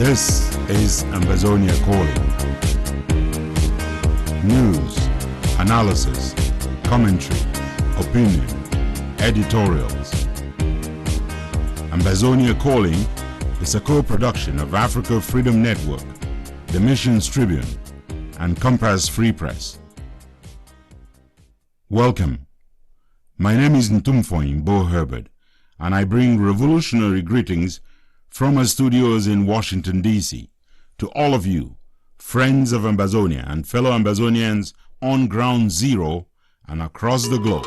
This is Ambazonia Calling. News, analysis, commentary, opinion, editorials. Ambazonia Calling is a co-production of Africa Freedom Network, the Missions Tribune, and Compass Free Press. Welcome. My name is Ntumfoyn Herbert, and I bring revolutionary greetings from our studios in Washington, D.C. to all of you, friends of Ambazonia and fellow Ambazonians on Ground Zero and across the globe.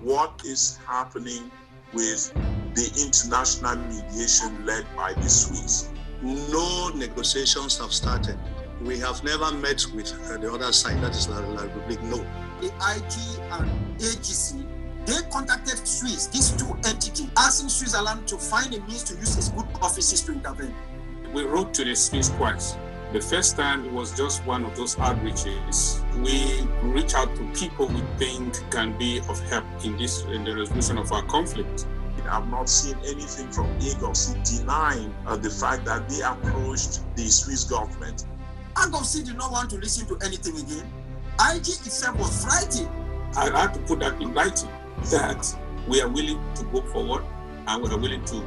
What is happening with the international mediation led by the Swiss? No negotiations have started. We have never met with the other side, that is La Republic, no. The IG and AGC, they contacted Swiss, these two entities, asking Switzerland to find a means to use its good offices to intervene. We wrote to the Swiss twice. The first time it was just one of those outreaches. We reach out to people we think can be of help in the resolution of our conflict. I've not seen anything from AGOC denying the fact that they approached the Swiss government. AGOC did not want to listen to anything again. IG itself was frightened. I had to put that in writing, that we are willing to go forward and we are willing to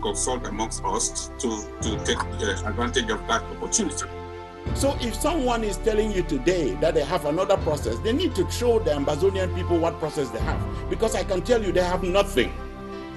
consult amongst us to take advantage of that opportunity. So if someone is telling you today that they have another process, they need to show the Ambazonian people what process they have, because I can tell you they have nothing.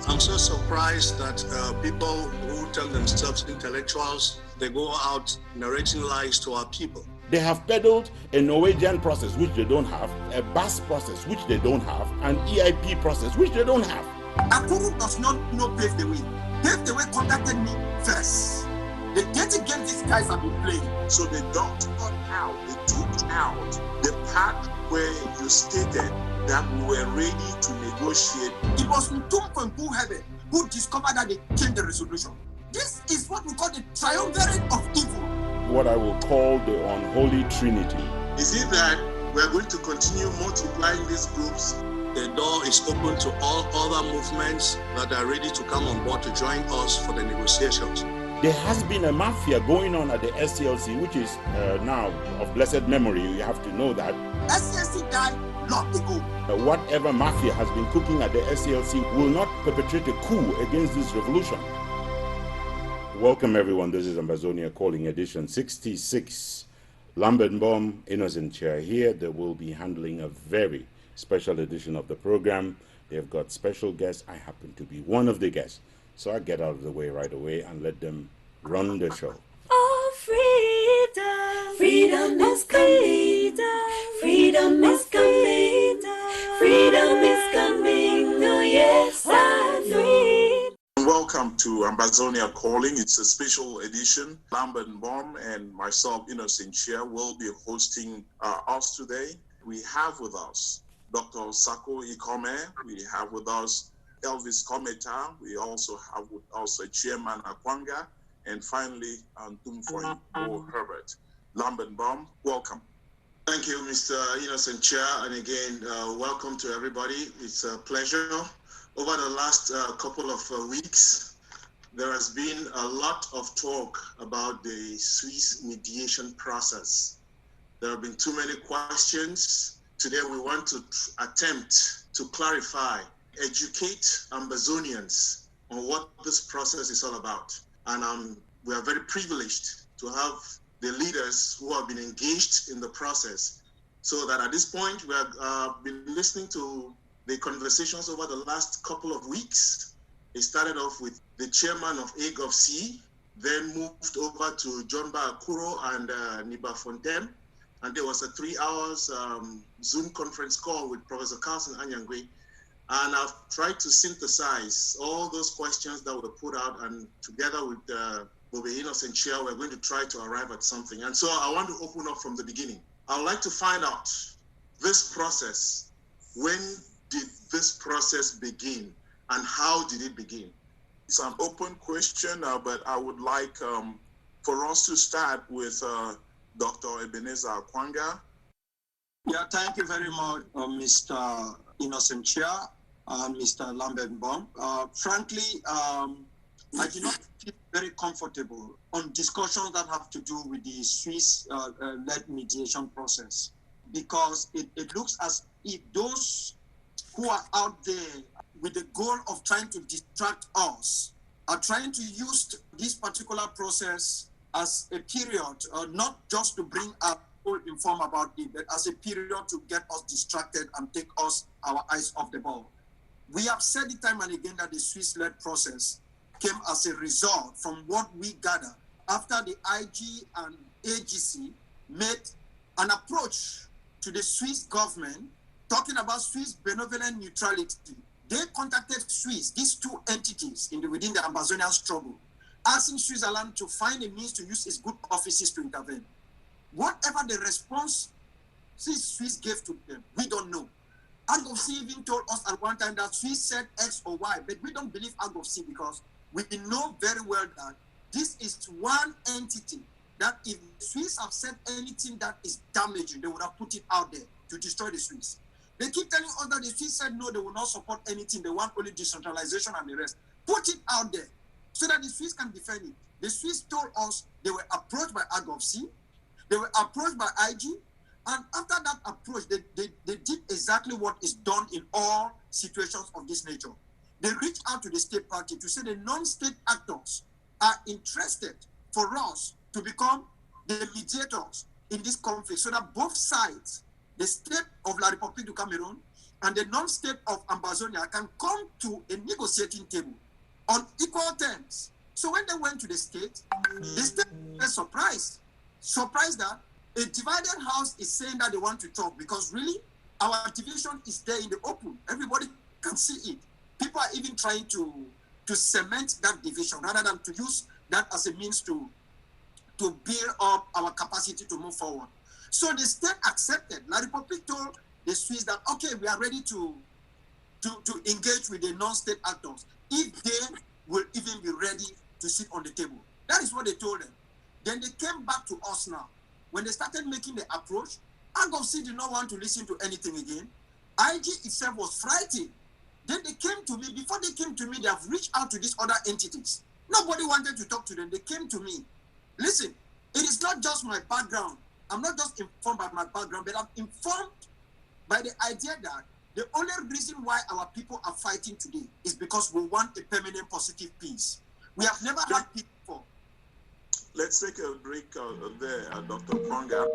I'm so surprised that people who tell themselves intellectuals, they go out narrating lies to our people. They have peddled a Norwegian process, which they don't have, a BAS process, which they don't have, an EIP process, which they don't have. Akuru does not pave the way. Pave the way contacted me first. The dirty game these guys have been playing. So they took out the part where you stated that we were ready to negotiate. It was Ntumfoyn Herbert who discovered that they changed the resolution. This is what we call the triumvirate of evil. What I will call the unholy trinity. Is it that we're going to continue multiplying these groups? The door is open to all other movements that are ready to come on board to join us for the negotiations. There has been a mafia going on at the SCLC, which is now of blessed memory. You have to know that. SCLC died long ago. Whatever mafia has been cooking at the SCLC will not perpetrate a coup against this revolution. Welcome everyone, this is Ambazonia Calling edition 66. Lambert Bomb, Innocent Chair here. They will be handling a very special edition of the program. They've got special guests. I happen to be one of the guests. So I get out of the way right away and let them run the show. Oh, freedom, freedom is coming, freedom is coming, freedom is coming, oh yes, I'm free. Welcome to Ambazonia Calling. It's a special edition. Lambert Bomb and myself, Innocent Chair, will be hosting us today. We have with us Dr. Sako Ikome. We have with us Elvis Kometa. We also have with us Chairman Akwanga. And finally, Ntumfoyn Herbert. Lambert Bomb, welcome. Thank you, Mr. Innocent Chair. And again, welcome to everybody. It's a pleasure. Over the last couple of weeks, there has been a lot of talk about the Swiss mediation process. There have been too many questions. Today, we want to attempt to clarify, educate Ambazonians on what this process is all about. And we are very privileged to have the leaders who have been engaged in the process, so that at this point, we have been listening to the conversations over the last couple of weeks. It started off with the chairman of AGOC, then moved over to John Akuro and Niba Fontaine. And there was a 3 hours Zoom conference call with Professor Carlson Anyangwe. And I've tried to synthesize all those questions that were put out, and together with Bobe Innocent Chair, we're going to try to arrive at something. And so I want to open up from the beginning. I would like to find out this process. When did this process begin, and how did it begin? It's an open question, but I would like for us to start with Dr. Ebenezer Akwanga. Yeah, thank you very much, Mr. Innocent Chair and Mr. Lambert Bomb. Frankly, I do not feel very comfortable on discussions that have to do with the Swiss-led mediation process, because it looks as if those who are out there with the goal of trying to distract us are trying to use this particular process as a period, not just to bring us informed about it, but as a period to get us distracted and take our eyes off the ball. We have said it time and again that the Swiss-led process came as a result from what we gather after the IG and AGC made an approach to the Swiss government talking about Swiss benevolent neutrality. They contacted Swiss, these two entities within the Ambazonian struggle, asking Switzerland to find a means to use its good offices to intervene. Whatever the response Swiss gave to them, we don't know. AGOFC even told us at one time that Swiss said X or Y, but we don't believe AGOFC because we know very well that this is one entity that if the Swiss have said anything that is damaging, they would have put it out there to destroy the Swiss. They keep telling us that the Swiss said no, they will not support anything. They want only decentralization and the rest. Put it out there so that the Swiss can defend it. The Swiss told us they were approached by AGOFC, they were approached by IG, and after that approach, they did exactly what is done in all situations of this nature. They reached out to the state party to say the non-state actors are interested for us to become the mediators in this conflict so that both sides, the state of La République du Cameroun and the non-state of Ambazonia, can come to a negotiating table on equal terms. So when they went to the state was surprised that a divided house is saying that they want to talk, because really our division is there in the open. Everybody can see it. People are even trying to cement that division rather than to use that as a means to build up our capacity to move forward. So the state accepted. La République told the Swiss that, okay, we are ready to engage with the non-state actors if they will even be ready to sit on the table. That is what they told them. Then they came back to us now. When they started making the approach, AGOFC did not want to listen to anything again. IG itself was frightened. Then they came to me. Before they came to me, they have reached out to these other entities. Nobody wanted to talk to them. They came to me. Listen, it is not just my background. I'm not just informed by my background, but I'm informed by the idea that the only reason why our people are fighting today is because we want a permanent positive peace. We have never had peace before. Let's take a break there, Dr. Ponga.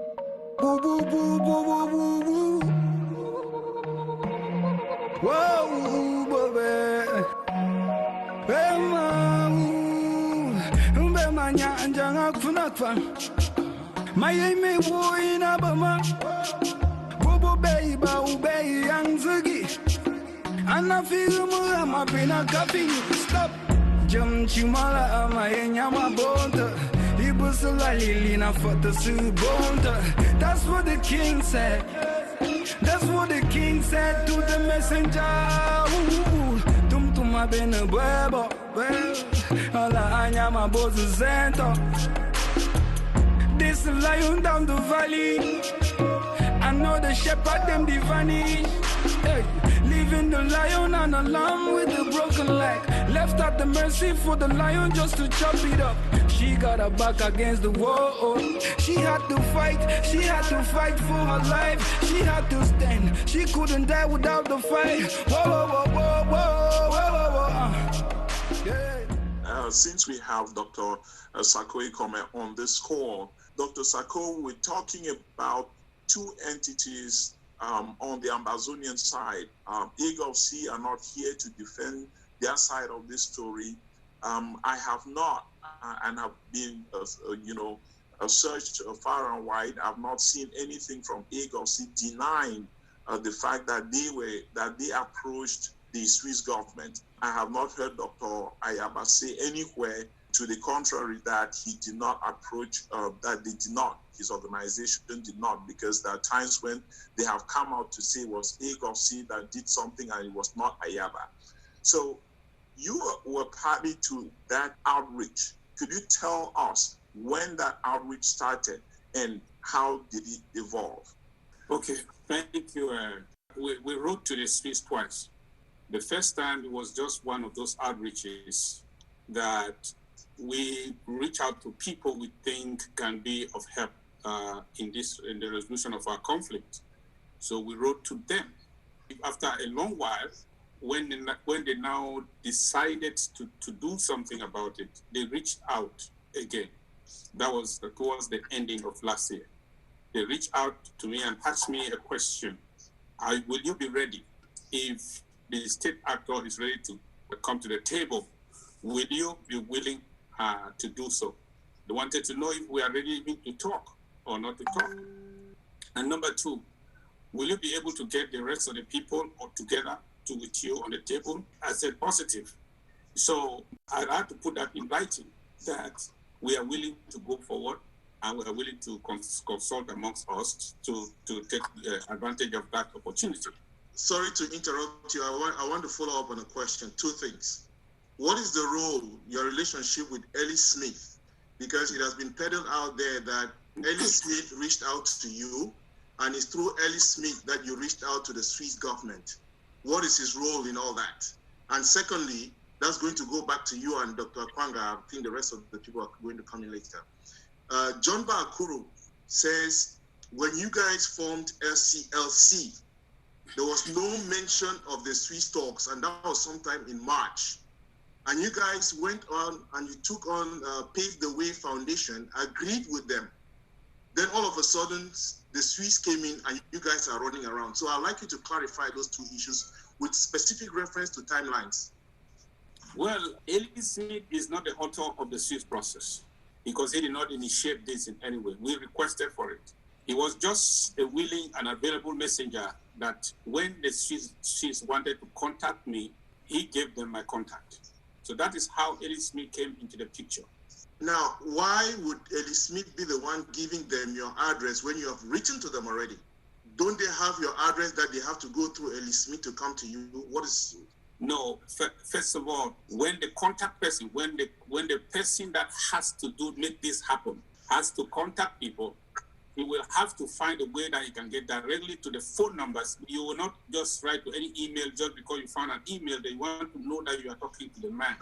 Stop. Jam chimala amaya bonta. That's what the king said. That's what the king said to the messenger. Tum tuma bene bebo. Ala anyama bozu zento. This lion down the valley. I know the shepherd them divani. Hey, leaving the lion and a lamb with a broken leg. Left at the mercy for the lion just to chop it up. She got her back against the wall. She had to fight for her life. She had to stand. She couldn't die without the fight. Yeah. Since we have Dr. Sako Ikome on this call, Dr. Sako, we're talking about two entities on the Ambazonian side. AGOFC are not here to defend their side of this story. I have not, and have been, searched far and wide. I've not seen anything from AGOFC denying the fact that they approached the Swiss government. I have not heard Dr. Ayaba say anywhere to the contrary that he did not approach, that they did not, his organization did not, because there are times when they have come out to say it was AGOFC that did something and it was not Ayaba. So you were party to that outreach. Could you tell us when that outreach started and how did it evolve? Okay, thank you. We wrote to the Swiss twice. The first time it was just one of those outreaches that we reach out to people we think can be of help in the resolution of our conflict. So we wrote to them. After a long while, when they now decided to do something about it, they reached out again. That was towards the ending of last year. They reached out to me and asked me a question. Will you be ready if the state actor is ready to come to the table? Will you be willing to do so? They wanted to know if we are ready even to talk or not to talk. And number two, will you be able to get the rest of the people all together with you on the table? I said positive. So I had to put that in writing that we are willing to go forward and we are willing to consult amongst us to take advantage of that opportunity. Sorry to interrupt you. I want to follow up on a question. Two things. What is the role, your relationship with Ellie Smith? Because it has been peddled out there that Ellie Smith reached out to you, and it's through Ellie Smith that you reached out to the Swiss government. What is his role in all that? And secondly, that's going to go back to you and Dr. Akwanga. I think the rest of the people are going to come in later. John Bakuru says, when you guys formed LCLC, there was no mention of the Swiss talks, and that was sometime in March. And you guys went on and you took on Pave the Way Foundation, agreed with them. Then all of a sudden, the Swiss came in and you guys are running around. So I'd like you to clarify those two issues with specific reference to timelines. Well, Ellie Smith is not the author of the Swiss process because he did not initiate this in any way. We requested for it. He was just a willing and available messenger that when the Swiss wanted to contact me, he gave them my contact. So that is how Ellie Smith came into the picture. Now, why would Ellie Smith be the one giving them your address when you have written to them already? Don't they have your address that they have to go through Ellie Smith to come to you? What is... No, first of all, when the contact person, when the person that has to make this happen, has to contact people, he will have to find a way that he can get directly to the phone numbers. You will not just write to any email just because you found an email. They want to know that you are talking to the man.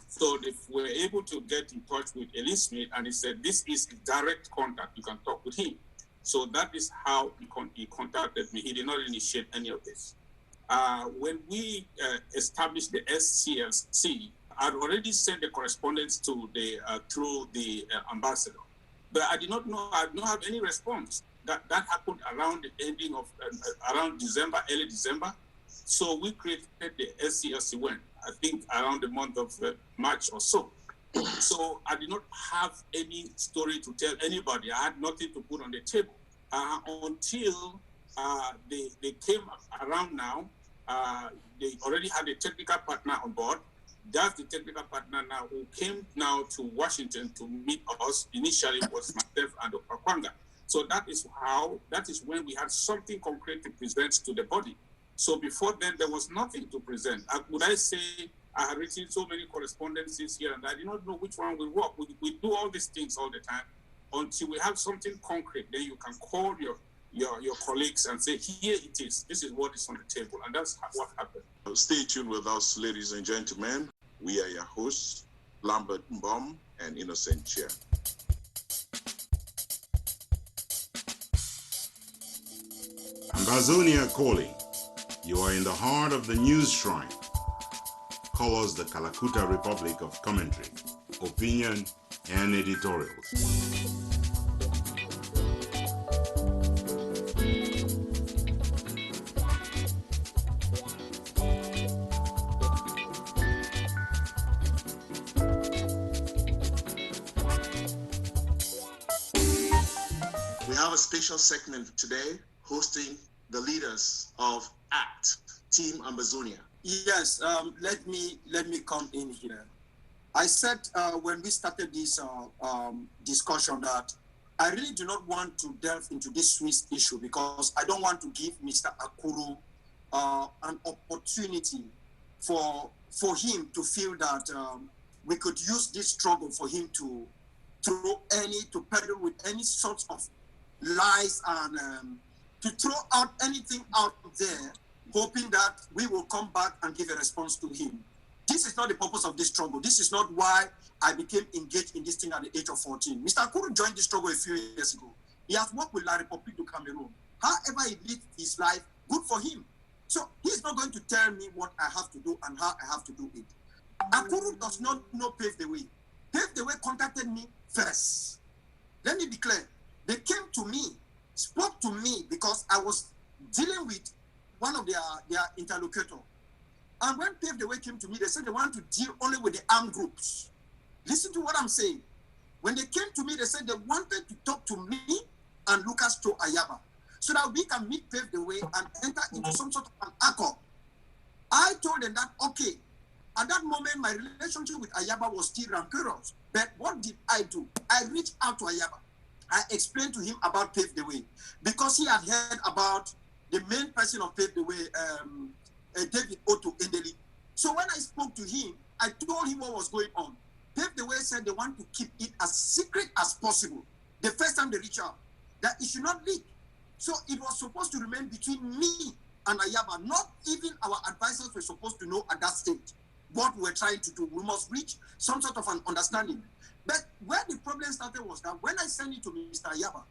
So if we're able to get in touch with Ellie Smith and he said, this is direct contact, you can talk with him. So that is how he contacted me. He did not initiate any of this. When we established the SCLC, I'd already sent the correspondence to through the ambassador. But I did not know, I did not have any response. That happened around the ending of, around December, early December. So we created the SCLC when, I think around the month of March or so. So I did not have any story to tell anybody. I had nothing to put on the table until they came around now. They already had a technical partner on board. That's the technical partner now who came now to Washington to meet us. Initially was myself and Dr. Akwanga. So that is when we had something concrete to present to the body. So before then, there was nothing to present. Would I say I had written so many correspondences here and I did not know which one will work. We do all these things all the time until we have something concrete. Then you can call your colleagues and say, here it is. This is what is on the table. And that's what happened. Stay tuned with us, ladies and gentlemen. We are your hosts, Lambert Mbom and Innocent Chia. Ambazonia Calling. You are in the heart of the news shrine. Call us the Calacuta Republic of commentary, opinion, and editorials. We have a special segment today hosting the leaders of ACT, Team Ambazonia. Yes, let me come in here. I said when we started this discussion that I really do not want to delve into this Swiss issue because I don't want to give Mr. Akuru an opportunity for him to feel that we could use this struggle for him to peddle with any sorts of lies and to throw out anything out there, hoping that we will come back and give a response to him. This is not the purpose of this struggle. This is not why I became engaged in this thing at the age of 14. Mr. Akuru joined this struggle a few years ago. He has worked with La République du Cameroon. However he lived his life, good for him. So he's not going to tell me what I have to do and how I have to do it. Akuru does not know Pave the Way. Pave the Way contacted me first. Let me be clear. They came to me, spoke to me because I was dealing with one of their interlocutor. And when Pave the Way came to me, they said they want to deal only with the armed groups. Listen to what I'm saying. When they came to me, they said they wanted to talk to me and Lucas to Ayaba so that we can meet Pave the Way and enter into some sort of an accord. I told them that, okay, at that moment, my relationship with Ayaba was still rancorous. But what did I do? I reached out to Ayaba. I explained to him about Pave the Way because he had heard about the main person of Pave the Way, David Otto Endeli. So when I spoke to him, I told him what was going on. Pave the Way said they want to keep it as secret as possible. The first time they reached out, that it should not leak. So it was supposed to remain between me and Ayaba. Not even our advisors were supposed to know at that stage what we're trying to do. We must reach some sort of an understanding. But where the problem started was that when I sent it to Mr. Ayaba,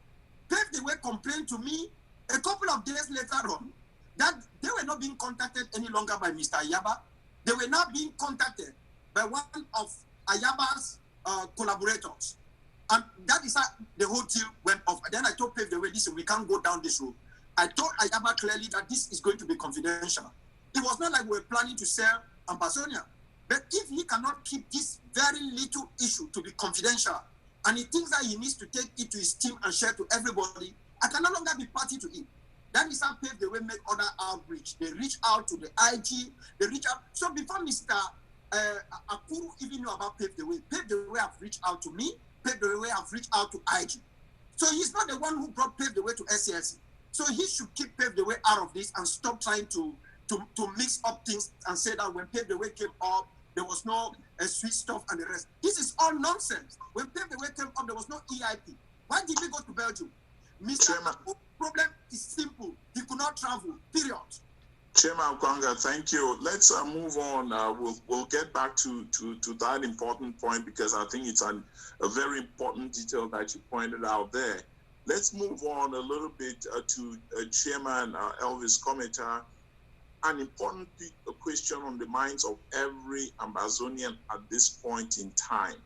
Pave the Way complained to me a couple of days later on that they were not being contacted any longer by Mr. Ayaba. They were not being contacted by one of Ayaba's collaborators. And that is how the whole deal went off. And then I told Pave the Way, listen, we can't go down this road. I told Ayaba clearly that this is going to be confidential. It was not like we were planning to sell Ambazonia. But if he cannot keep this very little issue to be confidential, and he thinks that he needs to take it to his team and share to everybody, I can no longer be party to it. That is how Pave the Way make other outreach. They reach out to the IG, they reach out. So before Mr. Akuru even knew about Pave the Way have reached out to me, Pave the Way have reached out to IG. So he's not the one who brought Pave the Way to SCLC. So he should keep Pave the Way out of this and stop trying to mix up things and say that when Pave the Way came up, there was no sweet stuff and the rest. This is all nonsense. When Pave the Way came up, there was no EIP. Why did he go to Belgium? Mr. Akuru's problem is simple. He could not travel, period. Chairman Kwanga, thank you. Let's move on. We'll get back to that important point because I think it's a very important detail that you pointed out there. Let's move on a little bit to Chairman Elvis Kometa. An important question on the minds of every Ambazonian at this point in time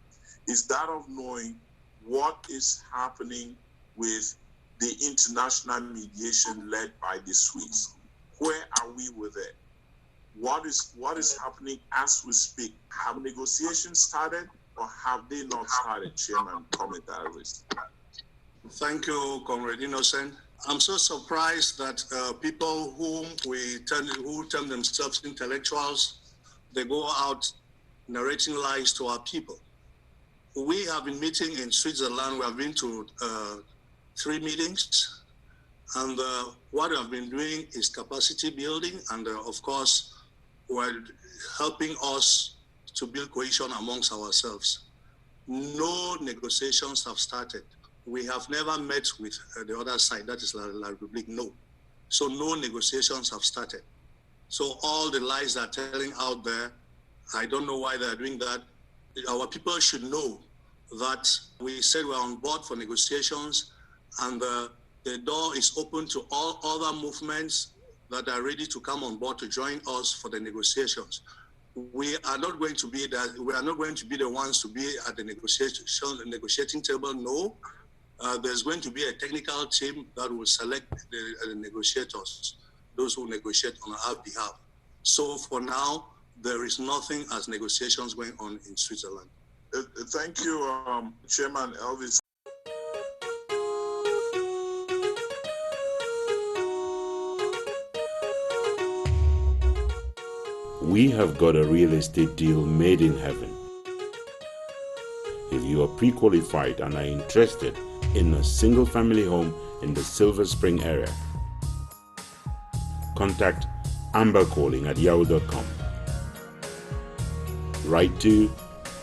is that of knowing what is happening with the international mediation led by the Swiss. Where are we with it? What is happening as we speak? Have negotiations started or have they not started, Chairman Elvis? Thank you, Comrade Innocent. I'm so surprised that people who term themselves intellectuals, they go out narrating lies to our people. We have been meeting in Switzerland. We have been to 3 meetings. And what we have been doing is capacity building. And of course, we're helping us to build cohesion amongst ourselves. No negotiations have started. We have never met with the other side, that is La République, no. So no negotiations have started. So all the lies they're telling out there, I don't know why they're doing that. Our people should know that we said we're on board for negotiations and the door is open to all other movements that are ready to come on board to join us for the negotiations. We are not going to be that. We are not going to be the ones to be at the negotiating table. No. There's going to be a technical team that will select the negotiators, those who negotiate on our behalf. So for now, there is nothing as negotiations going on in Switzerland. Thank you, Chairman Elvis. We have got a real estate deal made in heaven. If you are pre-qualified and are interested in a single-family home in the Silver Spring area, contact ambercalling@yahoo.com. Write to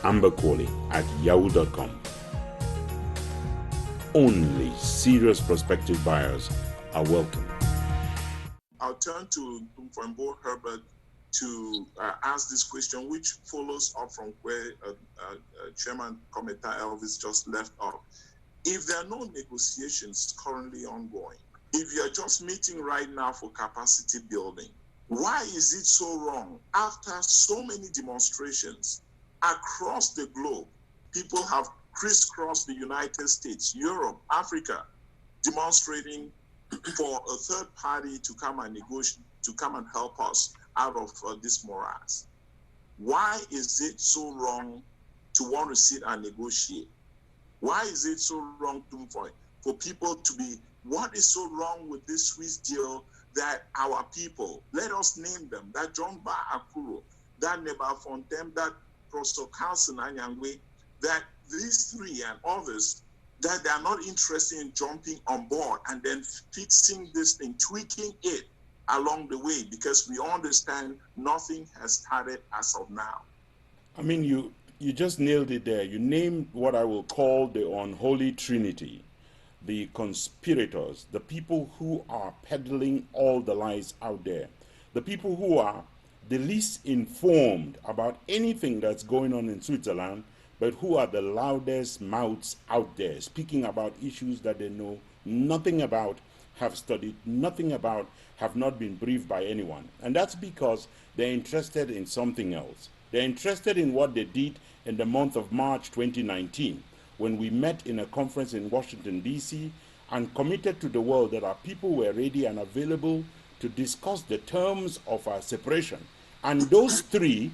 ambercalling@yahoo.com. Only serious prospective buyers are welcome. I'll turn to Ntumfoyn Herbert to ask this question, which follows up from where Chairman Kometa Elvis just left off. If there are no negotiations currently ongoing, if you're just meeting right now for capacity building, why is it so wrong after so many demonstrations across the globe? People have crisscrossed the United States, Europe, Africa, demonstrating for a third party to come and negotiate, to come and help us out of this morass. Why is it so wrong to want to sit and negotiate? Why is it so wrong, Ntumfoyn, for people to be, what is so wrong with this Swiss deal that our people, let us name them, that John Ba Akuro, that Neba Fontem, that Professor Carlson Anyangwe, that these three and others, that they are not interested in jumping on board and then fixing this thing, tweaking it along the way, because we understand nothing has started as of now. I mean, you just nailed it there. You named what I will call the unholy trinity, the conspirators, the people who are peddling all the lies out there, the people who are the least informed about anything that's going on in Switzerland, but who are the loudest mouths out there, speaking about issues that they know nothing about, have studied nothing about, have not been briefed by anyone. And that's because they're interested in something else. They're interested in what they did in the month of March 2019, when we met in a conference in Washington, D.C., and committed to the world that our people were ready and available to discuss the terms of our separation. And those three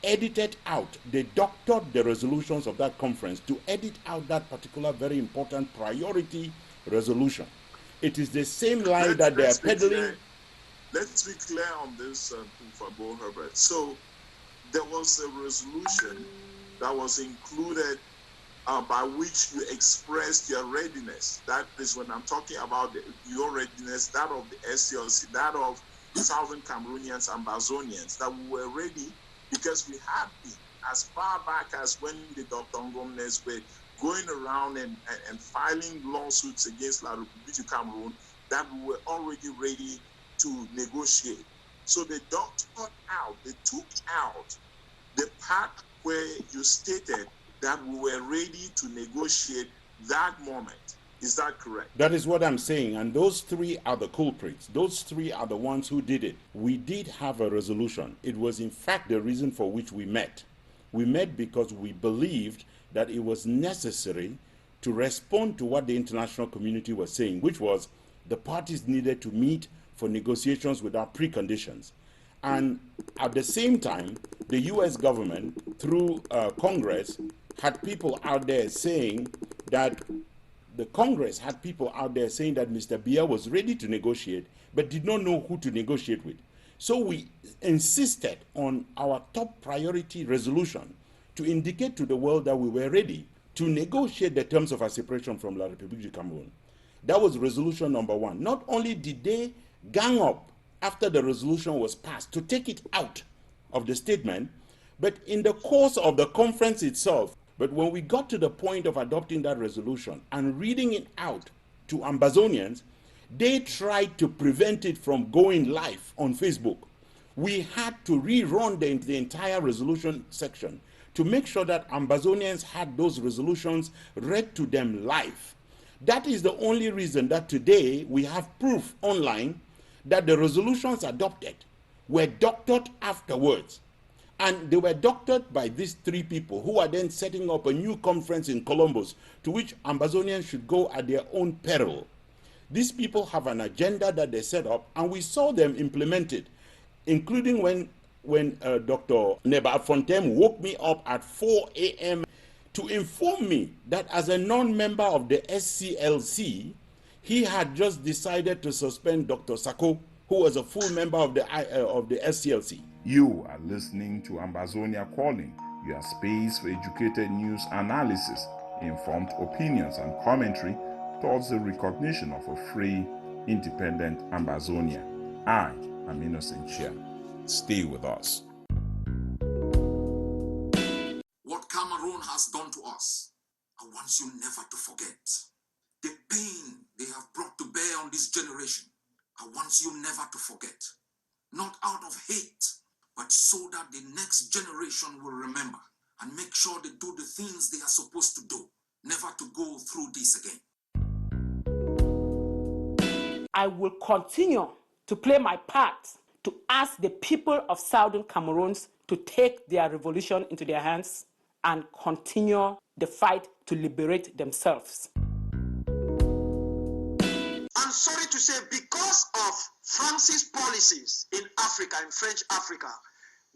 edited out, they doctored the resolutions of that conference to edit out that particular very important priority resolution. It is the same lie that they are peddling. Let's be clear on this, Ntumfoyn Herbert. So there was a resolution that was included by which you expressed your readiness. That is when I'm talking about your readiness, that of the SCLC, that of Southern Cameroonians, Ambazonians, that we were ready because we had been, as far back as when the Dr. Ngomnes were going around and filing lawsuits against La République du Cameroon, that we were already ready to negotiate. So they doctored out, they took out the part where you stated that we were ready to negotiate that moment. Is that correct? That is what I'm saying. And those three are the culprits. Those three are the ones who did it. We did have a resolution. It was, in fact, the reason for which we met. We met because we believed that it was necessary to respond to what the international community was saying, which was the parties needed to meet for negotiations without preconditions. And at the same time, the US government, through Congress, had people out there saying that Mr. Biya was ready to negotiate, but did not know who to negotiate with. So we insisted on our top priority resolution to indicate to the world that we were ready to negotiate the terms of our separation from La République du Cameroon. That was resolution number one. Not only did they gang up after the resolution was passed to take it out of the statement, but in the course of the conference itself, but when we got to the point of adopting that resolution and reading it out to Ambazonians, they tried to prevent it from going live on Facebook. We had to rerun the entire resolution section to make sure that Ambazonians had those resolutions read to them live. That is the only reason that today we have proof online that the resolutions adopted were doctored afterwards. And they were doctored by these three people who are then setting up a new conference in Columbus to which Ambazonians should go at their own peril. These people have an agenda that they set up, and we saw them implemented, including when Dr. Neba Fontem woke me up at 4 a.m. to inform me that as a non-member of the SCLC, he had just decided to suspend Dr. Sako, who was a full member of the SCLC. You are listening to Ambazonia Calling, your space for educated news analysis, informed opinions and commentary towards the recognition of a free, independent Ambazonia. I am Innocent Chia. Stay with us. What Cameroon has done to us, I want you never to forget. The pain they have brought to bear on this generation, I want you never to forget, not out of hate, but so that the next generation will remember and make sure they do the things they are supposed to do, never to go through this again. I will continue to play my part to ask the people of Southern Cameroon to take their revolution into their hands and continue the fight to liberate themselves. I'm sorry to say, because of France's policies in Africa, in French Africa,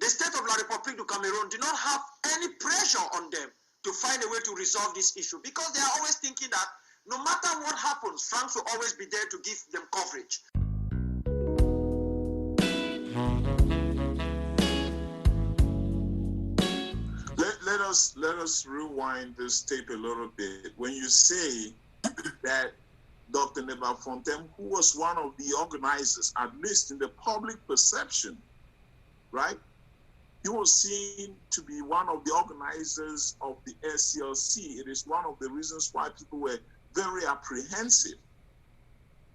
the state of La République du Cameroon do not have any pressure on them to find a way to resolve this issue, because they are always thinking that no matter what happens, France will always be there to give them coverage. Let us rewind this tape a little bit. When you say that Dr. Ntumfoyn, who was one of the organizers, at least in the public perception, right? He was seen to be one of the organizers of the SCLC. It is one of the reasons why people were very apprehensive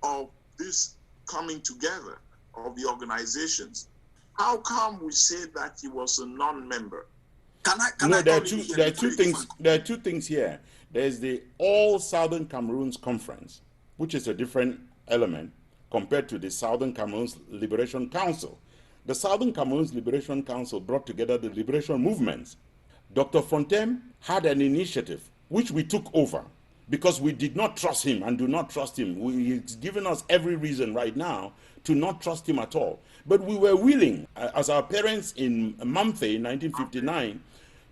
of this coming together of the organizations. How come we say that he was a non-member? There are two things here. There's the All Southern Cameroons Conference, which is a different element compared to the Southern Cameroons Liberation Council. The Southern Cameroons Liberation Council brought together the liberation movements. Dr. Fontem had an initiative which we took over because we did not trust him and do not trust him. He's given us every reason right now to not trust him at all. But we were willing, as our parents in Mamfe in 1959,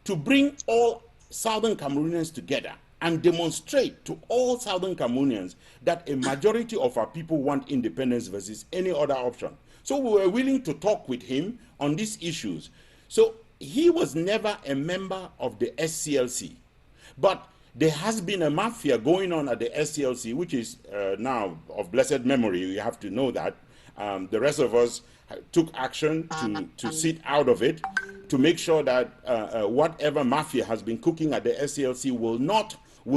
to bring all Southern Cameroonians together and demonstrate to all Southern Cameroonians that a majority of our people want independence versus any other option. So we were willing to talk with him on these issues. So he was never a member of the SCLC. But there has been a mafia going on at the SCLC, which is now of blessed memory. You have to know that. The rest of us took action to sit out of it, to make sure that whatever mafia has been cooking at the SCLC will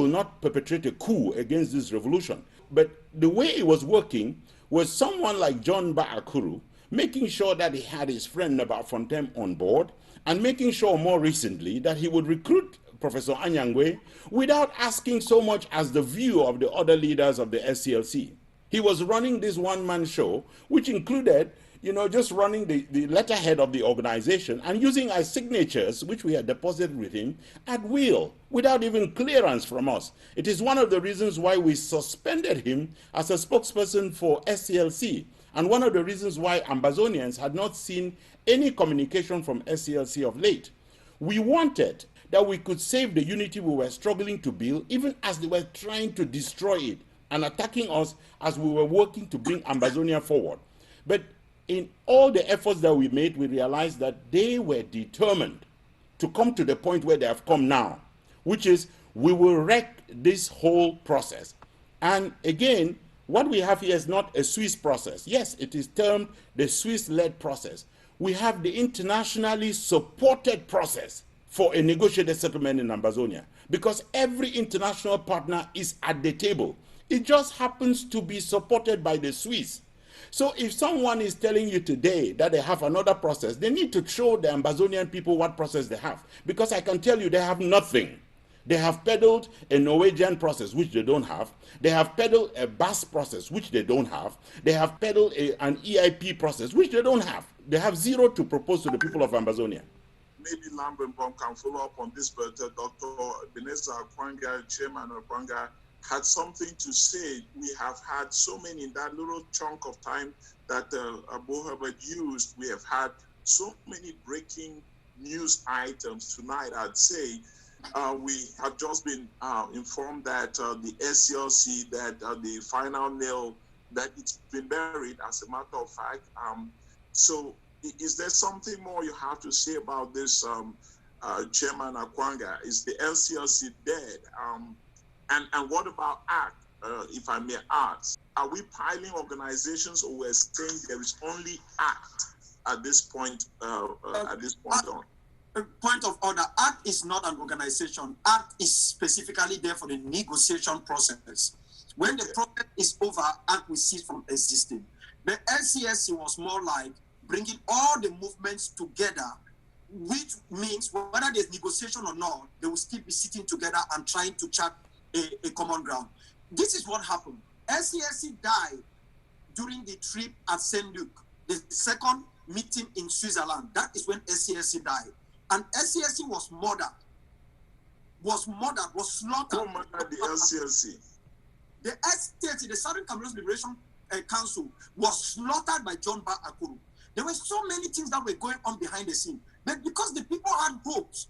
not perpetrate a coup against this revolution. But the way it was working was someone like John Baakuru making sure that he had his friend Ntumfoyn on board, and making sure more recently that he would recruit Professor Anyangwe without asking so much as the view of the other leaders of the SCLC. He was running this one-man show, which included, just running the letterhead of the organization and using our signatures, which we had deposited with him, at will, without even clearance from us. It is one of the reasons why we suspended him as a spokesperson for SCLC, and one of the reasons why Ambazonians had not seen any communication from SCLC of late. We wanted that we could save the unity we were struggling to build, even as they were trying to destroy it and attacking us as we were working to bring Ambazonia forward. But in all the efforts that we made, we realized that they were determined to come to the point where they have come now, which is we will wreck this whole process. And again, what we have here is not a Swiss process. Yes, it is termed the Swiss-led process. We have the internationally supported process for a negotiated settlement in Ambazonia, because every international partner is at the table. It just happens to be supported by the Swiss. So if someone is telling you today that they have another process, they need to show the Ambazonian people what process they have, because I can tell you they have nothing. They have peddled a Norwegian process, which they don't have. They have peddled a Basque process, which they don't have. They have peddled an EIP process, which they don't have. They have zero to propose to the people of Ambazonia. Maybe Lambert Bomb can follow up on this, but Dr. Beneza Akwanga, Chairman of Akwanga, had something to say. We have had so many in that little chunk of time that Herbert used. We have had so many breaking news items tonight. I'd say we have just been informed that the SCLC, that the final nail, that it's been buried, as a matter of fact. So is there something more you have to say about this, Chairman Akwanga? Is the SCLC dead? And what about ACT, if I may ask? Are we piling organizations, or we're saying there is only ACT at this point on? Point of order, ACT is not an organization. ACT is specifically there for the negotiation process. When the problem is over, ACT will cease from existing. The LCSC was more like bringing all the movements together, which means whether there's negotiation or not, they will still be sitting together and trying to chart a common ground. This is what happened. LCSC died during the trip at St. Luc, the second meeting in Switzerland. That is when LCSC died. And LCSC was murdered, was slaughtered. Who murdered the LCSC? The STC, the Southern Cameroon Liberation Council, was slaughtered by John Ba Akuru. There were so many things that were going on behind the scene. But because the people had hopes,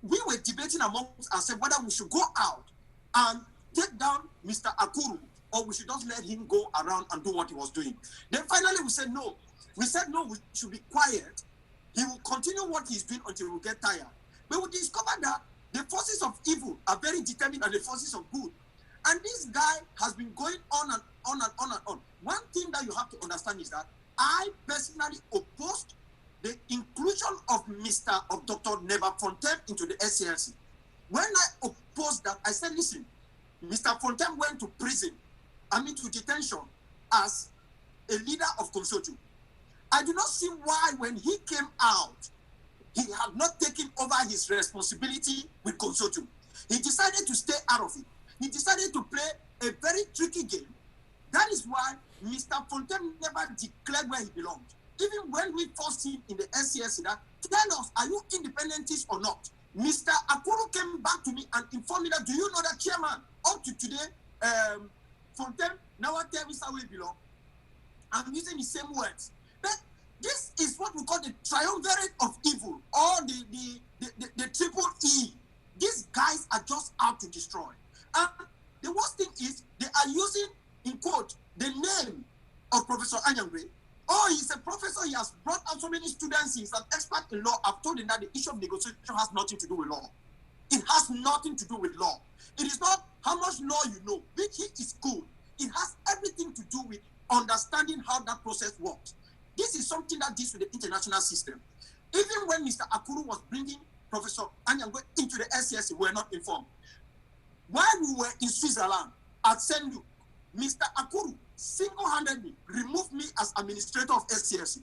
we were debating amongst ourselves whether we should go out and take down Mr. Akuru, or we should just let him go around and do what he was doing. Then finally we said no. We said no, we should be quiet. He will continue what he's doing until we get tired. But we discovered that the forces of evil are very determined and the forces of good. And this guy has been going on and on and on and on. One thing that you have to understand is that I personally opposed the inclusion of Dr. Ntumfoyn into the SCLC. When I opposed that, I said, listen, Mr. Fontaine went to prison, to detention as a leader of consortium. I do not see why when he came out, he had not taken over his responsibility with consortium. He decided to stay out of it. He decided to play a very tricky game. That is why Mr. Fontaine never declared where he belonged. Even when we forced him in the SCSC, that tell us, are you independentists or not? Mr. Akuru came back to me and informed me that, do you know that chairman, up to today, Fontaine never tell us where we belong. I'm using the same words. But this is what we call the triumvirate of evil, or the triple E. These guys are just out to destroy. And the worst thing is they are using, in quote, the name of Professor Anyangwe. Oh, he's a professor. He has brought out so many students. He's an expert in law. I've told him that the issue of negotiation has nothing to do with law. It has nothing to do with law. It is not how much law you know, which is good. It has everything to do with understanding how that process works. This is something that deals with the international system. Even when Mr. Akuru was bringing Professor Anyangwe into the SCSC, we were not informed. While we were in Switzerland at St. Luc, Mr. Akuru single-handedly removed me as administrator of SCSC.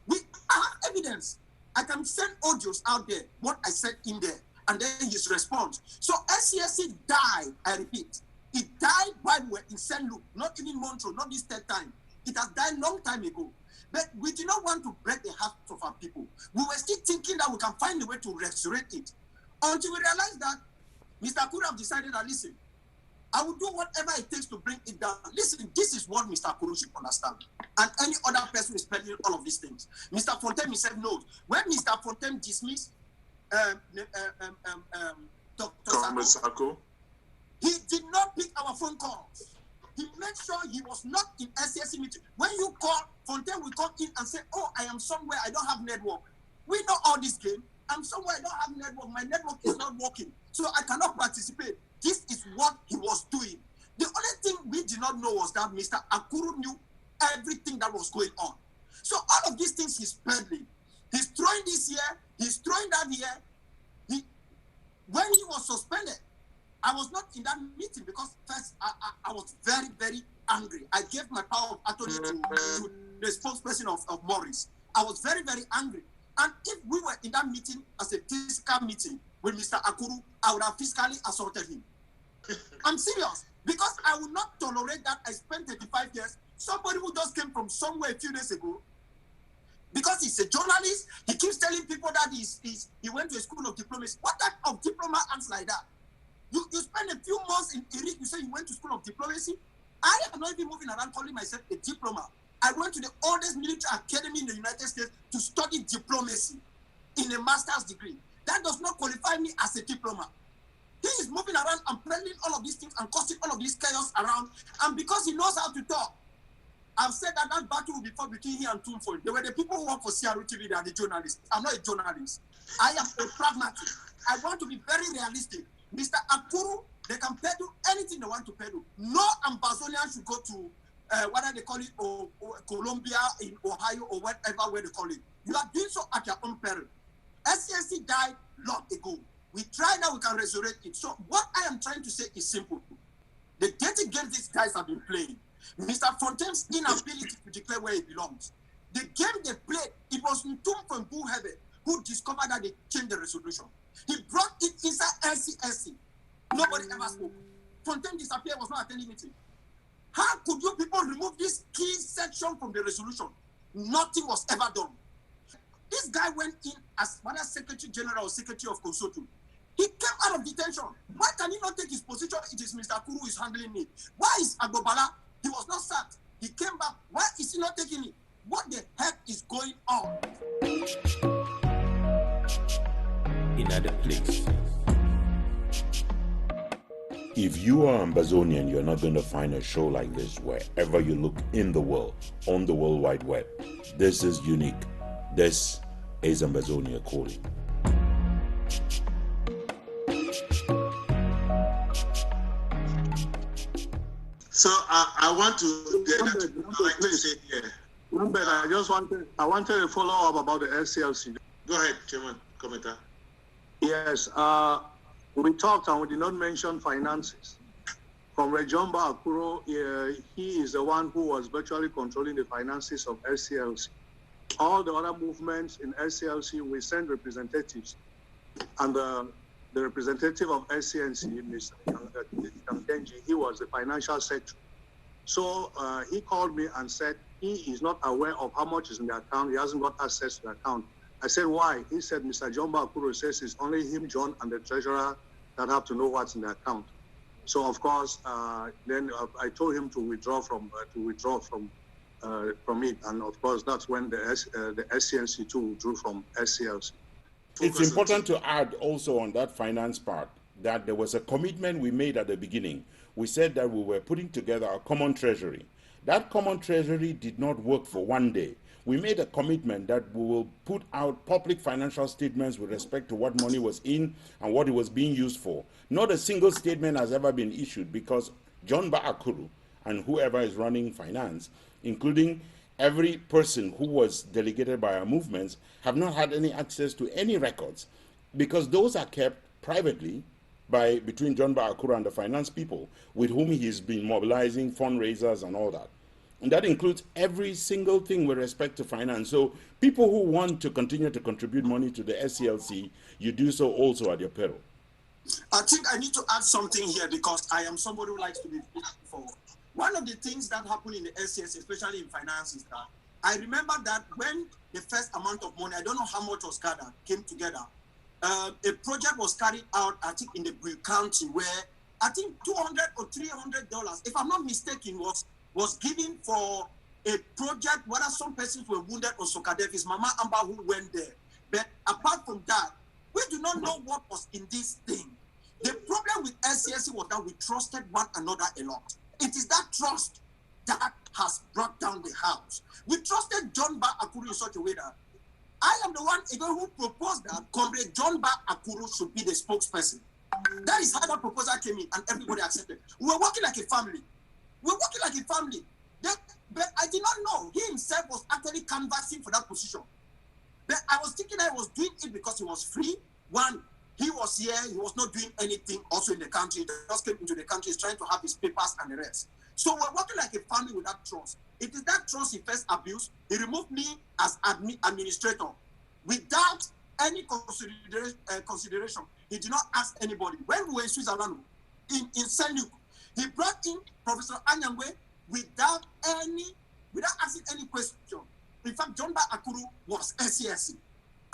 We have evidence. I can send audios out there, what I said in there, and then his response. So SCSC died, I repeat. It died while we were in St. Luc, not even Montreux, not this third time. It has died long time ago. But we did not want to break the hearts of our people. We were still thinking that we can find a way to resurrect it. Until we realized that Mr. Akuru have decided that, listen, I will do whatever it takes to bring it down. Listen, this is what Mr. Akuru should understand. And any other person is peddling all of these things. Mr. Fontaine himself knows. When Mr. Fontaine dismissed Dr. Sako, he did not pick our phone calls. He made sure he was not in SCSC meeting. When you call, Fontaine will come in and say, oh, I am somewhere, I don't have network. We know all this game. I'm somewhere, I don't have network. My network is not working, so I cannot participate. This is what he was doing. The only thing we did not know was that Mr. Akuru knew everything that was going on. So all of these things he's peddling. He's throwing this here, he's throwing that here. When he was suspended, I was not in that meeting because first I was very, very angry. I gave my power of attorney to the spokesperson of Maurice. I was very, very angry. And if we were in that meeting as a physical meeting with Mr. Akuru, I would have physically assaulted him. I'm serious. Because I would not tolerate that. I spent 35 years. Somebody who just came from somewhere a few days ago, because he's a journalist, he keeps telling people that he went to a school of diplomacy. What type of diploma acts like that? You spend a few months in Eric, you say you went to school of diplomacy. I am not even moving around calling myself a diploma. I went to the oldest military academy in the United States to study diplomacy in a master's degree. That does not qualify me as a diploma. He is moving around and planning all of these things and causing all of this chaos around. And because he knows how to talk, I've said that battle will be fought between he and Ntumfoyn. They were the people who work for CRU TV, they are the journalists. I'm not a journalist. I am a pragmatic. I want to be very realistic. Mr. Akuru, they can peddle anything they want to peddle. No Ambazonian should go to whether they call it Colombia, in Ohio, or whatever way they call it. You are doing so at your own peril. SCSC died long ago. We try now, we can resurrect it. So what I am trying to say is simple. The dirty game these guys have been playing, Mr. Fontaine's inability to declare where he belongs. The game they played, it was Ntumfoyn Herbert who discovered that they changed the resolution. He brought it inside LCSC. Nobody ever spoke. Fontaine disappeared, was not attending meeting. How could you people remove this key section from the resolution? Nothing was ever done. This guy went in as whether Secretary General or Secretary of Consortium. He came out of detention. Why can he not take his position? It is Mr. Kuru who is handling it. Why is Agbobala? He was not sacked. He came back. Why is he not taking it? What the heck is going on? Another place. If you are Ambazonian, you're not going to find a show like this wherever you look in the world, on the World Wide Web. This is unique. This is Ambazonia Calling. So I want to get I wanted to follow up about the SCLC. Go ahead, Chairman, commenter. Yes, we talked and we did not mention finances. Comrade John Akuro, he is the one who was virtually controlling the finances of SCLC. All the other movements in SCLC, we sent representatives, and the representative of SCNC, Mr. Ntumfoyn, he was the financial secretary. So he called me and said he is not aware of how much is in the account. He hasn't got access to the account. I said, why? He said, Mr. John Akuro says it's only him, John, and the treasurer that have to know what's in the account. So of course, then I told him to withdraw from it, and of course that's when the SCNC too withdrew from SCLC. It's important to add also on that finance part that there was a commitment we made at the beginning. We said that we were putting together a common treasury. That common treasury did not work for one day. We made a commitment that we will put out public financial statements with respect to what money was in and what it was being used for. Not a single statement has ever been issued because John Akuru and whoever is running finance, including every person who was delegated by our movements, have not had any access to any records because those are kept privately between John Akuru and the finance people with whom he's been mobilizing fundraisers and all that. And that includes every single thing with respect to finance. So people who want to continue to contribute money to the SCLC, you do so also at your peril. I think I need to add something here because I am somebody who likes to be forward. One of the things that happened in the SCLC, especially in finance, is that I remember that when the first amount of money, I don't know how much was gathered, came together, a project was carried out, I think, in the Bull County where I think $200 or $300, if I'm not mistaken, was given for a project, whether some persons were wounded or Sokadev, his Mama Amba who went there. But apart from that, we do not know what was in this thing. The problem with SCSC was that we trusted one another a lot. It is that trust that has brought down the house. We trusted John Akuru in such a way that I am the one again who proposed that Comrade John Akuru should be the spokesperson. That is how that proposal came in and everybody accepted. We were working like a family. But I did not know he himself was actually canvassing for that position. But I was thinking I was doing it because he was free. One, he was here, he was not doing anything also in the country. He just came into the country, he's trying to have his papers and the rest. So we're working like a family with that trust. It is that trust he first abused. He removed me as administrator without any consideration. He did not ask anybody. When we were in Switzerland, in Saint-Luc, he brought in Professor Anyangwe without asking any question. In fact, John Akuru was SCSC.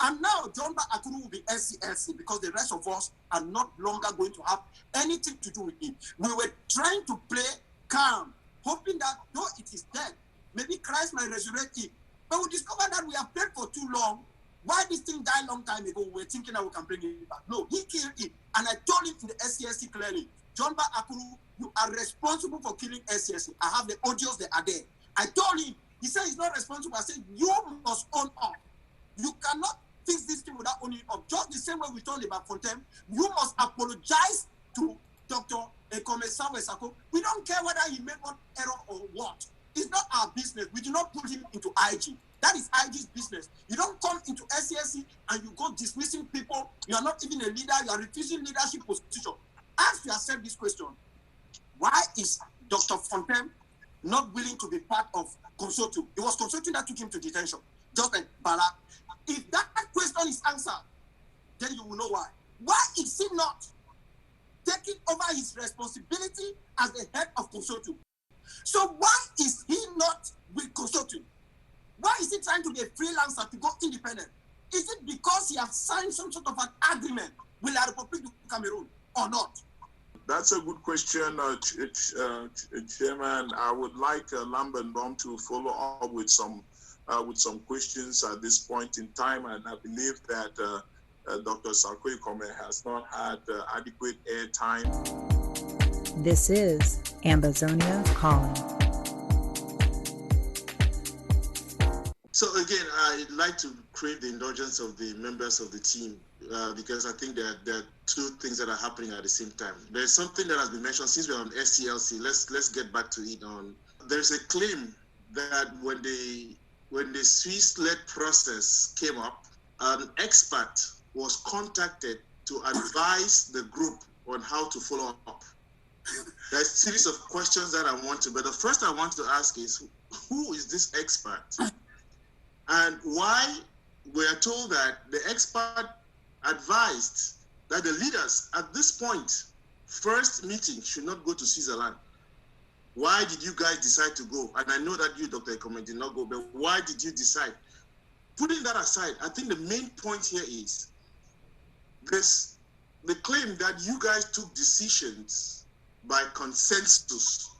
And now John Akuru will be SCSC because the rest of us are not longer going to have anything to do with it. We were trying to play calm, hoping that though it is dead, maybe Christ might resurrect it. But we discovered that we have played for too long. Why this thing died a long time ago? We were thinking that we can bring it back. No, he killed it. And I told him in the SCSC clearly, John Akuru, you are responsible for killing SCSC. I have the audios that are there. I told him, he said he's not responsible. I said, you must own up. You cannot fix this thing without owning up. Just the same way we told about Fontaine, you must apologize to Dr. Sako. We don't care whether he made one error or what. It's not our business. We do not put him into IG. That is IG's business. You don't come into SCSC and you go dismissing people. You are not even a leader. You are refusing leadership position. Ask yourself this question. Why is Dr. Fontaine not willing to be part of consortium? It was consortium that took him to detention, just like Bala. If that question is answered, then you will know why. Why is he not taking over his responsibility as the head of consortium? So why is he not with consortium? Why is he trying to be a freelancer to go independent? Is it because he has signed some sort of an agreement with the Republic of Cameroon or not? That's a good question, Chairman. I would like Lambert Bomb to follow up with some questions at this point in time, and I believe that Dr. Sarkozy Kome has not had adequate airtime. This is Ambazonia Calling. So again, I'd like to crave the indulgence of the members of the team because I think there are two things that are happening at the same time. There's something that has been mentioned since we're on SCLC. Let's get back to it. There's a claim that when the Swiss-led process came up, an expert was contacted to advise the group on how to follow up. There's a series of questions that I want to, but the first I want to ask is, who is this expert? And why we are told that the expert advised that the leaders at this point, first meeting, should not go to Switzerland. Why did you guys decide to go? And I know that you, Dr. Ekome, did not go, but why did you decide? Putting that aside, I think the main point here is the claim that you guys took decisions by consensus.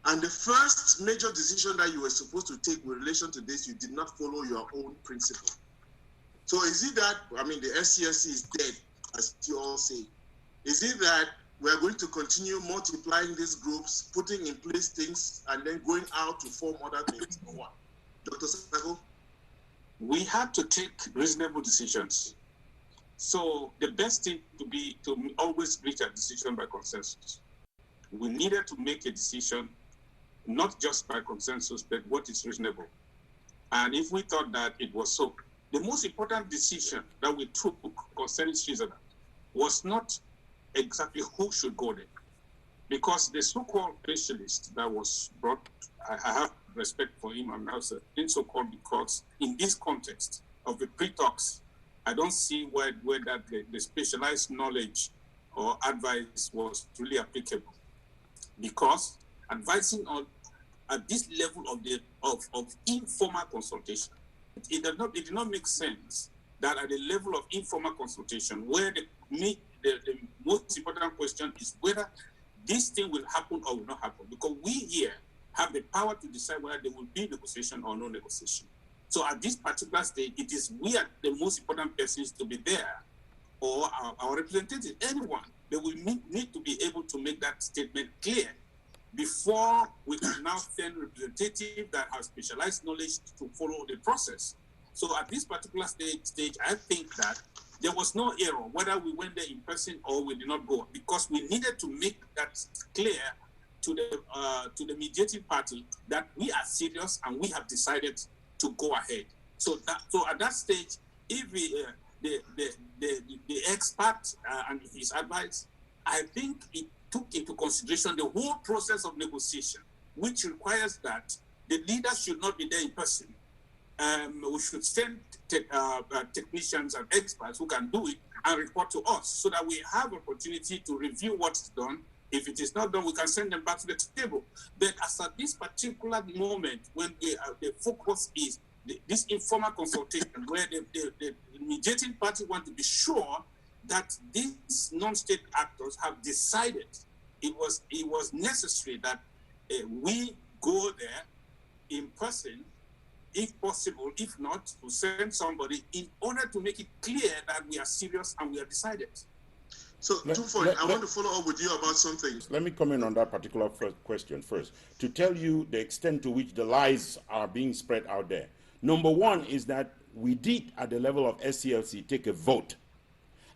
And the first major decision that you were supposed to take with relation to this, you did not follow your own principle. So is it that, I mean, the SCLC is dead, as you all say? Is it that we are going to continue multiplying these groups, putting in place things, and then going out to form other things, or what? Dr. Sako? We had to take reasonable decisions. So the best thing to always reach a decision by consensus. We needed to make a decision not just by consensus, but what is reasonable. And if we thought that it was so, the most important decision that we took concerning Switzerland was not exactly who should go there. Because the so-called specialist that was brought, I have respect for him, and also in so-called because in this context of the pre-talks, I don't see where that the specialized knowledge or advice was really applicable. Because advising on at this level of informal consultation, it did not make sense that at the level of informal consultation, where the most important question is whether this thing will happen or will not happen, because we here have the power to decide whether there will be negotiation or no negotiation. So at this particular stage, it is we are the most important persons to be there, or our representative, anyone. They will need to be able to make that statement clear before we can now send representatives that have specialized knowledge to follow the process. So at this particular stage, I think that there was no error whether we went there in person or we did not go, because we needed to make that clear to the mediating party that we are serious and we have decided to go ahead. So at that stage, if the expert and his advice, I think it took into consideration the whole process of negotiation, which requires that the leaders should not be there in person. We should send technicians and experts who can do it and report to us so that we have opportunity to review what's done. If it is not done, we can send them back to the table. But as at this particular moment, when the focus is this informal consultation, where the mediating party want to be sure that these non-state actors have decided it was necessary that we go there in person, if possible. If not, to send somebody in order to make it clear that we are serious and we are decided. So, Ntumfoyn, I want to follow up with you about something. Let me comment on that particular question first, to tell you the extent to which the lies are being spread out there. Number one is that we did, at the level of SCLC, take a vote.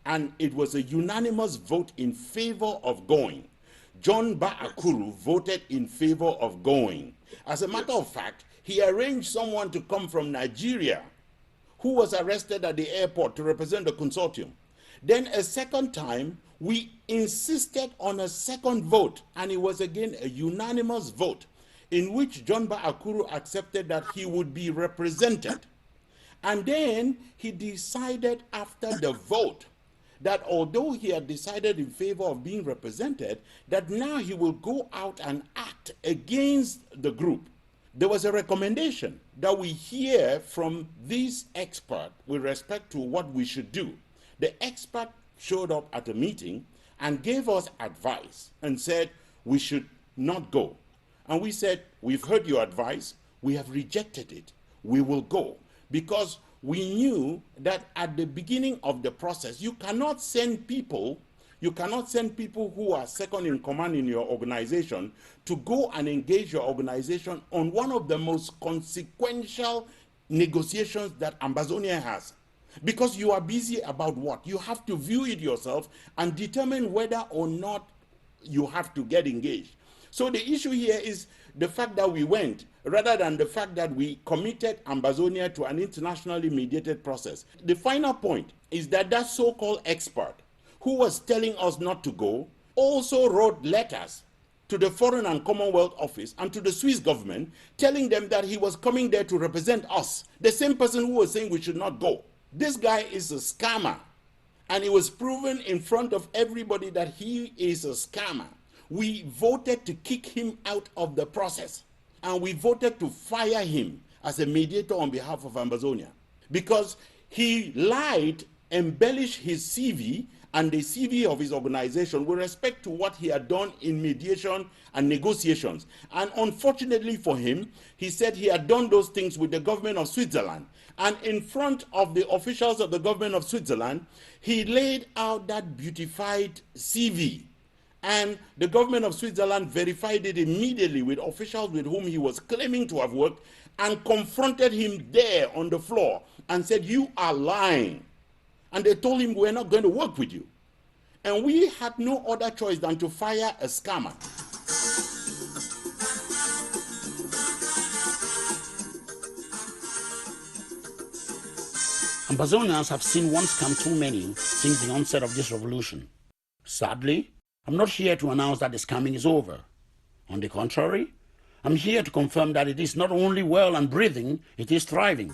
And it was a unanimous vote in favor of going. John Ba-Akuru voted in favor of going. As a matter of fact, he arranged someone to come from Nigeria who was arrested at the airport to represent the consortium. Then a second time, We insisted on a second vote, and it was again a unanimous vote in which John Ba Akuru accepted that he would be represented. And then he decided after the vote that although he had decided in favor of being represented, that now he will go out and act against the group. There was a recommendation that we hear from this expert with respect to what we should do. The expert showed up at a meeting and gave us advice and said we should not go. And we said, we've heard your advice, we have rejected it, we will go. Because we knew that at the beginning of the process, you cannot send people who are second in command in your organization to go and engage your organization on one of the most consequential negotiations that Ambazonia has. Because you are busy about what? You have to view it yourself and determine whether or not you have to get engaged. So the issue here is the fact that we went, rather than the fact that we committed Ambazonia to an internationally mediated process. The final point is that that so-called expert who was telling us not to go also wrote letters to the Foreign and Commonwealth Office and to the Swiss government telling them that he was coming there to represent us, the same person who was saying we should not go. This guy is a scammer, and it was proven in front of everybody that he is a scammer. We voted to kick him out of the process, and we voted to fire him as a mediator on behalf of Ambazonia because he lied, embellished his CV and the CV of his organization with respect to what he had done in mediation and negotiations. And unfortunately for him, he said he had done those things with the government of Switzerland. And in front of the officials of the government of Switzerland, he laid out that beautified CV. And the government of Switzerland verified it immediately with officials with whom he was claiming to have worked and confronted him there on the floor and said, "You are lying." And they told him, "We're not going to work with you." And we had no other choice than to fire a scammer. Ambazonians have seen one scam too many since the onset of this revolution. Sadly, I'm not here to announce that the scamming is over. On the contrary, I'm here to confirm that it is not only well and breathing, it is thriving.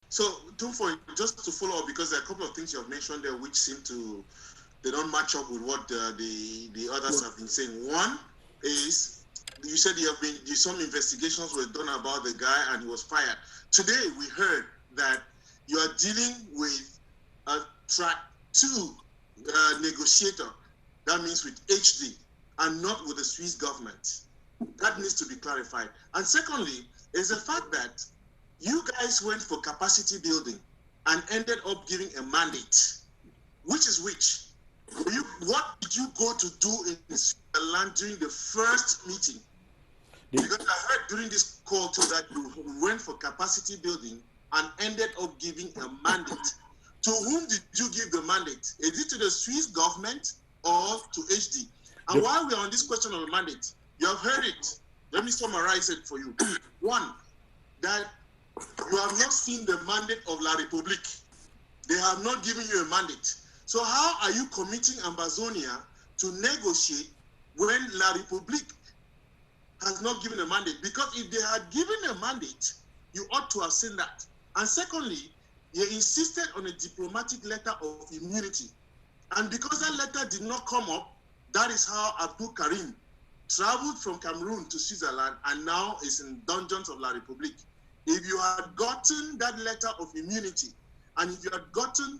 So, Ntumfoyn, just to follow up, because there are a couple of things you have mentioned there which seem to, they don't match up with what the others have been saying. One is, you said some investigations were done about the guy and he was fired. Today, we heard that you are dealing with a track 2 negotiator, that means with HD, and not with the Swiss government. That needs to be clarified. And secondly, is the fact that you guys went for capacity building and ended up giving a mandate. Which is which? What did you go to do in Switzerland during the first meeting? Because I heard during this call too that you went for capacity building and ended up giving a mandate. To whom did you give the mandate? Is it to the Swiss government or to HD? And while we're on this question of the mandate, you have heard it. Let me summarize it for you. One, that you have not seen the mandate of La République. They have not given you a mandate. So how are you committing Ambazonia to negotiate when La République has not given a mandate? Because if they had given a mandate, you ought to have seen that. And secondly, you insisted on a diplomatic letter of immunity. And because that letter did not come up, that is how Abdul Karim traveled from Cameroon to Switzerland and now is in dungeons of La République. If you had gotten that letter of immunity, and if you had gotten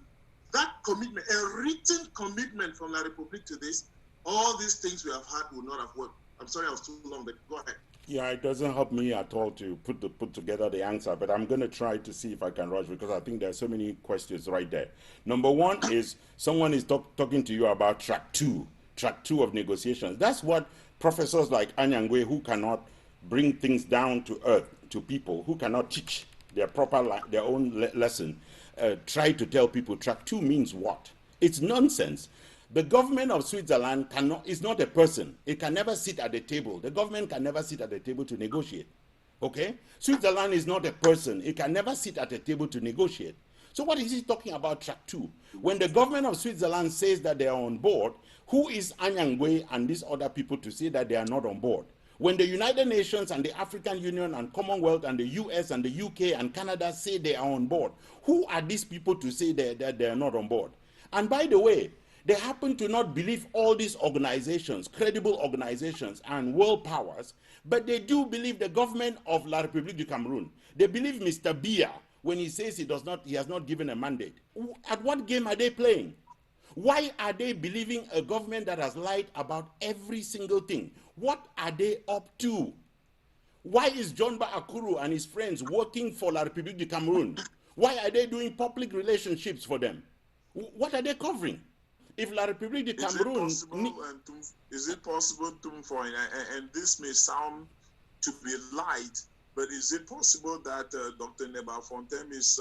that commitment, a written commitment from La République to this, all these things we have had would not have worked. I'm sorry I was too long, but go ahead. Yeah, it doesn't help me at all to put together the answer, but I'm going to try to see if I can rush because I think there are so many questions right there. Number one is someone is talking to you about track two of negotiations. That's what professors like Anyangwe, who cannot bring things down to earth to people, who cannot teach their own lesson, try to tell people track 2 means what? It's nonsense. The government of Switzerland is not a person. It can never sit at the table. The government can never sit at the table to negotiate. Okay? Switzerland is not a person. It can never sit at a table to negotiate. So what is he talking about track 2? When the government of Switzerland says that they are on board, who is Anyangwe and these other people to say that they are not on board? When the United Nations and the African Union and Commonwealth and the US and the UK and Canada say they are on board, who are these people to say that they are not on board? And by the way, they happen to not believe all these organizations, credible organizations and world powers, but they do believe the government of La République du Cameroun. They believe Mr. Biya when he says he has not given a mandate. At what game are they playing? Why are they believing a government that has lied about every single thing? What are they up to? Why is John Ba Akuru and his friends working for La République du Cameroun? Why are they doing public relationships for them? What are they covering? If La République du Cameroon... Is it possible, Ntumfoyn, and this may sound to be light, but is it possible that Dr. Ntumfoyn is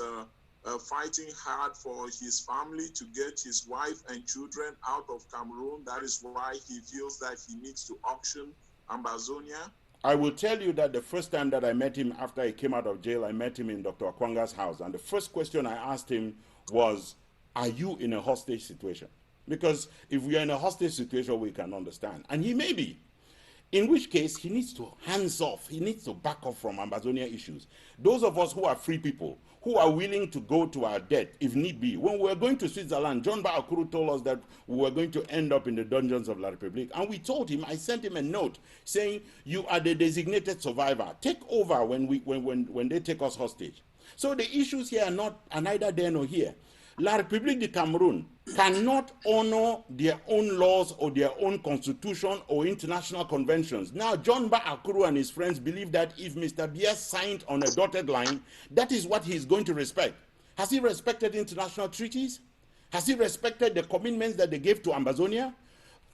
fighting hard for his family to get his wife and children out of Cameroon? That is why he feels that he needs to auction Ambazonia? I will tell you that the first time that I met him after he came out of jail, I met him in Dr. Akwanga's house. And the first question I asked him was, are you in a hostage situation? Because if we are in a hostage situation, we can understand. And he may be. In which case, he needs to hands off. He needs to back off from Ambazonia issues. Those of us who are free people, who are willing to go to our death, if need be. When we were going to Switzerland, John Ba Akuru told us that we were going to end up in the dungeons of La République. And we told him, I sent him a note saying, you are the designated survivor. Take over when they take us hostage. So the issues here are neither there nor here. La République du Cameroon cannot honor their own laws or their own constitution or international conventions. Now, John Ba Akuru and his friends believe that if Mr. Biya signed on a dotted line, that is what he is going to respect. Has he respected international treaties? Has he respected the commitments that they gave to Ambazonia?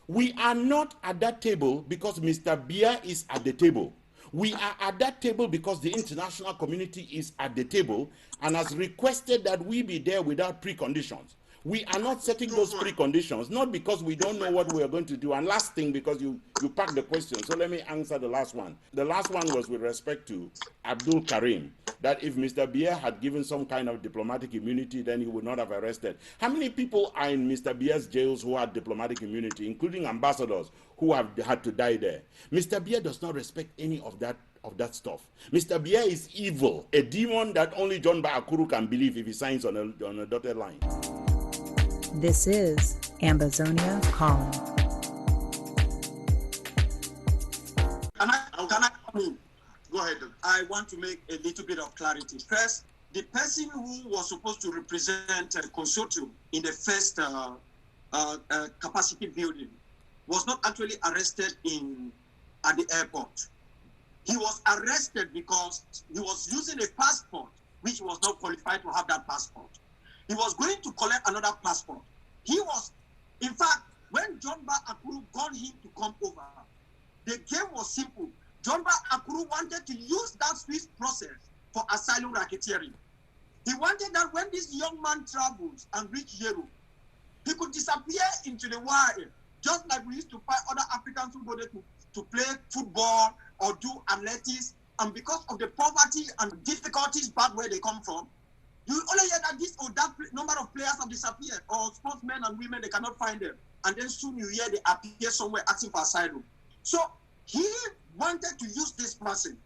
We are not at that table because Mr. Biya is at the table. We are at that table because the international community is at the table and has requested that we be there without preconditions. We are not setting those preconditions, not because we don't know what we are going to do. And last thing, because you packed the question, so let me answer the last one. The last one was with respect to Abdul Karim, that if Mr. Biya had given some kind of diplomatic immunity, then he would not have arrested. How many people are in Mr. Biya's jails who had diplomatic immunity, including ambassadors who have had to die there? Mr. Biya does not respect any of that stuff. Mr. Biya is evil, a demon that only John Ba Akuru can believe if he signs on a dotted line. This is Ambazonia Calling. Can I come in? Go ahead. I want to make a little bit of clarity. First, the person who was supposed to represent a consortium in the first capacity building was not actually arrested at the airport. He was arrested because he was using a passport which was not qualified to have that passport. He was going to collect another passport. He was, in fact, when John Ba Akuru got him to come over, the game was simple. John Ba Akuru wanted to use that Swiss process for asylum racketeering. He wanted that when this young man travels and reaches Europe, he could disappear into the wild, just like we used to find other Africans who go there to play football or do athletics. And because of the poverty and difficulties back where they come from, you only hear that this or that number of players have disappeared, or sportsmen and women, they cannot find them. And then soon you hear they appear somewhere asking for asylum. So he wanted to use this person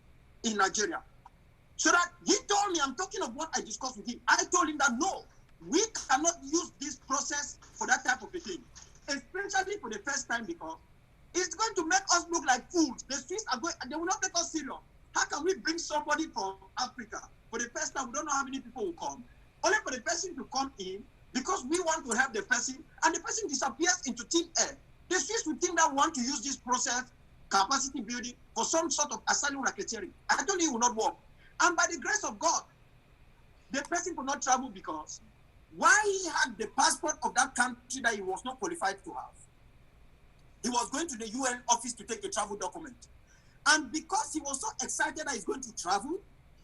in Nigeria. So that he told me, I'm talking of what I discussed with him. I told him that no, we cannot use this process for that type of a thing. Especially for the first time, because it's going to make us look like fools. The Swiss are going, they will not take us serious. How can we bring somebody from Africa? For the first time, we don't know how many people will come. Only for the person to come in, because we want to help the person, and the person disappears into thin air. The Swiss would think that we want to use this process, capacity building, for some sort of asylum racketeering. I told you it will not work. And by the grace of God, the person could not travel because why he had the passport of that country that he was not qualified to have. He was going to the UN office to take a travel document. And because he was so excited that he's going to travel,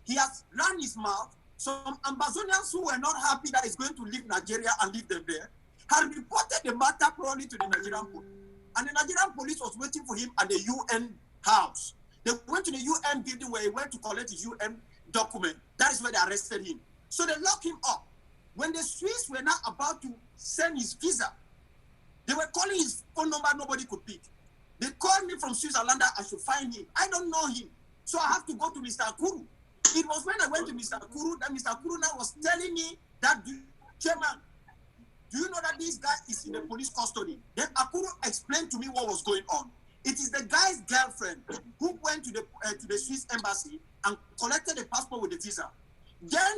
he has run his mouth. Some Ambazonians who were not happy that he's going to leave Nigeria and leave them there, had reported the matter probably to the Nigerian police. And the Nigerian police was waiting for him at the UN house. They went to the UN building where he went to collect his UN document. That is where they arrested him. So they locked him up. When the Swiss were now about to send his visa, they were calling his phone number, nobody could pick. They called me from Switzerland that I should find him. I don't know him. So I have to go to Mr. Akuru. It was when I went to Mr. Akuru that Mr. Akuru now was telling me that, Chairman, do you know that this guy is in the police custody? Then Akuru explained to me what was going on. It is the guy's girlfriend who went to the Swiss embassy and collected the passport with the visa. Then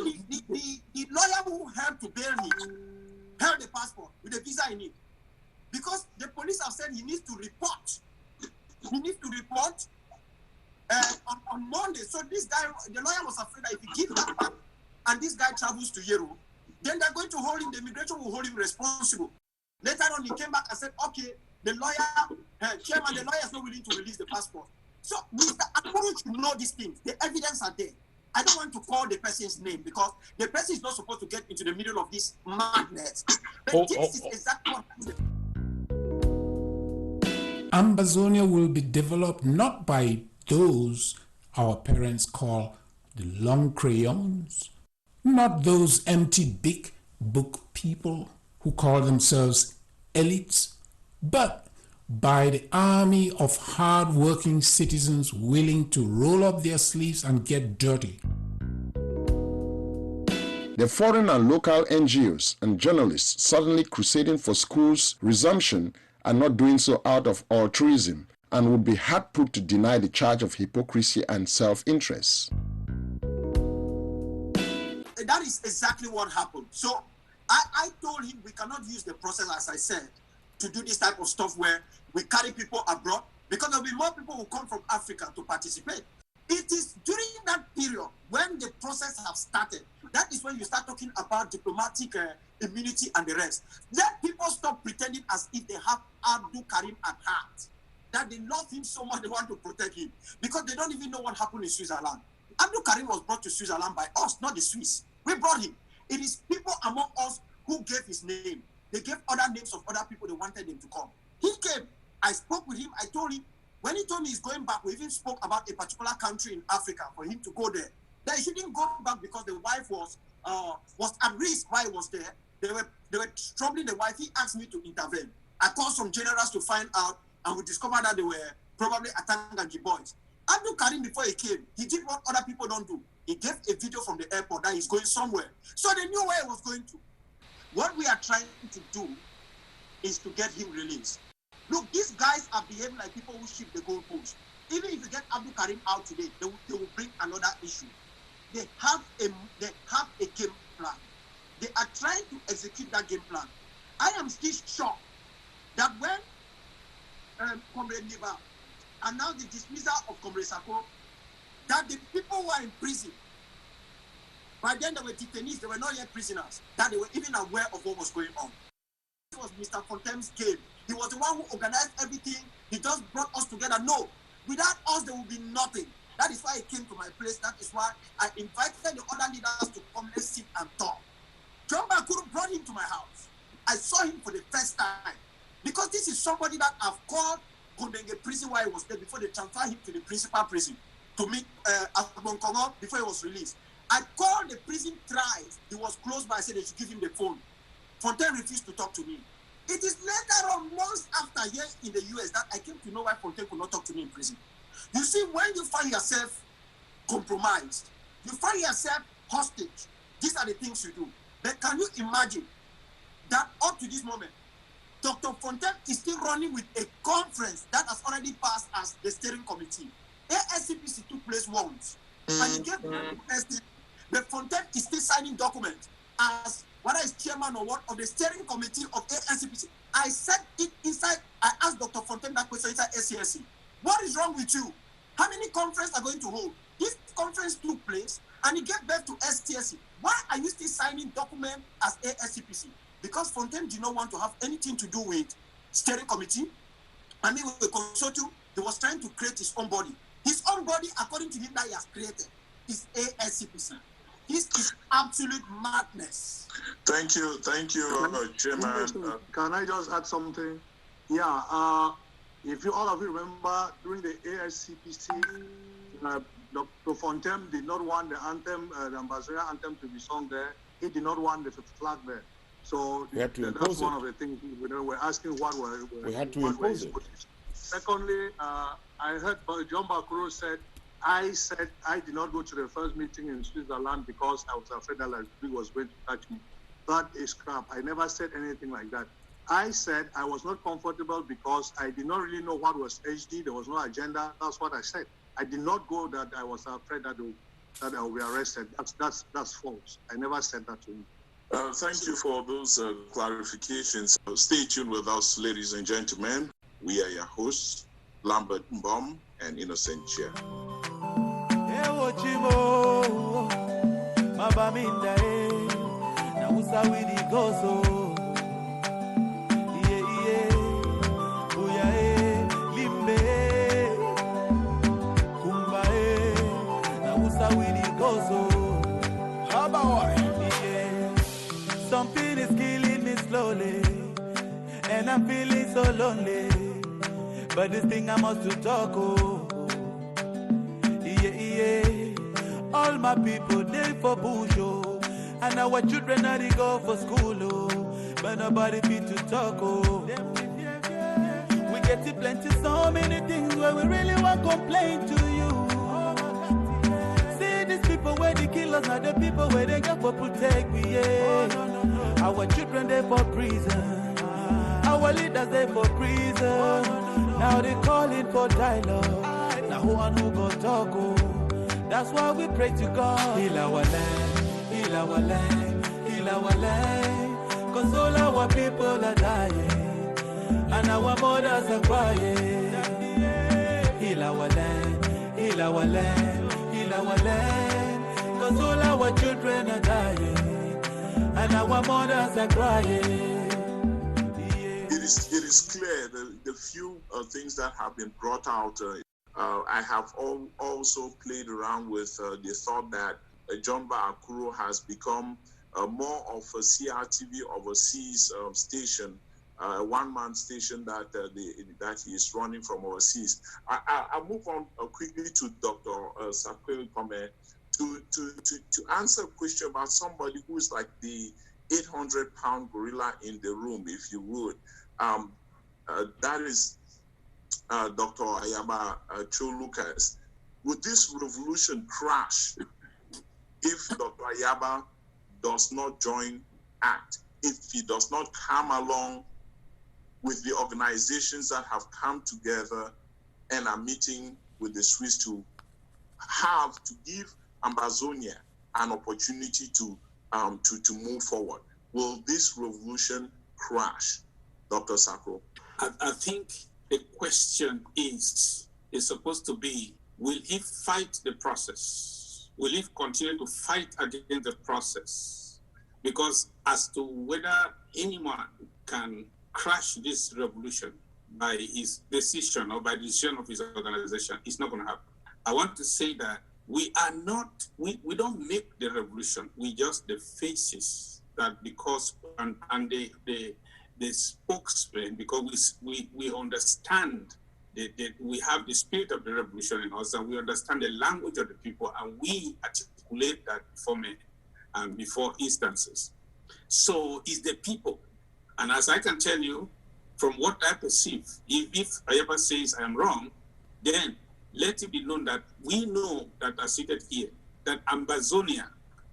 the lawyer who helped to bail him held the passport with the visa in it. Because the police have said he needs to report. He needs to report on Monday. So this guy, the lawyer was afraid that if he gives that back and this guy travels to Yeru, then they're going to hold him, the immigration will hold him responsible. Later on, he came back and said, okay, the lawyer, chairman, the lawyer is not willing to release the passport. So Mr. Akuru should know these things. The evidence are there. I don't want to call the person's name because the person is not supposed to get into the middle of this madness. But this is exactly what happened. Ambazonia will be developed not by those our parents call the long crayons, not those empty big book people who call themselves elites, but by the army of hard-working citizens willing to roll up their sleeves and get dirty. The foreign and local NGOs and journalists suddenly crusading for schools' resumption are not doing so out of altruism and would be hard put to deny the charge of hypocrisy and self-interest. That is exactly what happened. So I told him we cannot use the process, as I said, to do this type of stuff where we carry people abroad, because there will be more people who come from Africa to participate. It is during that period when the process has started, that is when you start talking about diplomatic immunity and the rest. Let people stop pretending as if they have Abdul Karim at heart, that they love him so much they want to protect him, because they don't even know what happened in Switzerland. Abdul Karim was brought to Switzerland by us, not the Swiss. We brought him. It is people among us who gave his name. They gave other names of other people they wanted him to come. He came. I spoke with him. I told him, when he told me he's going back, we even spoke about a particular country in Africa for him to go there. That he shouldn't go back because the wife was at risk while he was there. They were troubling the wife. He asked me to intervene. I called some generals to find out, and we discovered that they were probably Atanganji boys. Abdul Karim, before he came, he did what other people don't do. He gave a video from the airport that he's going somewhere. So they knew where he was going to. What we are trying to do is to get him released. Look, these guys are behaving like people who shift the goalpost. Even if you get Abdul Karim out today, they will bring another issue. They have a game plan. They are trying to execute that game plan. I am still shocked that when Comrade Niba announced the dismissal of Comrade Sako, that the people who are in prison, by then they were detainees, they were not yet prisoners, that they were even aware of what was going on. It was Mr. Fontaine's game. He was the one who organized everything. He just brought us together. No, without us, there will be nothing. That is why he came to my place. That is why I invited the other leaders to come, let's sit and talk. John Bakuru brought him to my house. I saw him for the first time. Because this is somebody that I've called Kondenge prison while he was there before they transferred him to the principal prison to meet Abonkongo before he was released. I called the prison thrice. He was close by. I said they should give him the phone. Fontaine refused to talk to me. It is later on, months after years in the US, that I came to know why Fontaine could not talk to me in prison. You see, when you find yourself compromised, you find yourself hostage, these are the things you do. But can you imagine that up to this moment, Dr. Fontaine is still running with a conference that has already passed as the steering committee. ASCPC took place once, and he gave the but Fontaine is still signing documents as whether is chairman or what of the steering committee of ASCPC. I said it inside, I asked Dr. Fontaine that question inside SCSC. What is wrong with you? How many conferences are going to hold? This conference took place and he gave birth to STSC. Why are you still signing documents as ASCPC? Because Fontaine did not want to have anything to do with steering committee. I mean, with the consortium, he was trying to create his own body. His own body, according to him, that he has created, is ASCPC. This is absolute madness. Thank you, Chairman. Can I just add something? Yeah, if you all of you remember, during the ASCPC, Dr. Fontaine did not want the anthem, the Ambazonia anthem to be sung there. He did not want the flag there. So that's one of the things we're asking what we had to impose it. Secondly, I heard John Bakuro said I did not go to the first meeting in Switzerland because I was afraid that Liberia was going to touch me. That is crap. I never said anything like that. I said I was not comfortable because I did not really know what was HD. There was no agenda. That's what I said. I did not go that I was afraid that I will be arrested. That's false. I never said that to him. Thank you for those clarifications. Stay tuned with us, ladies and gentlemen. We are your hosts, Lambert Mbom and Innocent Chia. Something is killing me slowly, and I'm feeling so lonely. But this thing I must to talk, all my people, they for bush, and our children are they go for school, but nobody fit to talk, We get to plenty, so many things where we really want to complain to you. See these people where they kill us, are the people where they got for protect me, Our children, they for prison. Our leaders, they for prison. Now they calling for dialogue. Now who and who go talk, That's why we pray to God. Heal our land, heal our land, heal our land. Cause all our people are dying, and our mothers are crying. Heal our land, heal our land, heal our land. Cause all our children are dying, and our mothers are crying. It is clear the few things that have been brought out. I have also played around with the thought that John Akuro has become more of a CRTV overseas station, a one-man station that he is running from overseas. I'll move on quickly to Dr. Sakwe Kome to answer a question about somebody who is like the 800-pound gorilla in the room, if you would. That is Dr. Ayaba Cho Lucas. Would this revolution crash if Dr. Ayaba does not join ACT, if he does not come along with the organizations that have come together and are meeting with the Swiss to give Ambazonia an opportunity to move forward? Will this revolution crash, Dr. Sakro? I think the question is supposed to be, will he fight the process? Will he continue to fight against the process? Because as to whether anyone can crash this revolution by his decision or by the decision of his organization, it's not going to happen. I want to say that we don't make the revolution, we just the faces that because, and the spokesman, because we understand that we have the spirit of the revolution in us, and we understand the language of the people, and we articulate that before instances. So it's the people. And as I can tell you, from what I perceive, if I ever says I am wrong, then let it be known that we know that are seated here, that Ambazonia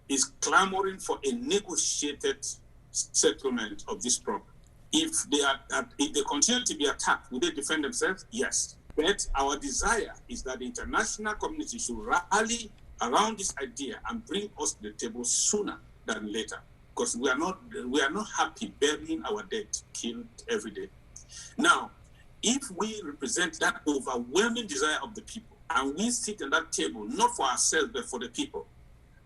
is clamoring for a negotiated settlement of this problem. If they continue to be attacked, will they defend themselves? Yes. But our desire is that the international community should rally around this idea and bring us to the table sooner than later. Because we are not happy burying our dead killed every day. Now, if we represent that overwhelming desire of the people and we sit at that table, not for ourselves, but for the people,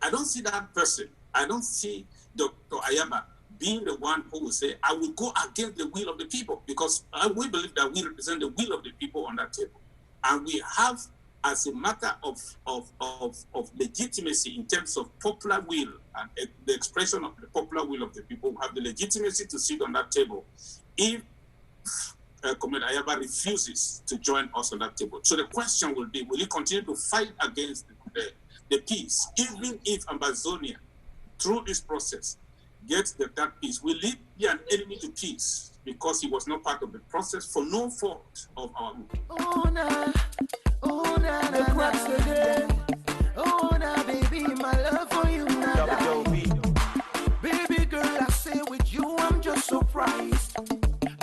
I don't see that person. I don't see Dr. Ayaba being the one who will say, I will go against the will of the people, because we believe that we represent the will of the people on that table. And we have as a matter of legitimacy in terms of popular will and the expression of the popular will of the people, who have the legitimacy to sit on that table if Comrade Ayaba refuses to join us on that table. So the question will be, will he continue to fight against the peace, even if Ambazonia, through this process, gets that peace? Will he be an enemy to peace because he was not part of the process for no fault of our own? Oh, nah. Oh, nah, the cracks again. Oh, nah, baby, my love for you, nah. Baby girl, I say with you, I'm just surprised.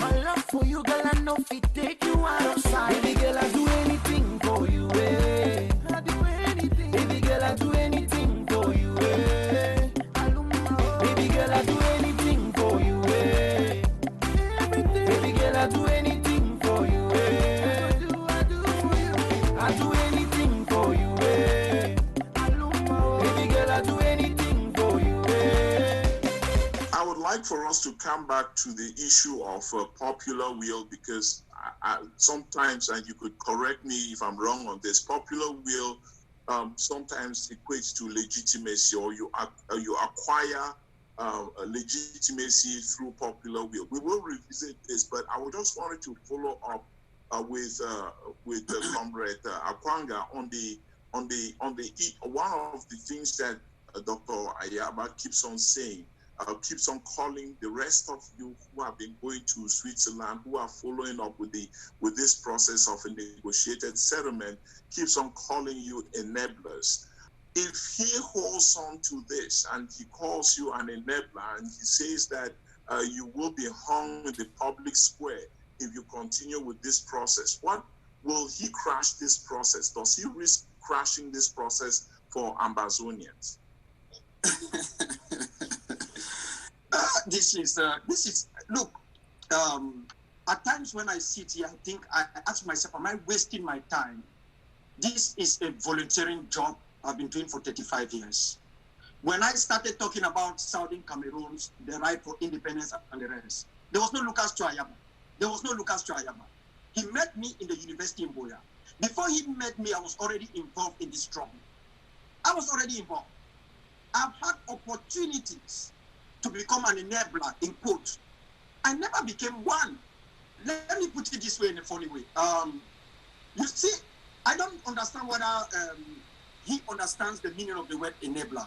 My love for you, girl, I know if it take you out of sight. Baby girl, I do anything for you, eh. I do anything. Baby girl, I do anything for you, eh. Baby girl, I do anything for you, eh. Everything. Baby girl, I do anything for you, eh. I do anything for you, eh. Baby girl, I do anything for you, eh. I would like for us to come back to the issue of popular will, because I sometimes, and you could correct me if I'm wrong on this, popular will sometimes equates to legitimacy, or you acquire legitimacy through popular will. We will revisit this, but I would just wanted to follow up with Comrade Akwanga on the one of the things that Dr. Ayaba keeps on saying, keeps on calling the rest of you who have been going to Switzerland, who are following up with this process of a negotiated settlement, keeps on calling you enablers. If he holds on to this and he calls you an enabler and he says that you will be hung in the public square if you continue with this process, what will he crash this process? Does he risk crashing this process for Ambazonians? This is look, at times when I sit here, I ask myself, am I wasting my time? This is a volunteering job I've been doing for 35 years. When I started talking about Southern Cameroon's, the right for independence and the rest, there was no Lucas Ayaba. There was no Lucas Ayaba. He met me in the university in Boya. Before he met me, I was already involved in this struggle. I was already involved. I've had opportunities to become an enabler, in quotes. I never became one. Let me put it this way, in a funny way. You see, I don't understand whether he understands the meaning of the word enabler.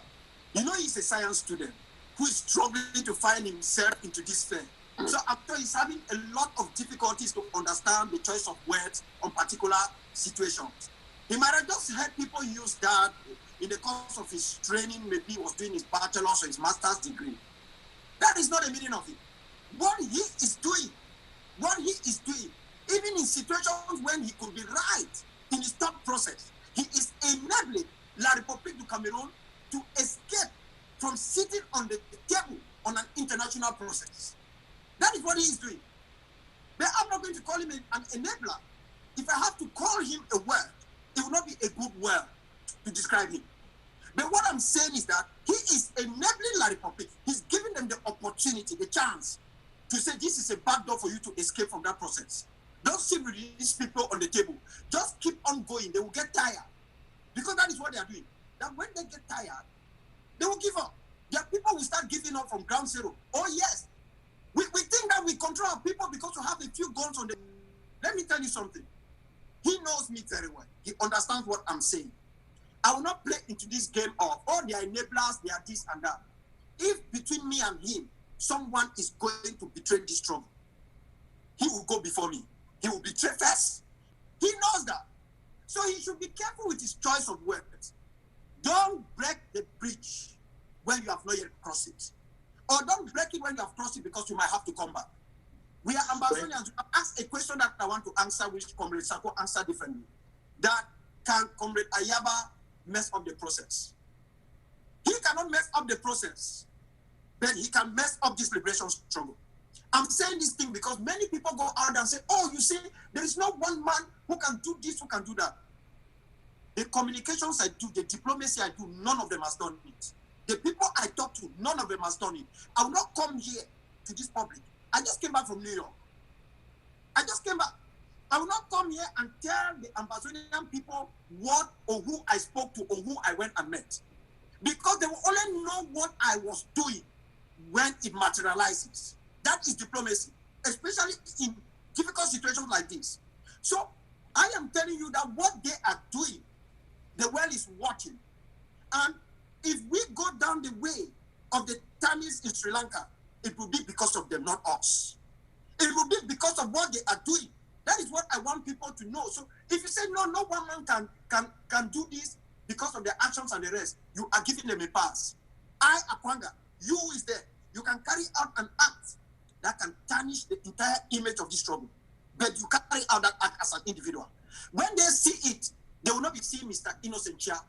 You know, he's a science student who is struggling to find himself into this field. So after he's having a lot of difficulties to understand the choice of words on particular situations. He might have just heard people use that in the course of his training. Maybe he was doing his bachelor's or his master's degree. That is not the meaning of it. What he is doing, even in situations when he could be right in his thought process, he is enabling La République du Cameroon to escape from sitting on the table on an international process. That is what he is doing. But I'm not going to call him an enabler. If I have to call him a word, it will not be a good word to describe him. But what I'm saying is that he is enabling La République. He's giving them the opportunity, the chance to say this is a backdoor for you to escape from that process. Don't sit with these people on the table. Just keep on going. They will get tired. Because that is what they are doing. That when they get tired, they will give up. Their people will start giving up from ground zero. Oh yes. We think that we control our people because we have a few guns on the... Let me tell you something. He knows me very well. He understands what I'm saying. I will not play into this game of, oh, they are enablers, they are this and that. If between me and him, someone is going to betray this struggle, he will go before me. He will betray first. He knows that. So he should be careful with his choice of words. Don't break the bridge when you have not yet crossed it. Or don't break it when you have crossed it because you might have to come back. We are Ambazonians. I've asked a question that I want to answer, which Comrade Sako answered differently. That can Comrade Ayaba mess up the process? He cannot mess up the process, but he can mess up this liberation struggle. I'm saying this thing because many people go out and say, oh, you see, there is not one man who can do this, who can do that. The communications I do, the diplomacy I do, none of them has done it. The people I talk to, none of them has done it. I will not come here to this public. I just came back from New York. I just came back. I will not come here and tell the Ambazonian people what or who I spoke to or who I went and met. Because they will only know what I was doing when it materializes. That is diplomacy, especially in difficult situations like this. So I am telling you that what they are doing, the world is watching. And if we go down the way of the Tamils in Sri Lanka, it will be because of them, not us. It will be because of what they are doing. That is what I want people to know. So if you say, no, no one man can do this because of their actions and the rest, you are giving them a pass. I, Akwanga, you who is there, you can carry out an act that can tarnish the entire image of this struggle. But you carry out that act as an individual. When they see it, they will not be seeing Mr. Innocent Chia.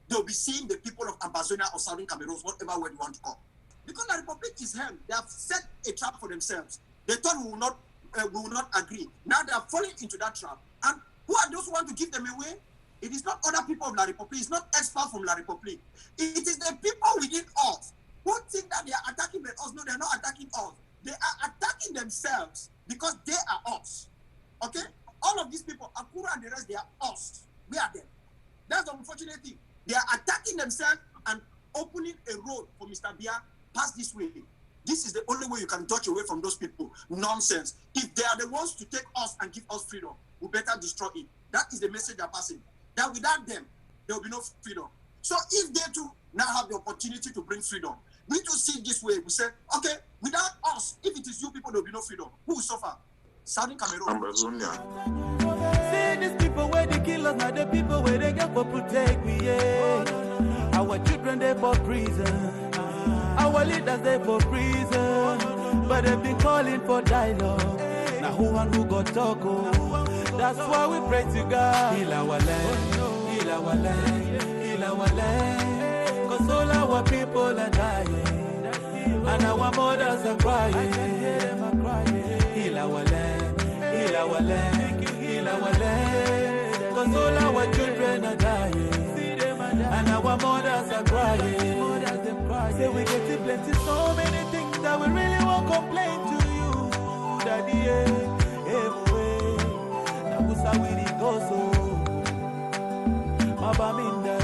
They will be seeing the people of Ambazonia or Southern Cameroon, whatever word you want to call. Because the Republic is held, they have set a trap for themselves. They thought we will not agree. Now they are falling into that trap. And who are those who want to give them away? It is not other people of La Republic. It's not experts from La Republic. It is the people within us who think that they are attacking us. No, they are not attacking us. They are attacking themselves because they are us. Okay? All of these people, Akura and the rest, they are us. We are them. That's the unfortunate thing. They are attacking themselves and opening a road for Mr. Bia pass this way. This is the only way you can dodge away from those people. Nonsense. If they are the ones to take us and give us freedom, we better destroy it. That is the message they're passing. That without them, there will be no freedom. So if they too now have the opportunity to bring freedom, we too see it this way. We say, okay, without us, if it is you people, there will be no freedom. Who will suffer? Southern Cameroon. Ambazonia. See these people where they kill us, not the people where they get for protect me, yeah. Our children, they for prison. Our leaders, they for prison. But they've been calling for dialogue. Now who and who got talk, oh. That's why we pray to God. Heal our land, heal our land, heal our land. Cause all our people are dying. And our mothers are crying. Heal our land, heal our land, heal our land. Cause all our children are dying. And our mothers are crying. Say we get plenty, so many things that we really won't complain to you, Daddy. Now who's how we go so? Mabaminda,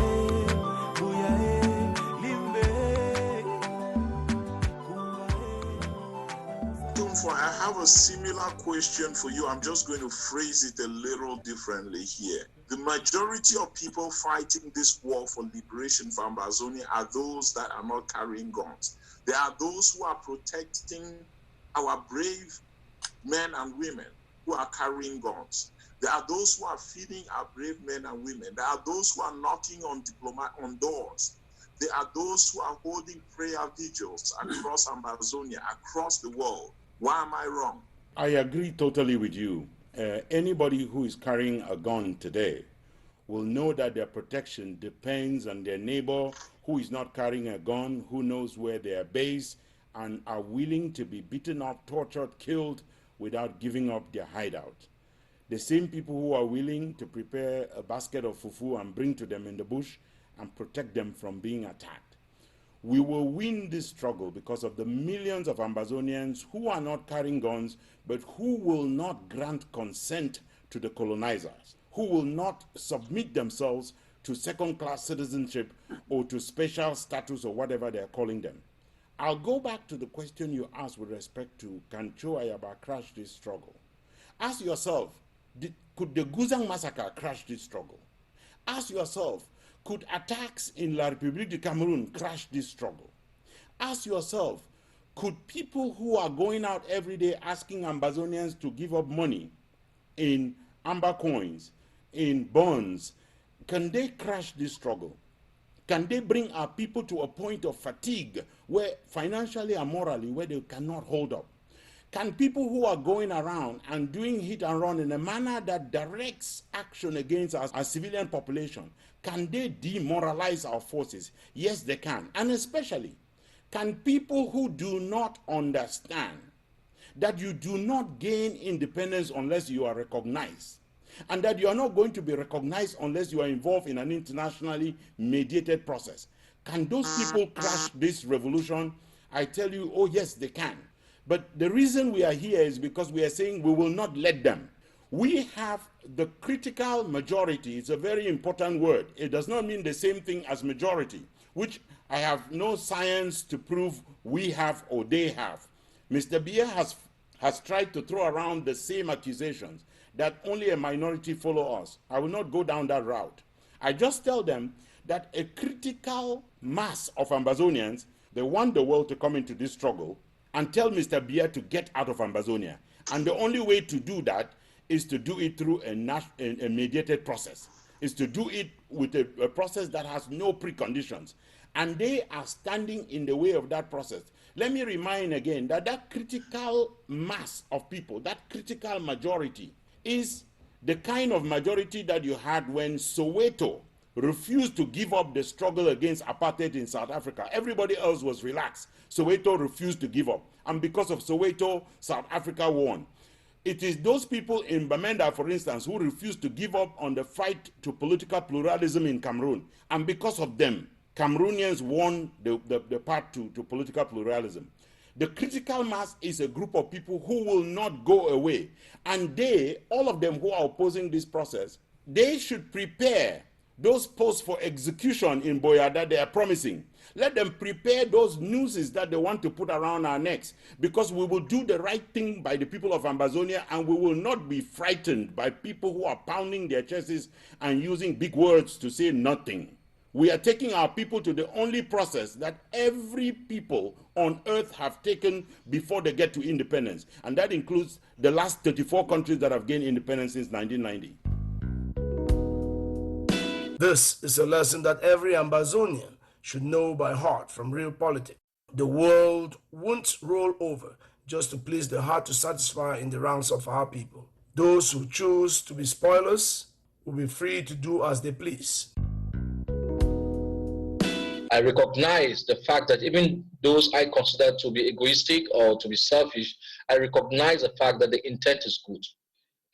Ntumfoyn, I have a similar question for you. I'm just going to phrase it a little differently here. The majority of people fighting this war for liberation for Ambazonia are those that are not carrying guns. They are those who are protecting our brave men and women who are carrying guns. There are those who are feeding our brave men and women. There are those who are knocking on doors. There are those who are holding prayer vigils across Ambazonia, across the world. Why am I wrong? I agree totally with you. Anybody who is carrying a gun today will know that their protection depends on their neighbor who is not carrying a gun, who knows where they are based, and are willing to be beaten up, tortured, killed without giving up their hideout. The same people who are willing to prepare a basket of fufu and bring to them in the bush and protect them from being attacked. We will win this struggle because of the millions of Ambazonians who are not carrying guns, but who will not grant consent to the colonizers, who will not submit themselves to second-class citizenship or to special status or whatever they're calling them. I'll go back to the question you asked with respect to can Cho Ayaba crash this struggle? Ask yourself, could the Guzang massacre crash this struggle? Ask yourself, could attacks in La République du Cameroon crash this struggle? Ask yourself, could people who are going out every day asking Ambazonians to give up money in amber coins, in bonds, can they crash this struggle? Can they bring our people to a point of fatigue where financially and morally where they cannot hold up? Can people who are going around and doing hit and run in a manner that directs action against our civilian population, can they demoralize our forces? Yes, they can. And especially, can people who do not understand that you do not gain independence unless you are recognized, and that you are not going to be recognized unless you are involved in an internationally mediated process, can those people crash this revolution? I tell you, oh yes, they can. But the reason we are here is because we are saying we will not let them. We have the critical majority. It's a very important word. It does not mean the same thing as majority, which I have no science to prove we have or they have. Mr. Biya has tried to throw around the same accusations that only a minority follow us. I will not go down that route. I just tell them that a critical mass of Ambazonians, they want the world to come into this struggle and tell Mr. Biya to get out of Ambazonia. And the only way to do that is to do it through a mediated process, is to do it with a process that has no preconditions. And they are standing in the way of that process. Let me remind again that that critical mass of people, that critical majority, is the kind of majority that you had when Soweto refused to give up the struggle against apartheid in South Africa. Everybody else was relaxed. Soweto refused to give up. And because of Soweto, South Africa won. It is those people in Bamenda, for instance, who refused to give up on the fight to political pluralism in Cameroon. And because of them, Cameroonians won the path to political pluralism. The critical mass is a group of people who will not go away. And they, all of them who are opposing this process, they should prepare those posts for execution in Boya that they are promising. Let them prepare those nooses that they want to put around our necks, because we will do the right thing by the people of Ambazonia, and we will not be frightened by people who are pounding their chests and using big words to say nothing. We are taking our people to the only process that every people on earth have taken before they get to independence, and that includes the last 34 countries that have gained independence since 1990. This is a lesson that every Ambazonian should know by heart from real politics. The world won't roll over just to please the heart to satisfy in the ranks of our people. Those who choose to be spoilers will be free to do as they please. I recognize the fact that even those I consider to be egoistic or to be selfish, I recognize the fact that the intent is good.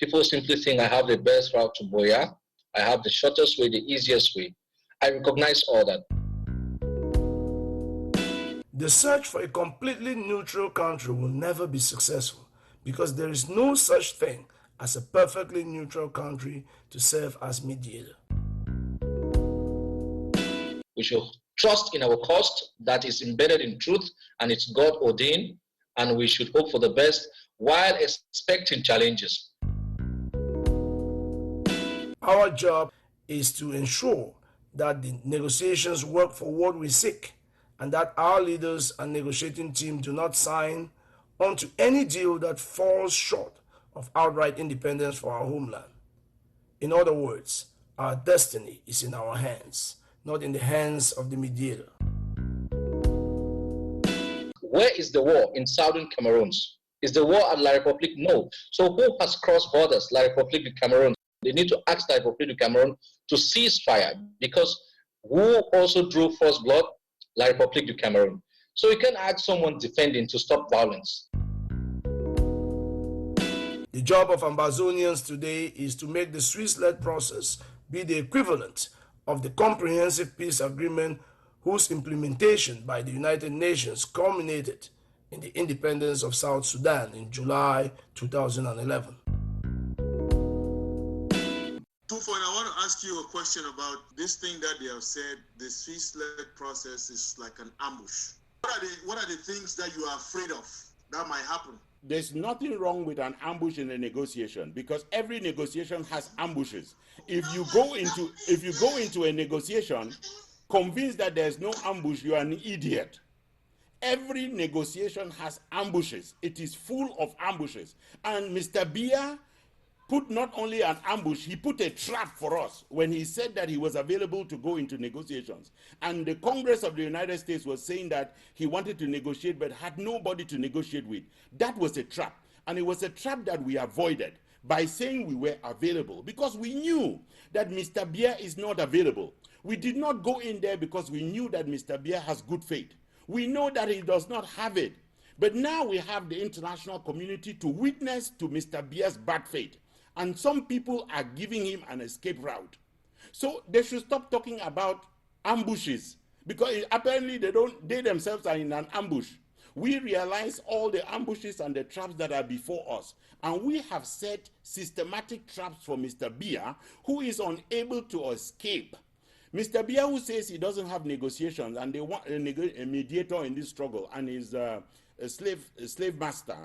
People simply think I have the best route to Boya, I have the shortest way, the easiest way. I recognize all that. The search for a completely neutral country will never be successful, because there is no such thing as a perfectly neutral country to serve as mediator. We should trust in our cause that is embedded in truth and it's God ordained, and we should hope for the best while expecting challenges. Our job is to ensure that the negotiations work for what we seek, and that our leaders and negotiating team do not sign onto any deal that falls short of outright independence for our homeland. In other words, our destiny is in our hands, not in the hands of the mediator. Where is the war in Southern Cameroon? Is the war at La République? No. So who has crossed borders? La République du Cameroon. They need to ask La République du Cameroon to cease fire, because who also drew first blood? La République du Cameroon. So you can ask someone defending to stop violence. The job of Ambazonians today is to make the Swiss-led process be the equivalent of the comprehensive peace agreement whose implementation by the United Nations culminated in the independence of South Sudan in July 2011. Ntumfoyn, I want to ask you a question about this thing that they have said, the Swiss-led process is like an ambush. What are the things that you are afraid of that might happen? There's nothing wrong with an ambush in a negotiation, because every negotiation has ambushes. If you go into a negotiation convinced that there's no ambush, you are an idiot. Every negotiation has ambushes. It is full of ambushes. And Mr. Biya put not only an ambush, he put a trap for us when he said that he was available to go into negotiations. And the Congress of the United States was saying that he wanted to negotiate but had nobody to negotiate with. That was a trap. And it was a trap that we avoided by saying we were available, because we knew that Mr. Biya is not available. We did not go in there because we knew that Mr. Biya has good faith. We know that he does not have it. But now we have the international community to witness to Mr. Biya's bad faith. And some people are giving him an escape route. So they should stop talking about ambushes, because apparently they themselves are in an ambush. We realize all the ambushes and the traps that are before us, and we have set systematic traps for Mr. Biya, who is unable to escape. Mr. Biya, who says he doesn't have negotiations and they want a mediator in this struggle, and his a slave master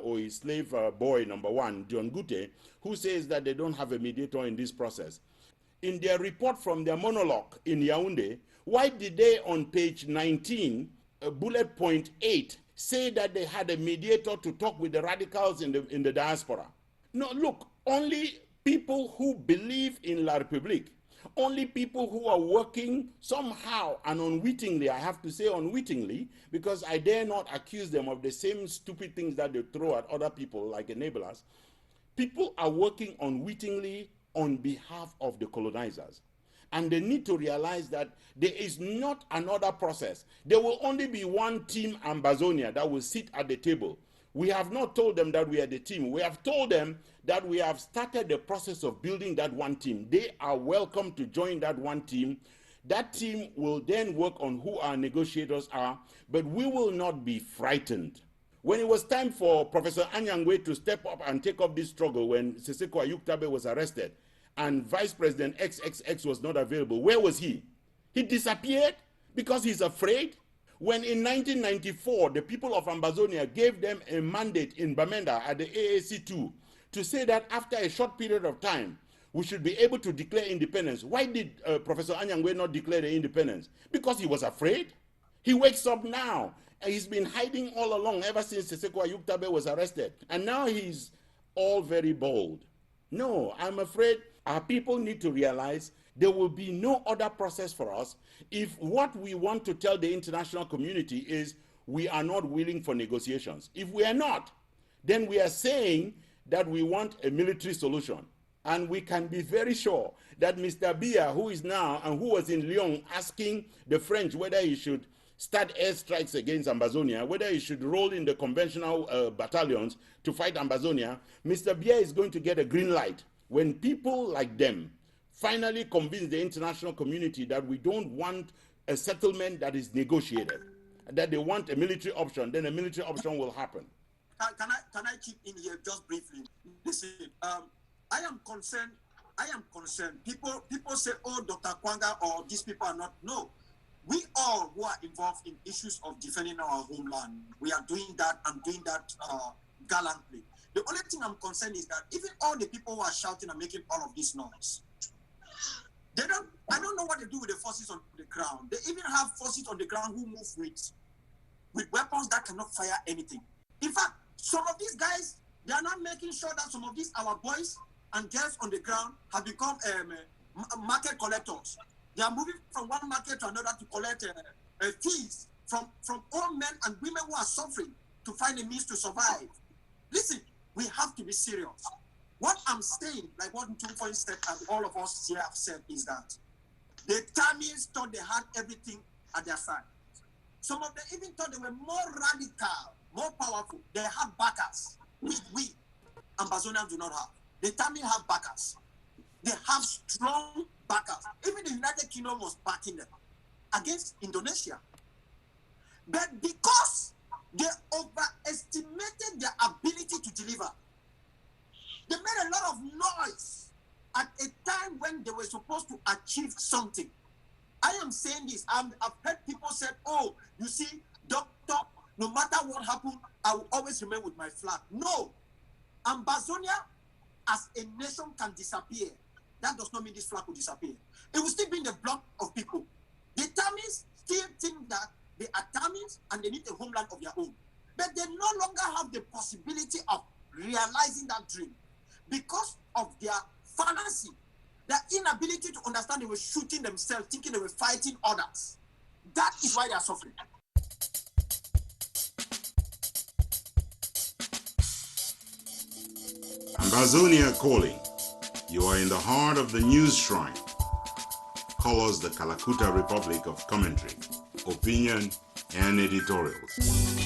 or his slave boy number one, John Gute, who says that they don't have a mediator in this process. In their report from their monologue in Yaoundé, why did they on page 19, bullet point 8, say that they had a mediator to talk with the radicals in the diaspora? No, look, only people who believe in La République, only people who are working somehow and unwittingly, I have to say unwittingly, because I dare not accuse them of the same stupid things that they throw at other people like enablers. People are working unwittingly on behalf of the colonizers. And they need to realize that there is not another process. There will only be one team Ambazonia that will sit at the table. We have not told them that we are the team. We have told them that we have started the process of building that one team. They are welcome to join that one team. That team will then work on who our negotiators are, but we will not be frightened. When it was time for Professor Anyangwe to step up and take up this struggle when Seseko Ayuktabe was arrested and Vice President XXX was not available, where was he? He disappeared because he's afraid. When in 1994, the people of Ambazonia gave them a mandate in Bamenda at the AAC2 to say that after a short period of time, we should be able to declare independence. Why did Professor Anyangwe not declare the independence? Because he was afraid. He wakes up now. And he's been hiding all along ever since Seseko Ayuktabe was arrested. And now he's all very bold. No, I'm afraid our people need to realize there will be no other process for us if what we want to tell the international community is we are not willing for negotiations. If we are not, then we are saying that we want a military solution. And we can be very sure that Mr. Biya, who is now and who was in Lyon asking the French whether he should start airstrikes against Ambazonia, whether he should roll in the conventional battalions to fight Ambazonia, Mr. Biya is going to get a green light when people like them finally convince the international community that we don't want a settlement that is negotiated, that they want a military option. Then a military option will happen. Can I chip in here just briefly? Listen, I am concerned. People say, oh, Dr. Kwanga or these people are not. No. We all who are involved in issues of defending our homeland, we are doing that and doing that gallantly. The only thing I'm concerned is that even all the people who are shouting and making all of this noise, I don't know what they do with the forces on the ground. They even have forces on the ground who move with weapons that cannot fire anything. In fact, some of these guys, they are not making sure that some of these, our boys and girls on the ground have become market collectors. They are moving from one market to another to collect fees from all men and women who are suffering to find a means to survive. Listen, we have to be serious. What I'm saying, like what Ntumfoyn said and all of us here have said, is that the Tamils thought they had everything at their side. Some of them even thought they were more radical, more powerful. They had backers, which we, Ambazonians, do not have. The Tamils have backers. They have strong backers. Even the United Kingdom was backing them against Indonesia. But because they overestimated their ability to deliver, they made a lot of noise at a time when they were supposed to achieve something. I am saying this. I've heard people say, oh, you see, doctor, no matter what happened, I will always remain with my flag. No. Ambazonia as a nation can disappear. That does not mean this flag will disappear. It will still be in the block of people. The Tamils still think that they are Tamils and they need a homeland of their own. But they no longer have the possibility of realizing that dream because of their fallacy, their inability to understand they were shooting themselves, thinking they were fighting others. That is why they are suffering. Ambazonia Calling. You are in the heart of the news shrine. Call us the Kalakuta Republic of commentary, opinion, and editorials.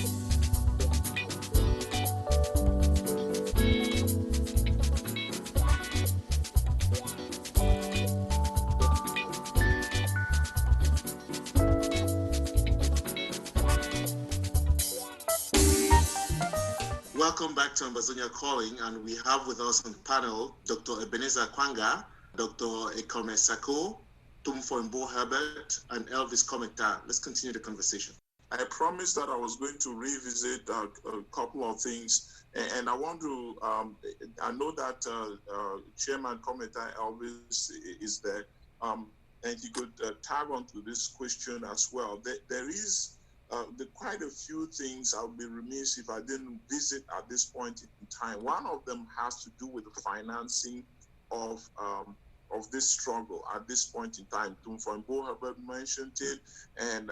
Welcome back to Ambazonia Calling, and we have with us on the panel Dr. Ebenezer Kwanga, Dr. Ekome Sako, Ntumfoyn Herbert, and Elvis Kometa. Let's continue the conversation. I promised that I was going to revisit a couple of things, and I want to, I know that Chairman Kometa Elvis is there, and he could tag on to this question as well. There is quite a few things. I would be remiss if I didn't visit at this point in time. One of them has to do with the financing of this struggle at this point in time. Ntumfoyn Herbert mentioned it, and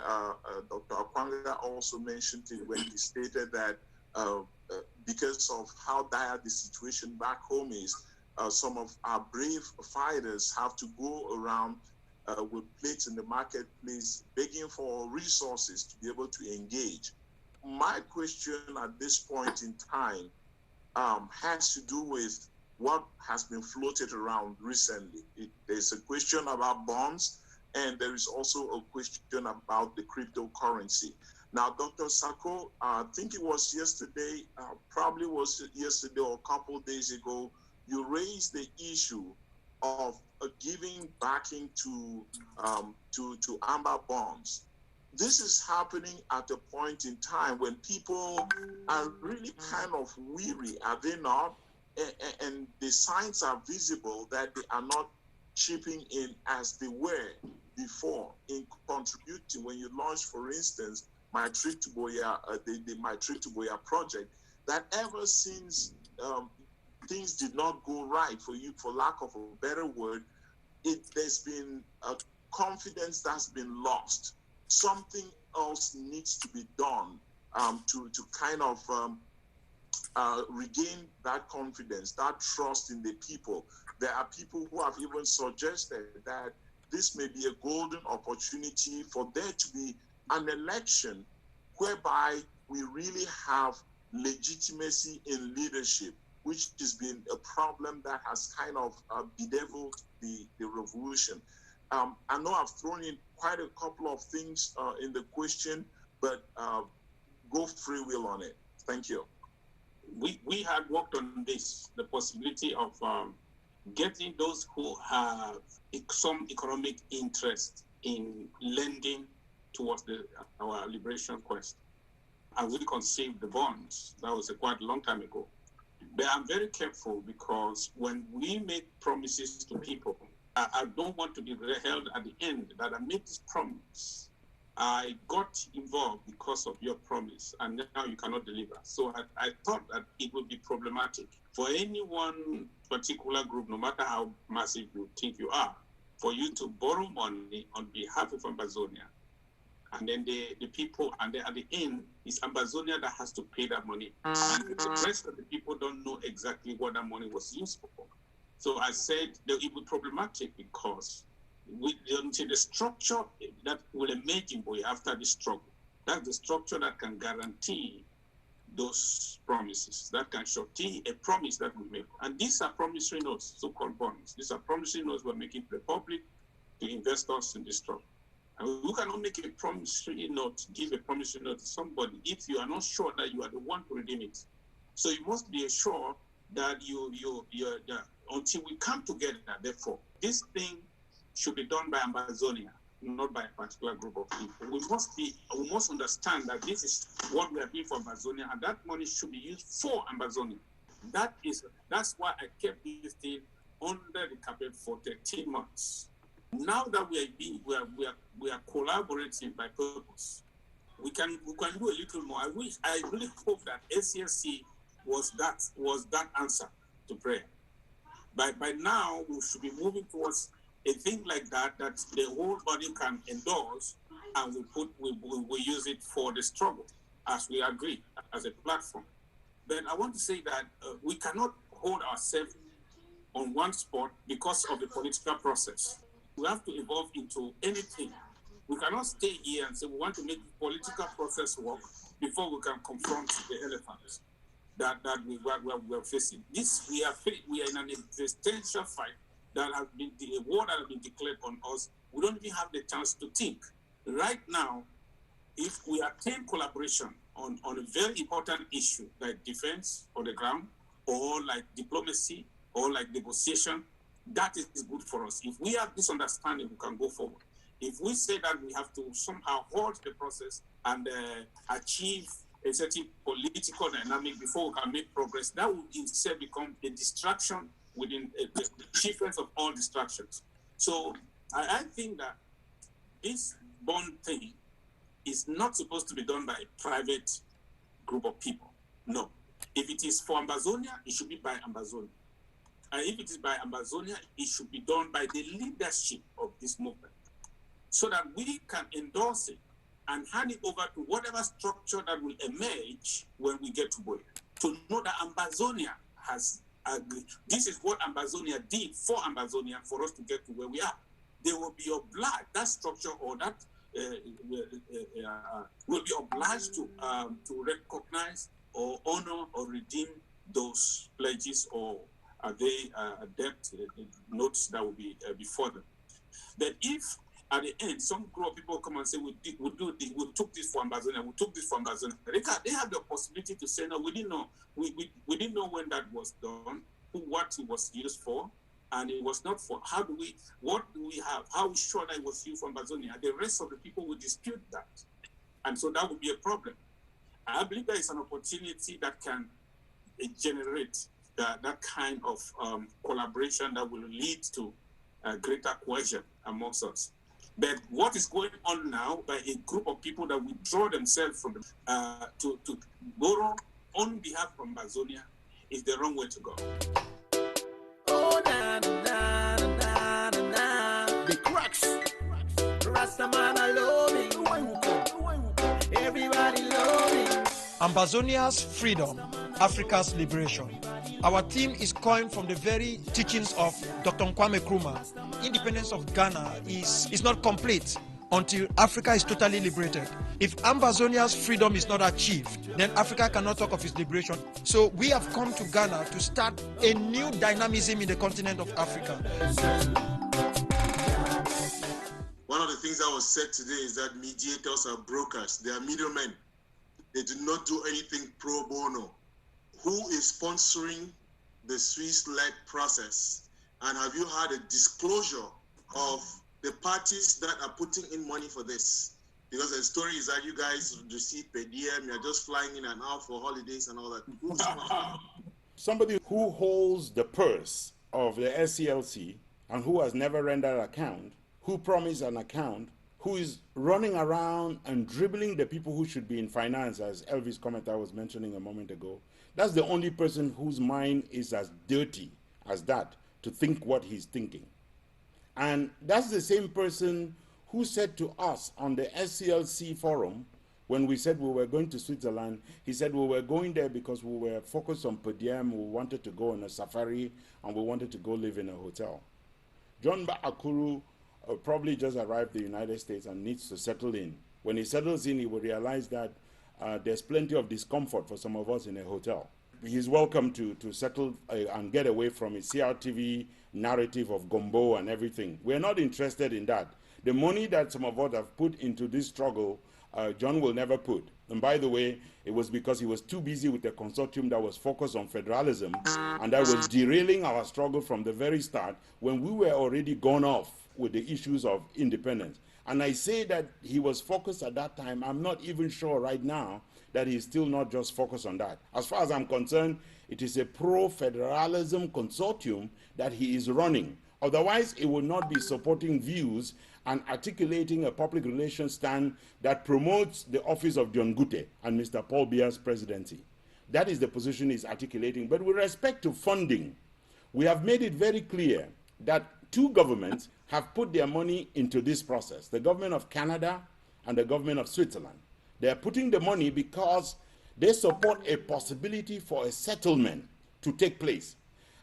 Dr. Akwanga also mentioned it when he stated that because of how dire the situation back home is, some of our brave fighters have to go around with plates in the marketplace begging for resources to be able to engage. My question at this point in time has to do with what has been floated around recently. There's a question about bonds, and there is also a question about the cryptocurrency. Now, Dr. Sako, I think it was yesterday, probably was yesterday or a couple of days ago, you raised the issue of giving backing to AMBA bonds. This is happening at a point in time when people are really kind of weary, are they not? And the signs are visible that they are not chipping in as they were before in contributing. When you launch, for instance, My Trip to BOYO, the My Trip to BOYO project, that ever since things did not go right for you, for lack of a better word, there's been a confidence that's been lost. Something else needs to be done to kind of regain that confidence, that trust in the people. There are people who have even suggested that this may be a golden opportunity for there to be an election whereby we really have legitimacy in leadership, which has been a problem that has kind of bedeviled the revolution. I know I've thrown in quite a couple of things in the question, but go free will on it. Thank you. We had worked on this, the possibility of getting those who have some economic interest in lending towards our liberation quest. And we conceived the bonds. That was quite a long time ago. But I'm very careful because when we make promises to people, I don't want to be held at the end that I made this promise. I got involved because of your promise, and now you cannot deliver. So I thought that it would be problematic for any one particular group, no matter how massive you think you are, for you to borrow money on behalf of Ambazonia. And then the people, and then at the end, it's Ambazonia that has to pay that money. And the rest of the people don't know exactly what that money was used for. So I said that it would be problematic because until the structure that will emerge in BOYO after the struggle, that's the structure that can guarantee those promises, that can surety a promise that we make. And these are promissory notes, so-called bonds. These are promissory notes we're making to the public, to investors in this struggle. And we cannot make a promissory note, give a promissory note to somebody if you are not sure that you are the one to redeem it. So you must be assured that until we come together, therefore, this thing should be done by Ambazonia, not by a particular group of people. We must understand that this is what we are doing for Ambazonia, and that money should be used for Ambazonia. That's why I kept this thing under the carpet for 13 months. Now that we are collaborating by purpose, we can do a little more. I really hope that SCLC was that answer to prayer. By now we should be moving towards a thing like that the whole body can endorse, and we use it for the struggle as we agree as a platform. But I want to say that we cannot hold ourselves on one spot because of the political process. We have to evolve into anything. We cannot stay here and say we want to make the political process work before we can confront the elephants that we are facing. We are in an existential fight that has been a war that has been declared on us. We don't even have the chance to think. Right now, if we attain collaboration on a very important issue like defense on the ground, or like diplomacy, or like negotiation, that is good for us. If we have this understanding, we can go forward. If we say that we have to somehow halt the process and achieve a certain political dynamic before we can make progress, that would instead become a distraction within the chiefest of all distractions. So I think that this bond thing is not supposed to be done by a private group of people. No. If it is for Ambazonia, it should be by Ambazonia. And if it is by Ambazonia, it should be done by the leadership of this movement, so that we can endorse it and hand it over to whatever structure that will emerge when we get to BOYO. To know that Ambazonia has agreed. This is what Ambazonia did for Ambazonia for us to get to where we are. They will be obliged, that structure or that will be obliged to recognize or honor or redeem those pledges or they debt notes that will be before them. But if at the end some group of people come and say we took this for Ambazonia, we took this for Ambazonia, they have the possibility to say no, we didn't know. We didn't know when that was done, what it was used for, and it was not for. What do we have? How are we sure that it was used for Ambazonia? The rest of the people will dispute that, and so that would be a problem. I believe there is an opportunity that can generate that kind of collaboration that will lead to greater cohesion amongst us. But what is going on now by a group of people that withdraw themselves from to borrow on behalf of Ambazonia is the wrong way to go. Oh, na, na, na, na, na, na. The cracks. Rastaman, I love it. Everybody love it. Ambazonia's freedom, Africa's liberation. Our theme is coined from the very teachings of Dr. Kwame Nkrumah. Independence of Ghana is not complete until Africa is totally liberated. If Ambazonia's freedom is not achieved, then Africa cannot talk of its liberation. So we have come to Ghana to start a new dynamism in the continent of Africa. One of the things that was said today is that mediators are brokers. They are middlemen. They do not do anything pro bono. Who is sponsoring the Swiss-led process? And have you had a disclosure of the parties that are putting in money for this? Because the story is that you guys receive per diem, you're just flying in and out for holidays and all that. Who's Somebody who holds the purse of the SCLC and who has never rendered account, who promised an account, who is running around and dribbling the people who should be in finance, as Elvis' commentator was mentioning a moment ago. That's the only person whose mind is as dirty as that to think what he's thinking. And that's the same person who said to us on the SCLC forum, when we said we were going to Switzerland, he said we were going there because we were focused on per diem, we wanted to go on a safari, and we wanted to go live in a hotel. John Akuru probably just arrived in the United States and needs to settle in. When he settles in, he will realize that there's plenty of discomfort for some of us in a hotel. He's welcome to settle and get away from his CRTV narrative of gumbo and everything. We're not interested in that. The money that some of us have put into this struggle, John will never put. And by the way, it was because he was too busy with the consortium that was focused on federalism, and that was derailing our struggle from the very start when we were already gone off with the issues of independence. And I say that he was focused at that time. I'm not even sure right now that he's still not just focused on that. As far as I'm concerned, it is a pro-federalism consortium that he is running. Otherwise, it will not be supporting views and articulating a public relations stand that promotes the office of John Gute and Mr. Paul Biya's presidency. That is the position he's articulating. But with respect to funding, we have made it very clear that two governments have put their money into this process, the government of Canada and the government of Switzerland. They are putting the money because they support a possibility for a settlement to take place.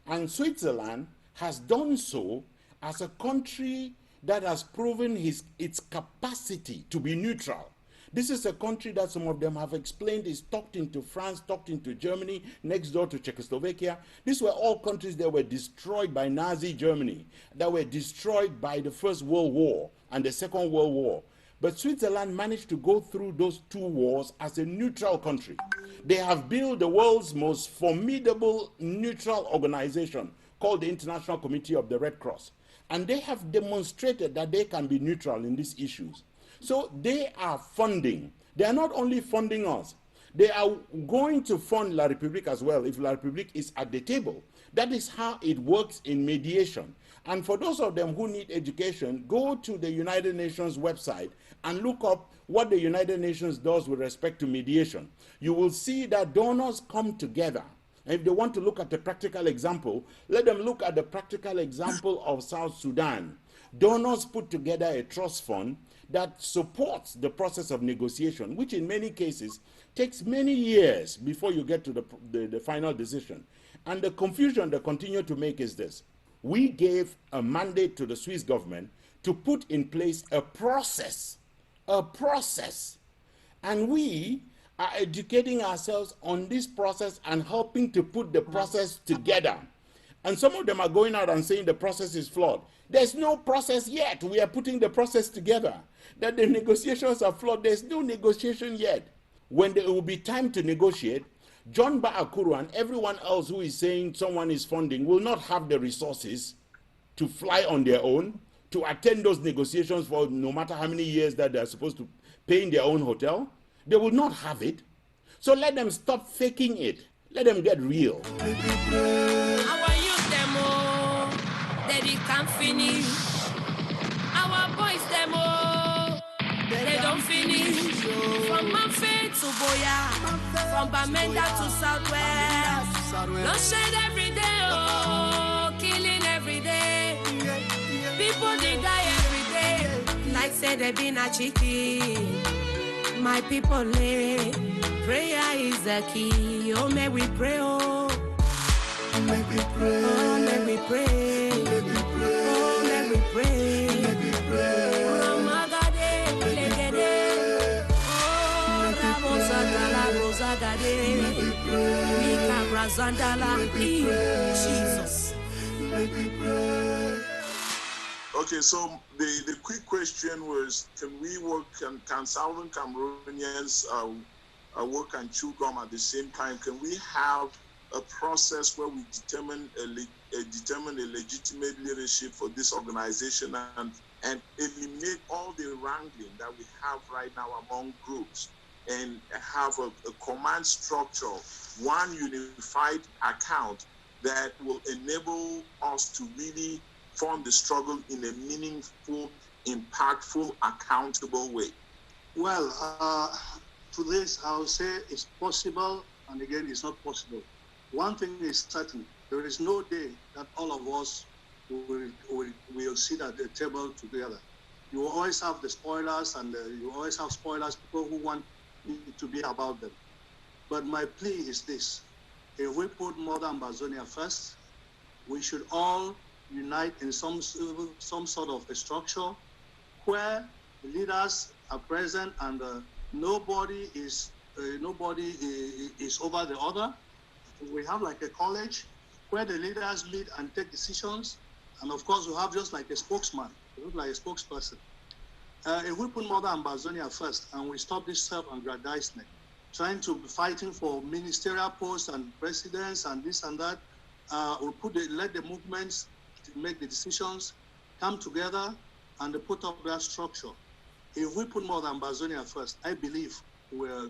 And Switzerland has done so as a country that has proven its capacity to be neutral. This is a country that some of them have explained is tucked into France, tucked into Germany, next door to Czechoslovakia. These were all countries that were destroyed by Nazi Germany, that were destroyed by the First World War and the Second World War. But Switzerland managed to go through those two wars as a neutral country. They have built the world's most formidable neutral organization called the International Committee of the Red Cross. And they have demonstrated that they can be neutral in these issues. So they are funding. They are not only funding us, they are going to fund La République as well if La République is at the table. That is how it works in mediation. And for those of them who need education, go to the United Nations website and look up what the United Nations does with respect to mediation. You will see that donors come together. And if they want to look at a practical example, let them look at the practical example of South Sudan. Donors put together a trust fund that supports the process of negotiation, which in many cases takes many years before you get to the final decision. And the confusion they continue to make is this. We gave a mandate to the Swiss government to put in place a process. And we are educating ourselves on this process and helping to put the process together. And some of them are going out and saying the process is flawed. There's no process yet. We are putting the process together. That the negotiations are flawed. There's no negotiation yet. When there will be time to negotiate, John Baakuru and everyone else who is saying someone is funding will not have the resources to fly on their own, to attend those negotiations for no matter how many years that they're supposed to pay in their own hotel. They will not have it. So let them stop faking it. Let them get real. Our youth demo, they can't finish. Our boys demo, they don't finish. From Manfred to Boya, from Bamenda to Southwest. No shade every day, oh, killing every day. People they die every day. Like say they been a chicken. My people live. Prayer is the key. Oh, may we pray, oh. May we pray. Oh, may we pray. May we pray. Oh, may we pray. May we pray. Ramagade, legede. Oh, Ramosagala, Rosagade. May we pray. Mika Brazandala. Jesus. May we pray. Okay, so the quick question was, can we work, can Southern Cameroonians work and chew gum at the same time? Can we have a process where we determine a legitimate leadership for this organization and eliminate all the wrangling that we have right now among groups and have a command structure, one unified account that will enable us to really form the struggle in a meaningful, impactful, accountable way? Well, to this, I'll say it's possible, and again, it's not possible. One thing is certain, there is no day that all of us will sit at the table together. You will always have the spoilers, and you always have spoilers, people who want it to be about them. But my plea is this: if we put Mother Ambazonia first, we should all unite in some sort of a structure where the leaders are present and nobody is over the other. We have like a college where the leaders lead and take decisions, and of course we have just like a spokesman, like a spokesperson. If we put Mother Ambazonia first and we stop this self-aggrandizement, trying to be fighting for ministerial posts and presidents and this and that, we let the movements to make the decisions, come together and put up that structure. If we put Mother Ambazonia first, I believe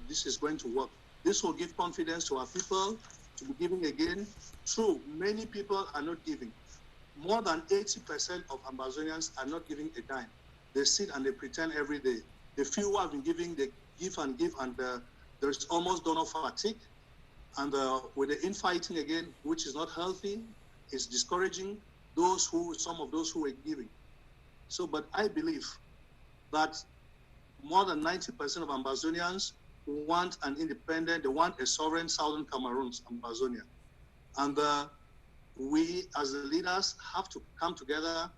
this is going to work. This will give confidence to our people to be giving again. True, many people are not giving. More than 80% of Ambazonians are not giving a dime. They sit and they pretend every day. The few who have been giving, they give, and there's almost donor fatigue. And with the infighting again, which is not healthy, is discouraging some of those who are giving. So, but I believe that more than 90% of Ambazonians want an independent, they want a sovereign Southern Cameroon's Ambazonia. And we as the leaders have to come together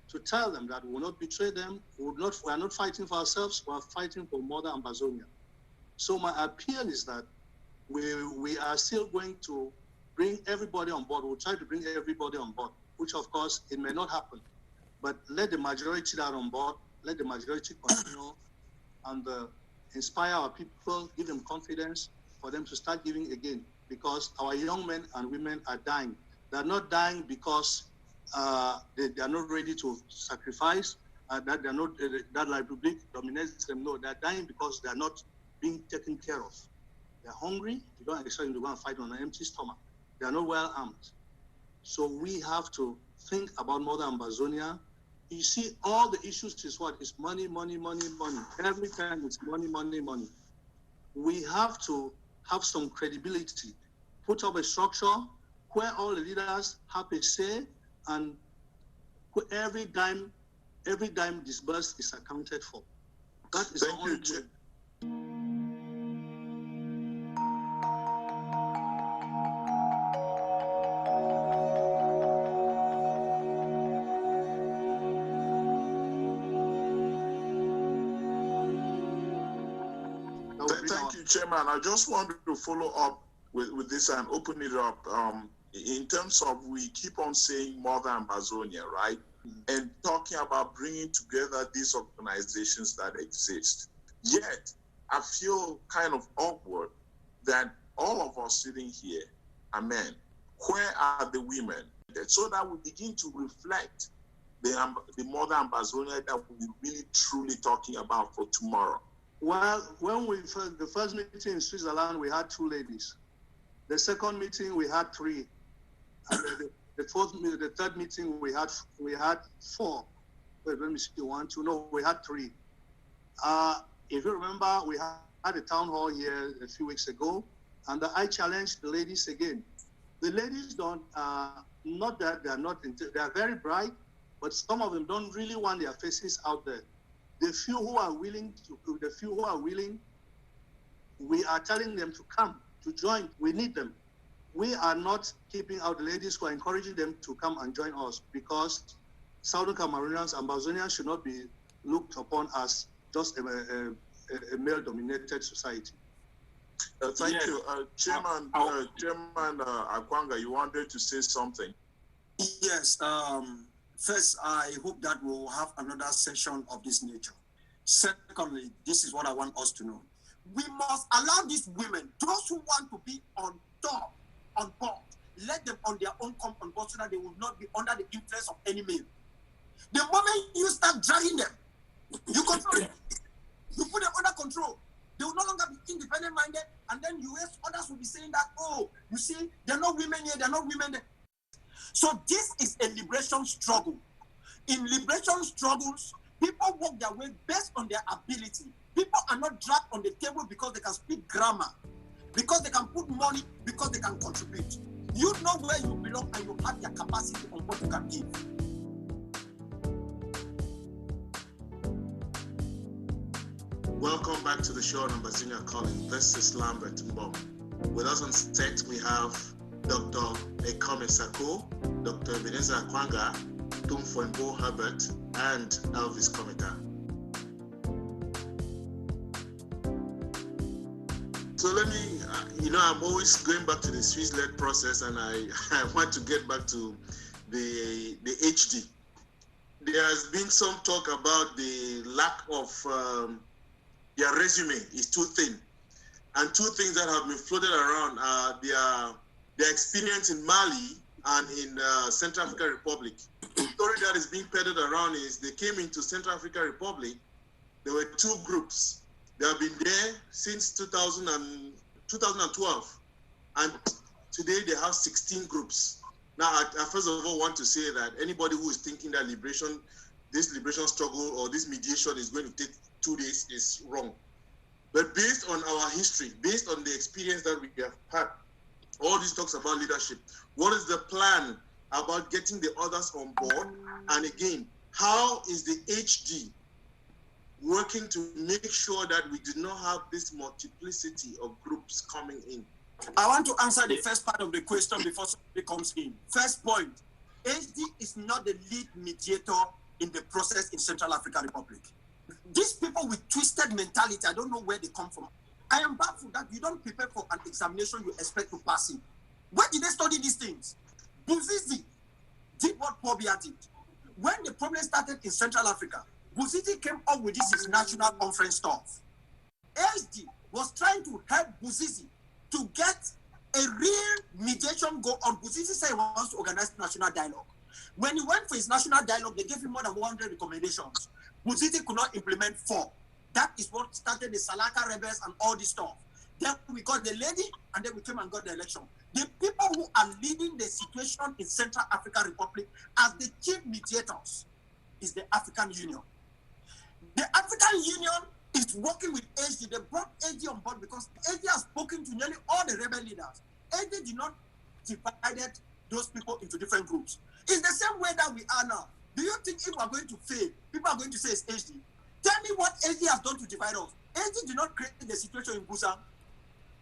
to tell them that we will not betray them, we are not fighting for ourselves, we are fighting for Mother Ambazonia. So my appeal is that we are still going to bring everybody on board. We'll try to bring everybody on board, which of course it may not happen. But let the majority that are on board, let the majority continue and inspire our people, give them confidence for them to start giving again, because our young men and women are dying. They're not dying because they are not ready to sacrifice, that they're not, that La Republique dominates them. No, they're dying because they're not being taken care of. They're hungry. You don't expect them to go and fight on an empty stomach. They are not well armed. So we have to think about Mother Ambazonia. You see, all the issues is what? Is money, money, money, money. Every time it's money, money, money. We have to have some credibility, put up a structure where all the leaders have a say, and every dime disbursed is accounted for. That is the only way. Thank you, Chairman. I just wanted to follow up with this and open it up. In terms of, we keep on saying Mother Ambazonia, right? And talking about bringing together these organizations that exist. Yet, I feel kind of awkward that all of us sitting here are men. Where are the women? So that we begin to reflect the Mother Ambazonia that we're really truly talking about for tomorrow. Well, when the first meeting in Switzerland, we had 2 ladies. The second meeting, we had 3. And the third meeting, we had 4. Wait, let me see, 1, 2. No, we had 3. If you remember, we had a town hall here a few weeks ago, and I challenged the ladies again. The ladies don't, not that they are not, they are very bright, but some of them don't really want their faces out there. The few who are willing, we are telling them to come, to join. We need them. We are not keeping out the ladies, who are encouraging them to come and join us, because Southern Cameroonians, Ambazonians should not be looked upon as just a male-dominated society. Thank you. Chairman Akwanga, you wanted to say something? Yes. First, I hope that we'll have another session of this nature. Secondly, this is what I want us to know. We must allow these women, those who want to be on top, on board, let them on their own come on board so that they will not be under the influence of any male. The moment you start dragging them, you control them. You put them under control. They will no longer be independent-minded, and then others will be saying that, oh, you see, they're not women here, they're not women there. So this is a liberation struggle. In liberation struggles, people work their way based on their ability. People are not dragged on the table because they can speak grammar, because they can put money, because they can contribute. You know where you belong and you have your capacity on what you can give. Welcome back to the show on Ambazonia Calling. This is Lambert Mbom. With us on set, we have Dr. Ekome Sako, Dr. Ebenezer Akwanga, Ntumfoyn Herbert, and Elvis Kometa. So let me, I'm always going back to the Swiss-led process, and I want to get back to the HD. There has been some talk about the lack of their resume is too thin. And 2 things that have been floated around are their experience in Mali and in Central African Republic. The story that is being peddled around is they came into Central African Republic. There were 2 groups. They have been there since 2012. And today they have 16 groups. Now, I first of all want to say that anybody who is thinking that this liberation struggle or this mediation is going to take 2 days is wrong. But based on our history, based on the experience that we have had, all these talks about leadership, what is the plan about getting the others on board? And again, how is the HD working to make sure that we do not have this multiplicity of groups coming in? I want to answer the first part of the question before somebody comes in. First point, HD is not the lead mediator in the process in Central African Republic. These people with twisted mentality, I don't know where they come from. I am baffled that you don't prepare for an examination you expect to pass in. Where did they study these things? Buzizi did what Pobia did. When the problem started in Central Africa, Bouzizi came up with this national conference stuff. HD was trying to help Bouzizi to get a real mediation go on. Bouzizi said he wants to organize national dialogue. When he went for his national dialogue, they gave him more than 100 recommendations. Bouzizi could not implement 4. That is what started the Salaka rebels and all this stuff. Then we got the lady, and then we came and got the election. The people who are leading the situation in Central African Republic as the chief mediators is the African Union. The African Union is working with HD. They brought HD on board because HD has spoken to nearly all the rebel leaders. HD did not divide those people into different groups. It's the same way that we are now. Do you think if we are going to fail, people are going to say it's HD? Tell me what HD has done to divide us. HD did not create the situation in Busan.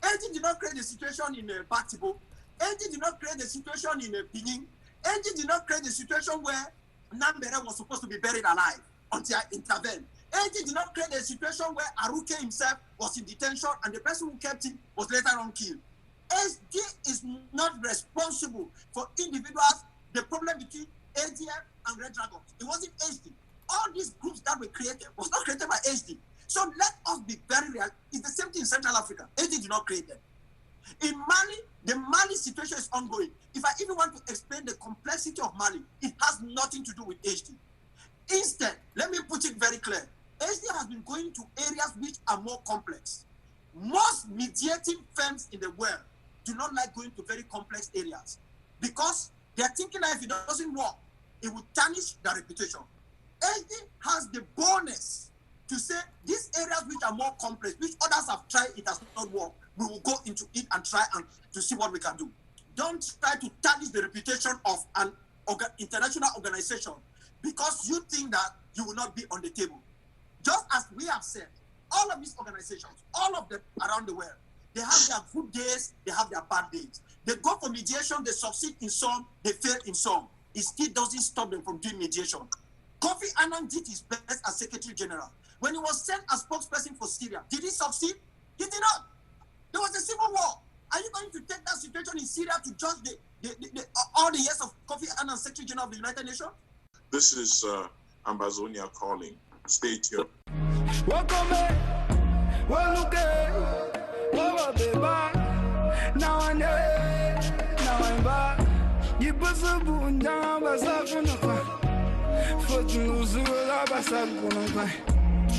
HD did not create the situation in Batibo. HD did not create the situation in Benin. HD did not create the situation where Nambere was supposed to be buried alive until I intervened. HD did not create a situation where Aruke himself was in detention and the person who kept him was later on killed. HD is not responsible for individuals, the problem between ADF and Red Dragons. It wasn't HD. All these groups that were created was not created by HD. So let us be very real. It's the same thing in Central Africa. HD did not create them. In Mali, the Mali situation is ongoing. If I even want to explain the complexity of Mali, it has nothing to do with HD. Instead, let me put it very clear. HD has been going to areas which are more complex. Most mediating firms in the world do not like going to very complex areas because they are thinking that if it doesn't work, it will tarnish their reputation. HD has the bonus to say these areas which are more complex, which others have tried, it has not worked, we will go into it and try and to see what we can do. Don't try to tarnish the reputation of an international organization because you think that you will not be on the table. Just as we have said, all of these organizations, all of them around the world, they have their good days, they have their bad days. They go for mediation, they succeed in some, they fail in some. It still doesn't stop them from doing mediation. Kofi Annan did his best as Secretary General. When he was sent as spokesperson for Syria, did he succeed? He did not. There was a civil war. Are you going to take that situation in Syria to judge all the years of Kofi Annan, Secretary General of the United Nations? This is Ambazonia Calling. Stay tuned. Welcome back. Well, look at what be back. Now I'm there. Now I'm back. You bust a boon down, but I'm gonna for you,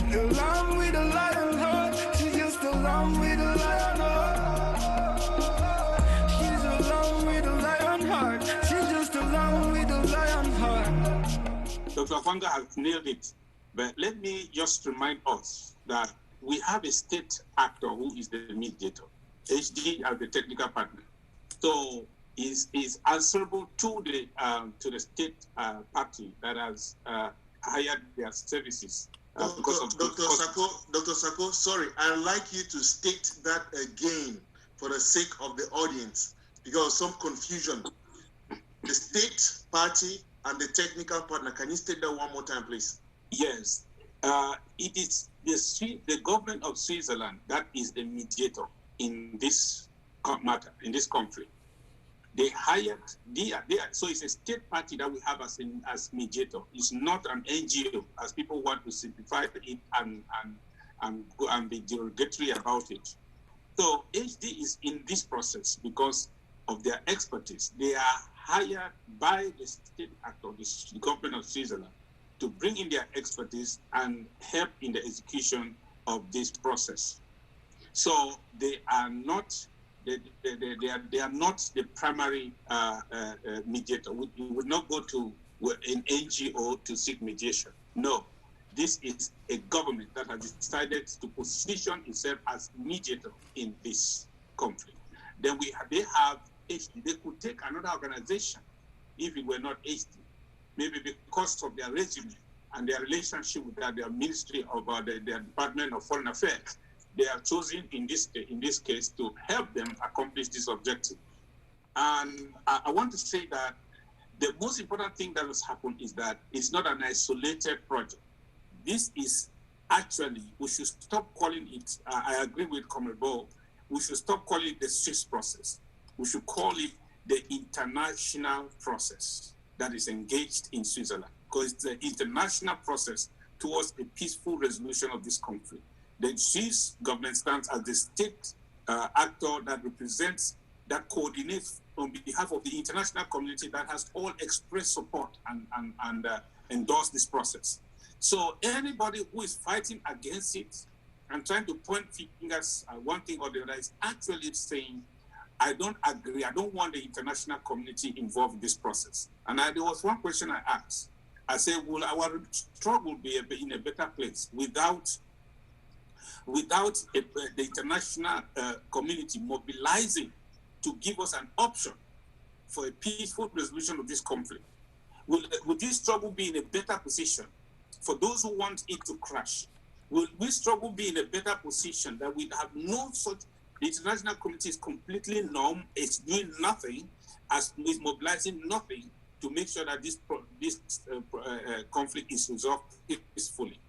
the lamb with a lion heart. She's just a lamb with a lion heart. She's a lamb with a lion heart. She's just a lamb with a lion heart. Dr. Kwanga has nailed it. But let me just remind us that we have a state actor who is the mediator, HD as the technical partner. So is answerable to the state party that has hired their services. Dr. Sako, sorry, I'd like you to state that again for the sake of the audience because some confusion. The state party and the technical partner. Can you state that one more time, please? Yes, it is the government of Switzerland that is the mediator in this matter, in this conflict. They hired, so it's a state party that we have as mediator. It's not an NGO, as people want to simplify it and be derogatory about it. So HD is in this process because of their expertise. They are hired by the state actor, the government of Switzerland, to bring in their expertise and help in the execution of this process. So they are not they are not the primary mediator. We would not go to an NGO to seek mediation. No, this is a government that has decided to position itself as mediator in this conflict. Then they have HD. They could take another organization if it were not HD. Maybe because of their resume and their relationship with their ministry of their Department of Foreign Affairs, they are chosen in this case to help them accomplish this objective. And I want to say that the most important thing that has happened is that it's not an isolated project. This is actually, we should stop calling it, I agree with Comrade, we should stop calling it the Swiss process. We should call it the international process that is engaged in Switzerland, because it's the international process towards a peaceful resolution of this conflict. The Swiss government stands as the state actor that represents, that coordinates on behalf of the international community that has all expressed support and endorsed this process. So anybody who is fighting against it and trying to point fingers at one thing or the other is actually saying, I don't agree. I don't want the international community involved in this process. And there was one question I asked. I said, will our struggle be in a better place without the international community mobilizing to give us an option for a peaceful resolution of this conflict? Will this struggle be in a better position for those who want it to crash? Will this struggle be in a better position that we have no such, the international community is completely numb, it's doing nothing, is mobilizing nothing to make sure that this conflict is resolved peacefully?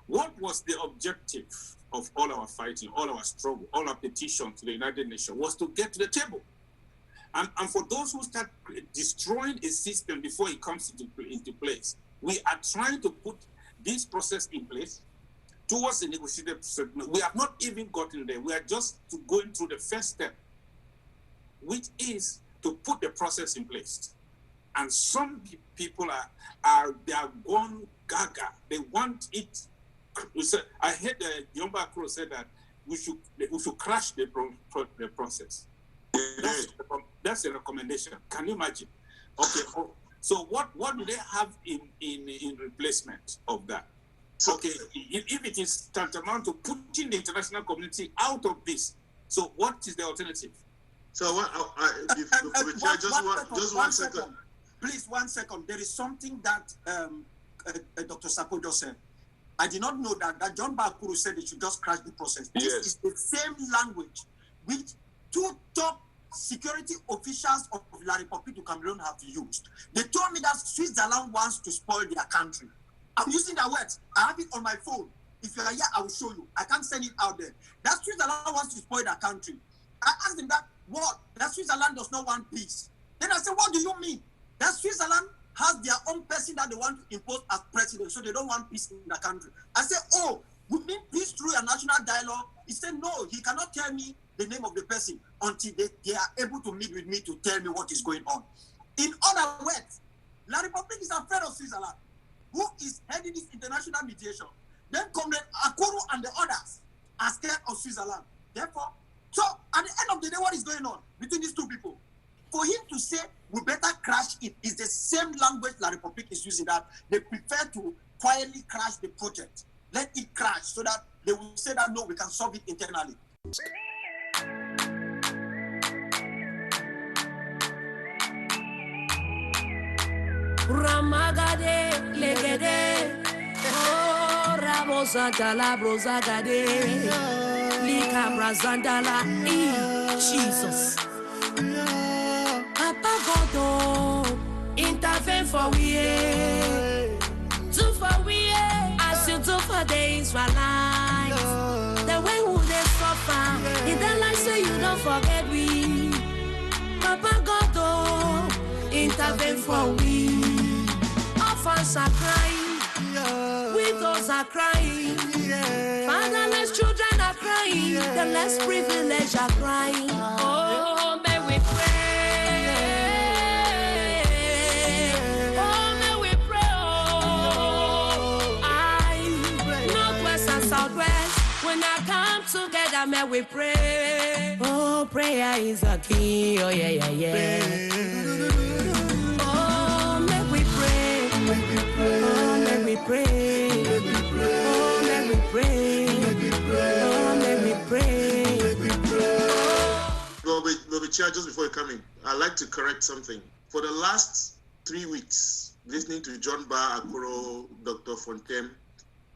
What was the objective of all our fighting, all our struggle, all our petition to the United Nations? Was to get to the table. And for those who start destroying a system before it comes into place, we are trying to put this process in place towards the negotiated settlement. We have not even gotten there. We are just going through the first step, which is to put the process in place. And some people are gone gaga. They want it. I heard Yomba Akuro said that we should crash the process. That's a recommendation. Can you imagine? Okay. So what do they have in replacement of that? Okay, if it is tantamount to putting the international community out of this, so what is the alternative? So just one second. Please, 1 second. There is something that Dr. Sakodo said. I did not know that John Bakuru said they should just crash the process. This is the same language which two top security officials of La République du Cameroon have used. They told me that Switzerland wants to spoil their country. I'm using their words. I have it on my phone. If you are here, I will show you. I can't send it out there. That Switzerland wants to spoil their country. I asked them that, what? That Switzerland does not want peace. Then I said, what do you mean? That Switzerland has their own person that they want to impose as president, so they don't want peace in the country. I said, oh, we mean peace through a national dialogue? He said, no, he cannot tell me the name of the person until they are able to meet with me to tell me what is going on. In other words, La République is afraid of Switzerland, who is heading this international mediation. Then Comrade Akuru and the others are scared of Switzerland. Therefore, so at the end of the day, what is going on between these two people? For him to say, we better crash it, is the same language La République is using, that they prefer to quietly crash the project. Let it crash so that they will say that, no, we can solve it internally. Ramagade, legede, oh, Rabosantala, Brosagade, Lika Brazandala, Jesus. Papa Godo, intervene for we, do for we, as you do for the Israelites. The way who they suffer, in the life say you don't forget we. Papa Godo, intervene for we. Orphans are crying, widows are crying, fatherless children are crying, the less privileged are crying. Oh, may we pray. Oh, may we pray. Oh, Northwest and Southwest, when I come together, may we pray. Oh, prayer is a key. Oh, yeah, yeah, yeah. Oh, let me pray. Oh, let me pray. Oh, let me pray. Well, Chair, just before you come in, I'd like to correct something. For the last 3 weeks, listening to John Ba, Akuro, Dr. Fontaine,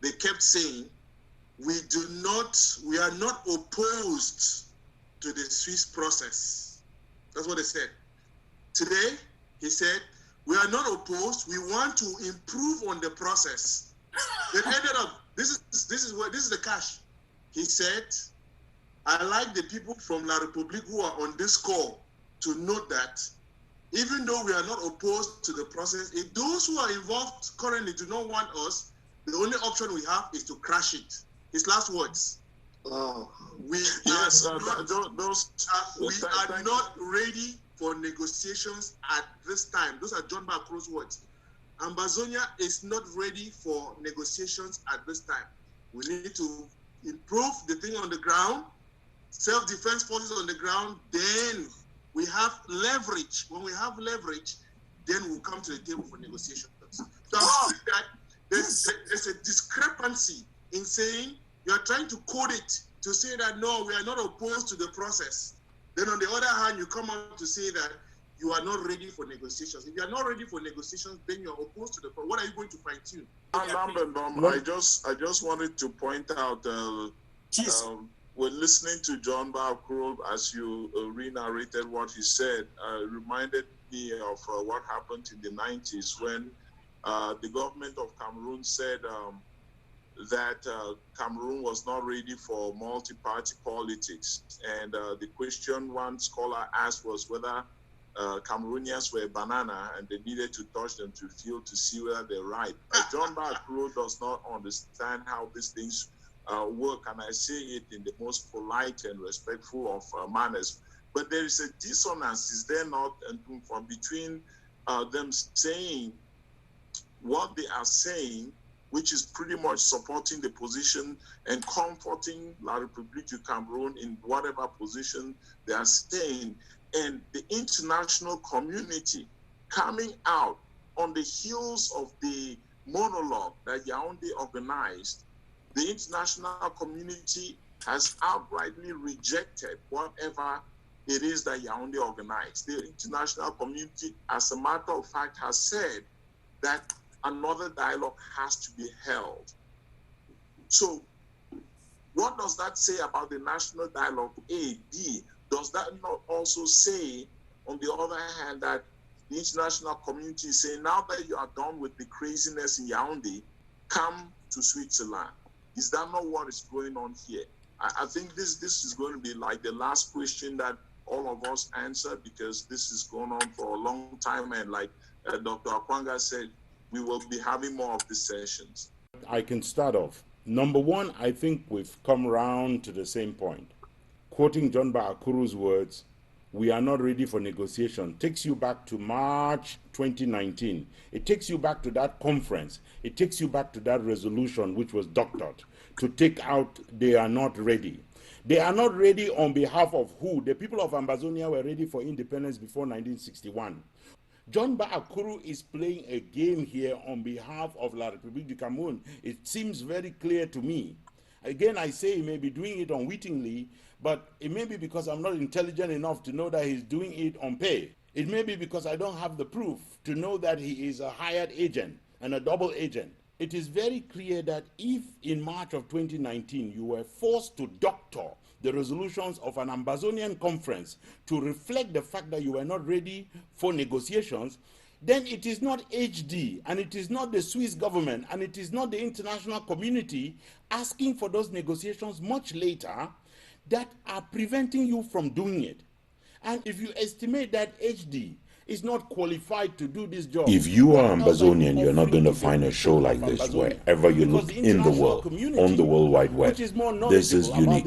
they kept saying, we are not opposed to the Swiss process. That's what they said. Today, he said, we are not opposed. We want to improve on the process. It ended up. This is the cash. He said, I like the people from La République who are on this call to note that even though we are not opposed to the process, if those who are involved currently do not want us, The only option we have is to crash it. His last words. We are not ready for negotiations at this time. Those are John Bakro's words. Ambazonia is not ready for negotiations at this time. We need to improve the thing on the ground, self-defense forces on the ground, then we have leverage. When we have leverage, then we'll come to the table for negotiations. So I'm saying that there's a discrepancy in saying you are trying to code it to say that no, we are not opposed to the process. Then on the other hand, you come out to say that you are not ready for negotiations. If you are not ready for negotiations, then you are opposed to the process. What are you going to fine-tune? I just wanted to point out, we're listening to John Bakro as you re-narrated what he said. Reminded me of what happened in the 90s when the government of Cameroon said that Cameroon was not ready for multi-party politics. And the question one scholar asked was whether Cameroonians were banana and they needed to touch them to feel to see whether they're ripe. John Bakro does not understand how these things work, and I say it in the most polite and respectful of manners. But there is a dissonance, is there not, from between them saying what they are saying, which is pretty much supporting the position and comforting La République du Cameroun in whatever position they are staying, and the international community coming out on the heels of the monologue that Yaoundé organized. The international community has outrightly rejected whatever it is that Yaoundé organized. The international community, as a matter of fact, has said that another dialogue has to be held. So what does that say about the national dialogue? A, B, does that not also say, on the other hand, that the international community is saying, now that you are done with the craziness in Yaoundé, come to Switzerland? Is that not what is going on here? I think this is going to be like the last question that all of us answer, because this is going on for a long time. And like Dr. Akwanga said, we will be having more of these sessions. I can start off. Number one, I think we've come round to the same point. Quoting John Baakuru's words, we are not ready for negotiation, takes you back to March 2019. It takes you back to that conference. It takes you back to that resolution which was doctored to take out they are not ready. They are not ready on behalf of who? The people of Ambazonia were ready for independence before 1961. John Baakuru is playing a game here on behalf of La République du Cameroun. It seems very clear to me. Again, I say he may be doing it unwittingly, but it may be because I'm not intelligent enough to know that he's doing it on pay. It may be because I don't have the proof to know that he is a hired agent and a double agent. It is very clear that if in March of 2019 you were forced to doctor the resolutions of an Ambazonian conference to reflect the fact that you were not ready for negotiations, then it is not HD, and it is not the Swiss government, and it is not the international community asking for those negotiations much later that are preventing you from doing it. And if you estimate that HD is not qualified to do this job. If you are Ambazonian, you're not going to find a show like this wherever you look in the world, on the World Wide Web. This is unique.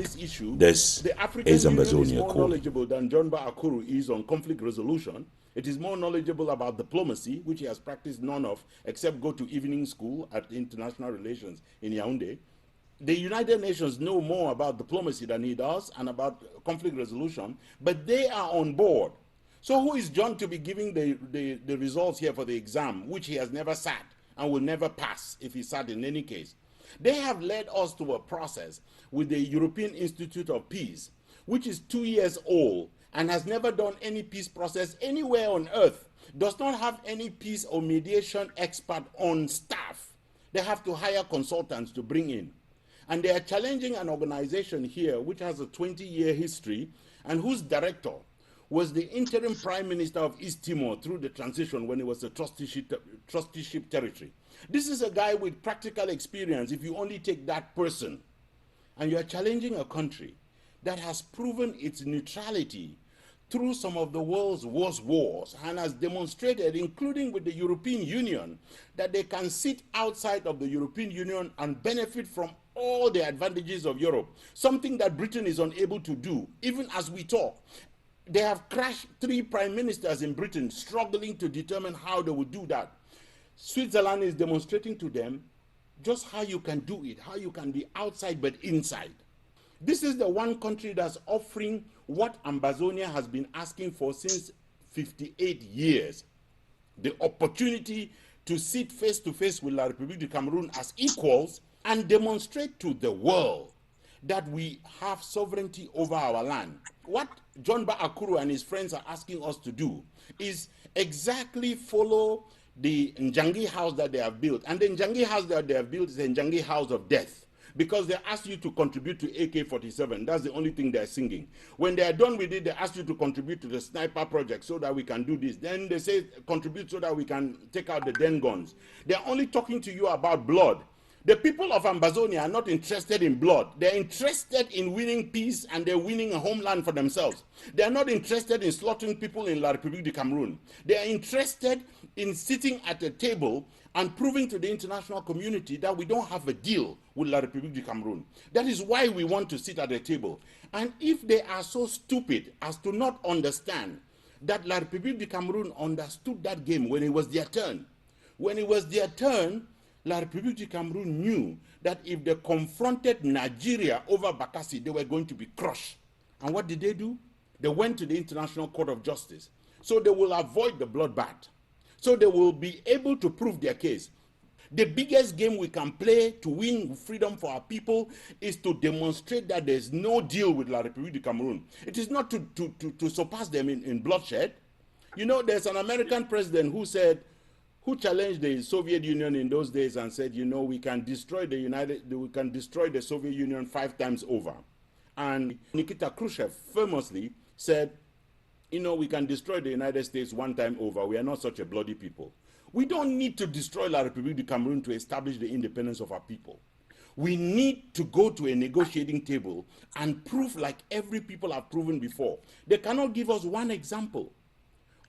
This is Ambazonia Calling. More knowledgeable than John Baakuru is on conflict resolution. It is more knowledgeable about diplomacy, which he has practiced none of, except go to evening school at international relations in Yaoundé. The United Nations know more about diplomacy than he does and about conflict resolution, but they are on board. So who is John to be giving the results here for the exam, which he has never sat and will never pass if he sat in any case? They have led us to a process with the European Institute of Peace, which is 2 years old and has never done any peace process anywhere on earth, does not have any peace or mediation expert on staff. They have to hire consultants to bring in. And they are challenging an organization here which has a 20-year history and whose director was the interim prime minister of East Timor through the transition when it was a trusteeship territory. This is a guy with practical experience if you only take that person. And you are challenging a country that has proven its neutrality through some of the world's worst wars and has demonstrated, including with the European Union, that they can sit outside of the European Union and benefit from all the advantages of Europe, something that Britain is unable to do, even as we talk. They have crashed 3 prime ministers in Britain struggling to determine how they would do that. Switzerland is demonstrating to them just how you can do it, how you can be outside but inside. This is the one country that's offering what Ambazonia has been asking for since 58 years. The opportunity to sit face to face with La République du Cameroon as equals and demonstrate to the world that we have sovereignty over our land. What John Ba Akuru and his friends are asking us to do is exactly follow the Njangi house that they have built. And the Njangi house that they have built is a Njangi house of death, because they ask you to contribute to AK-47. That's the only thing they're singing. When they are done with it, they ask you to contribute to the sniper project so that we can do this. Then they say contribute so that we can take out the den guns. They're only talking to you about blood. The people of Ambazonia are not interested in blood. They're interested in winning peace, and they're winning a homeland for themselves. They're not interested in slaughtering people in La République du Cameroon. They are interested in sitting at a table and proving to the international community that we don't have a deal with La République du Cameroon. That is why we want to sit at a table. And if they are so stupid as to not understand that La République du Cameroon understood that game when it was their turn, when it was their turn, La République du Cameroon knew that if they confronted Nigeria over Bakassi, they were going to be crushed. And what did they do? They went to the International Court of Justice. So they will avoid the bloodbath. So they will be able to prove their case. The biggest game we can play to win freedom for our people is to demonstrate that there's no deal with La République du Cameroon. It is not to surpass them in bloodshed. You know, there's an American president who challenged the Soviet Union in those days and said, you know, we can destroy the Soviet Union 5 times over. And Nikita Khrushchev famously said, you know, we can destroy the United States 1 time over. We are not such a bloody people. We don't need to destroy La République du Cameroon to establish the independence of our people. We need to go to a negotiating table and prove, like every people have proven before. They cannot give us one example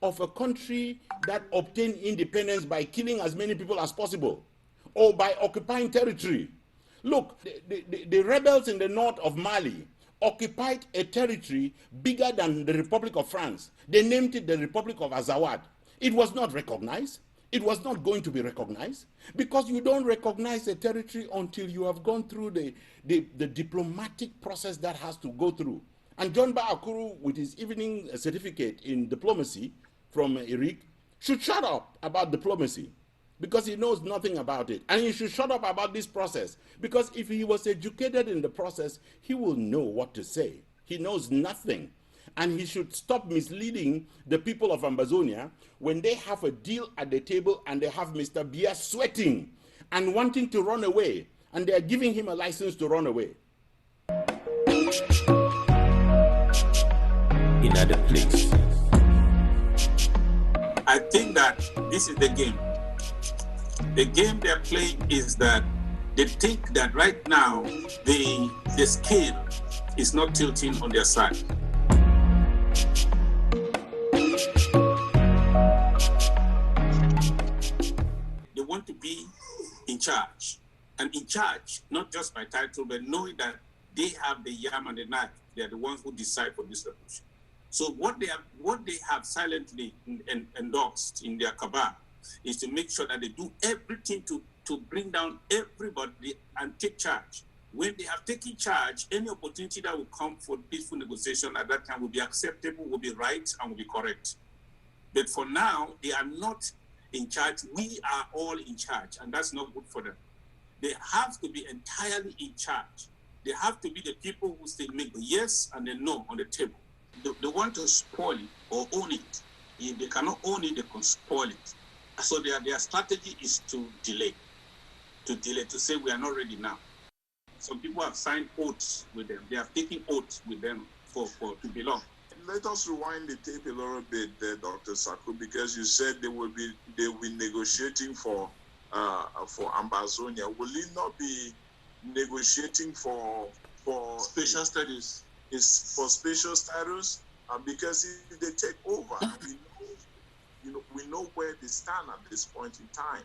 of a country that obtained independence by killing as many people as possible or by occupying territory. Look, the rebels in the north of Mali occupied a territory bigger than the Republic of France. They named it the Republic of Azawad. It was not recognized. It was not going to be recognized, because you don't recognize a territory until you have gone through the diplomatic process that has to go through. And John Ba Akuru, with his evening certificate in diplomacy from Eric, should shut up about diplomacy, because he knows nothing about it. And he should shut up about this process, because if he was educated in the process, he will know what to say. He knows nothing. And he should stop misleading the people of Ambazonia when they have a deal at the table and they have Mr. Biya sweating and wanting to run away, and they are giving him a license to run away. In other place. I think that this is the game. The game they're playing is that they think that right now the scale is not tilting on their side. They want to be in charge, and in charge not just by title, but knowing that they have the yam and the knife. They are the ones who decide for this revolution. So what they have silently endorsed in their cabal is to make sure that they do everything to bring down everybody and take charge. When they have taken charge, any opportunity that will come for peaceful negotiation at that time will be acceptable, will be right, and will be correct. But for now, they are not in charge. We are all in charge, and that's not good for them. They have to be entirely in charge. They have to be the people who still make the yes and the no on the table. They want to spoil it or own it. If they cannot own it, they can spoil it. So their strategy is to delay, to say we are not ready now. Some people have signed oaths with them. They have taken oaths with them to belong. Let us rewind the tape a little bit there, Dr. Saku, because you said they will be negotiating for Ambazonia. Will it not be negotiating for special status? Is for special status? because if they take over, we know where they stand at this point in time.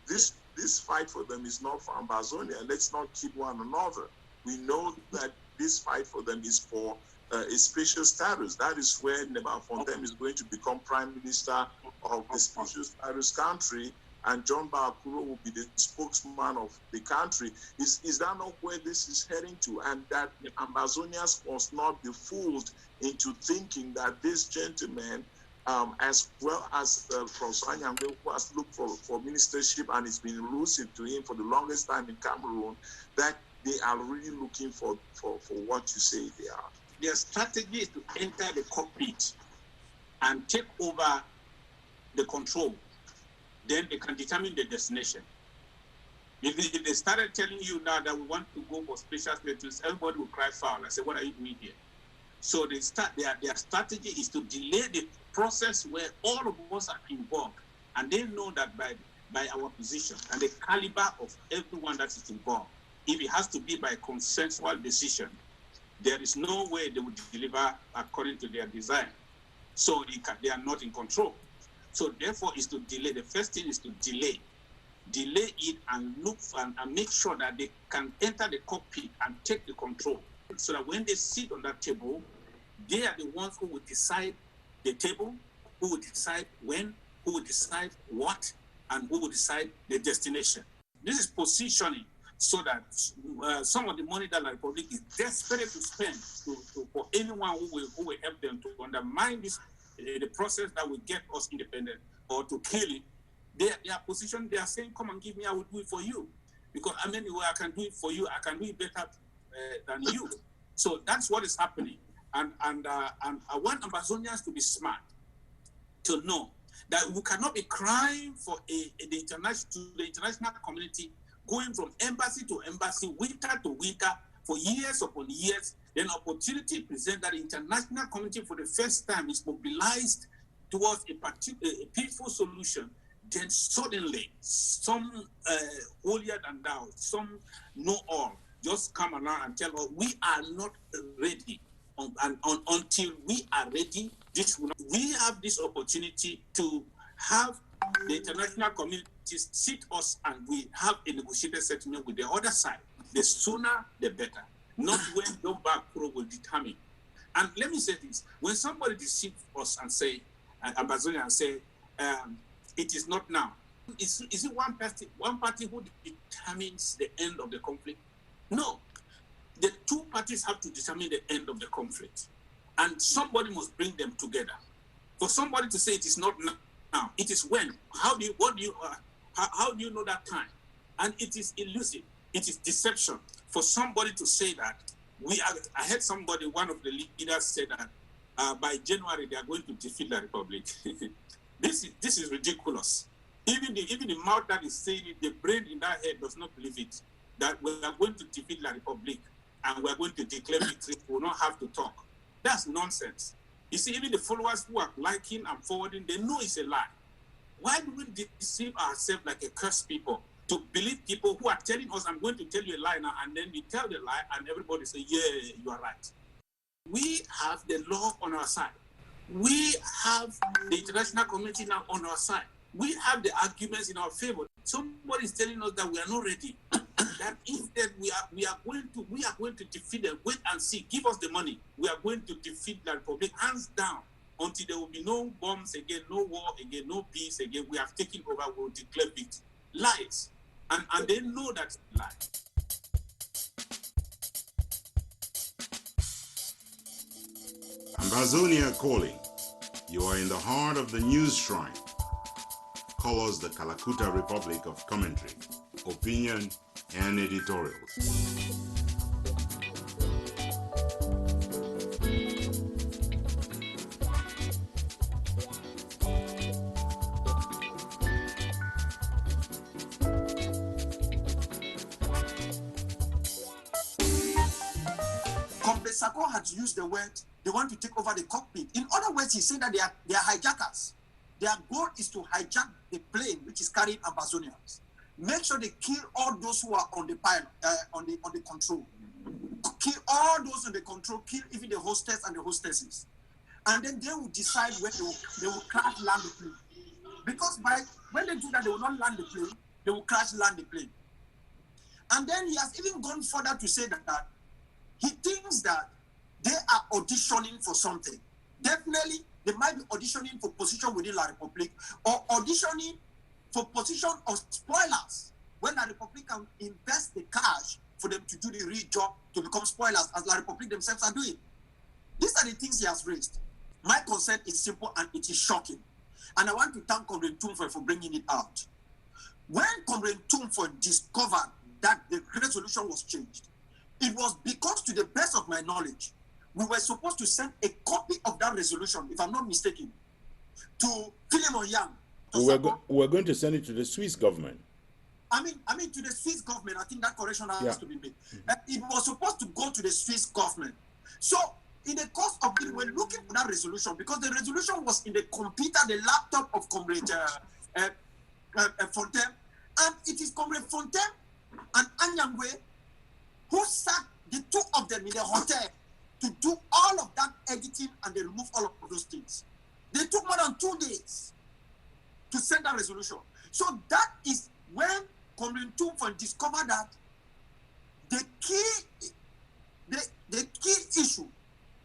This fight for them is not for Ambazonia. Let's not kid one another. We know that this fight for them is for a special status. That is where Ntumfoyn is going to become prime minister of the special status country, and John Bakuro will be the spokesman of the country. Is that not where this is heading to? And that Ambazonians must not be fooled into thinking that this gentleman, as well as Professor Anyangwe, who has looked for ministership and it's been elusive to him for the longest time in Cameroon, that they are really looking for what you say they are. Their strategy is to enter the cockpit and take over the control. Then they can determine the destination. If they started telling you now that we want to go for special status, everybody will cry foul. I say, what are you doing here? So they start their strategy is to delay the process where all of us are involved. And they know that by our position and the caliber of everyone that is involved, if it has to be by consensual decision, there is no way they would deliver according to their design. So they are not in control. So therefore, is to delay. The first thing is to delay it and look and make sure that they can enter the cockpit and take the control. So that when they sit on that table, they are the ones who will decide the table, who will decide when, who will decide what, and who will decide the destination. This is positioning so that some of the money that the Republic is desperate to spend for anyone who will help them to undermine this the process that will get us independent or to kill it, their position, they are saying, come and give me, I will do it for you. Because I mean, I can do it for you, I can do it better than you. So that's what is happening. And I want Ambazonians to be smart, to know that we cannot be crying for the international community, going from embassy to embassy, winter to winter, for years upon years. Then opportunity presents that the international community for the first time is mobilized towards a peaceful solution. Then suddenly, some holier than thou, some know all, just come along and tell us we are not ready. Until we are ready, we have this opportunity to have the international community sit us and we have a negotiated settlement with the other side. The sooner, the better. Not when John Bakuro will determine. And let me say this: when somebody deceives us and say, Ambazonia, and say, it is not now. Is it one party who determines the end of the conflict? No. The two parties have to determine the end of the conflict, and somebody must bring them together. For somebody to say it is not now, it is when. How do you know that time? And it is elusive. It is deception. For somebody to say that I heard somebody, one of the leaders, say that by January they are going to defeat the Republic. This is ridiculous. Even the mouth that is saying it, the brain in that head does not believe it. That we are going to defeat the Republic and we are going to declare victory. We will not have to talk. That's nonsense. You see, even the followers who are liking and forwarding, they know it's a lie. Why do we deceive ourselves like a cursed people to believe people who are telling us, I'm going to tell you a lie now, and then we tell the lie and everybody say, yeah, you are right. We have the law on our side. We have the international community now on our side. We have the arguments in our favor. Somebody is telling us that we are not ready. That instead we are going to defeat them. Wait and see. Give us the money. We are going to defeat the Republic hands down until there will be no bombs again, no war again, no peace again. We have taken over. We will declare victory. Lies, and they know that's a lie. Ambazonia Calling. You are in the heart of the news shrine. Call us the Kalakuta Republic of commentary, opinion, and editorials. FAKO had used the word, they want to take over the cockpit. In other words, he's saying that they are hijackers. Their goal is to hijack the plane which is carrying Ambazonians. Make sure they kill all those who are on the pilot, on the control. Kill all those on the control, kill even the hostess and the hostesses. and then they will decide when they will crash land the plane. Because when they do that, they will not land the plane, they will crash land the plane. And then he has even gone further to say that he thinks that they are auditioning for something. Definitely, they might be auditioning for position within La Republique or auditioning for position of spoilers when La Republique can invest the cash for them to do the real job to become spoilers as La Republique themselves are doing. These are the things he has raised. My concern is simple and it is shocking. And I want to thank Comrade Ntumfoyn for bringing it out. When Comrade Ntumfoyn discovered that the resolution was changed, it was because, to the best of my knowledge, we were supposed to send a copy of that resolution, if I'm not mistaken, to Philemon Yang. We're going to send it to the Swiss government. I mean, to the Swiss government. I think that correction has to be made. It was supposed to go to the Swiss government. So, in the course of it, we're looking for that resolution because the resolution was in the computer, the laptop of Comrade Fontaine, and it is Comrade Fontaine and Anyangwe who sat the two of them in the hotel to do all of that editing and they remove all of those things. They took more than 2 days to send that resolution. So that is when Comrade Ntumfoyn discovered that the key issue,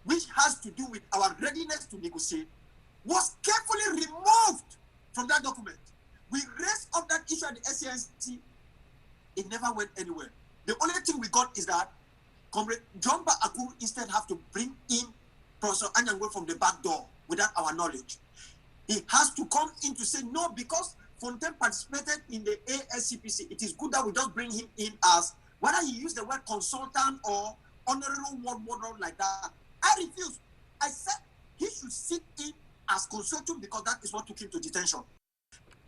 which has to do with our readiness to negotiate, was carefully removed from that document. We raised up that issue at the SCNC. It never went anywhere. The only thing we got is that Comrade John Akuru instead have to bring in Professor Anyangwe from the back door without our knowledge. He has to come in to say no because Fontaine participated in the ASCPC. It is good that we just bring him in as, whether he used the word consultant or honorary word like that. I refuse. I said he should sit in as consultant because that is what took him to detention.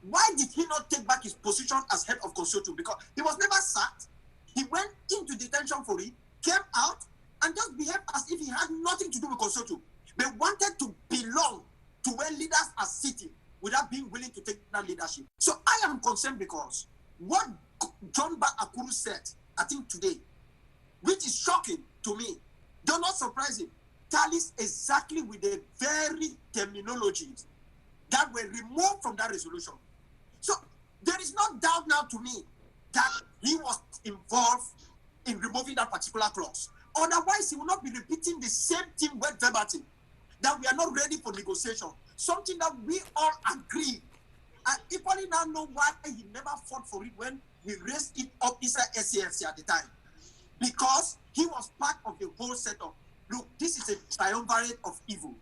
Why did he not take back his position as head of consultant? Because he was never sacked. He went into detention for it, came out, and just behaved as if he had nothing to do with consultant. They wanted to belong to where leaders are sitting without being willing to take that leadership. So I am concerned because what John Akuru said, I think today, which is shocking to me, do not surprise him, tallies exactly with the very terminologies that were removed from that resolution. So there is no doubt now to me that he was involved in removing that particular clause. Otherwise, he will not be repeating the same thing word verbatim, that we are not ready for negotiation, something that we all agree. And equally now know why he never fought for it when we raised it up inside SCNC at the time. Because he was part of the whole setup. Look, this is a triumvirate of evil.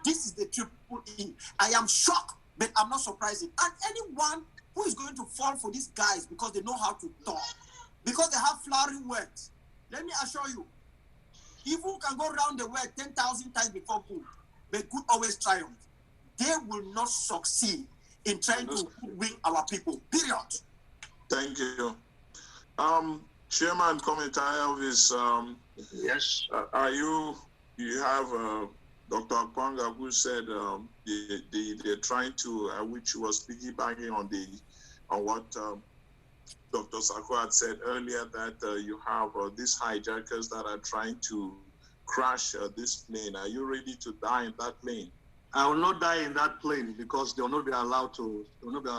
This is the triple E. I am shocked, but I'm not surprised. And anyone who is going to fall for these guys because they know how to talk, because they have flowery words, let me assure you, evil can go around the world 10,000 times before good, but good always triumph. They will not succeed in trying to win our people, period. Thank you. Chairman Committee is, yes. You have Dr. Akwanga who said they're trying to, which was piggybacking on what Dr. Sako had said earlier, that you have these hijackers that are trying to crash this plane. Are you ready to die in that plane? I will not die in that plane because they will not be allowed to. They will not be